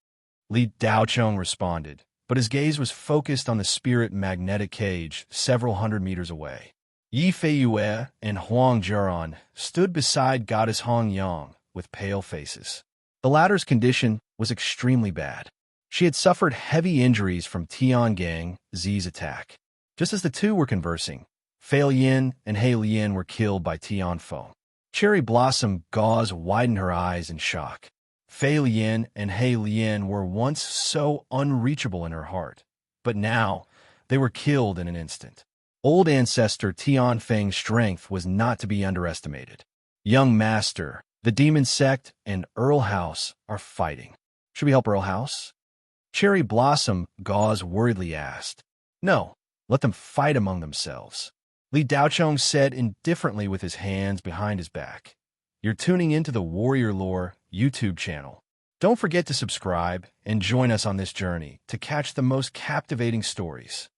Li Daocheng responded, but his gaze was focused on the spirit magnetic cage several hundred meters away. Yi Feiyue and Huang Jiran stood beside goddess Hong Yang with pale faces. The latter's condition was extremely bad. She had suffered heavy injuries from Tiangang Zi's attack. Just as the two were conversing, Fei Yin and He Lian were killed by Tianfeng. Cherry Blossom Gauze widened her eyes in shock. Fei Yin and He Lian were once so unreachable in her heart, but now they were killed in an instant. Old ancestor Tianfeng's strength was not to be underestimated. "Young master, the demon sect and Earl House are fighting. Should we help Earl House?" Cherry Blossom Gauze worriedly asked. "No, let them fight among themselves," Li Daocheng said indifferently with his hands behind his back. You're tuning into the Warrior Lore YouTube channel. Don't forget to subscribe and join us on this journey to catch the most captivating stories.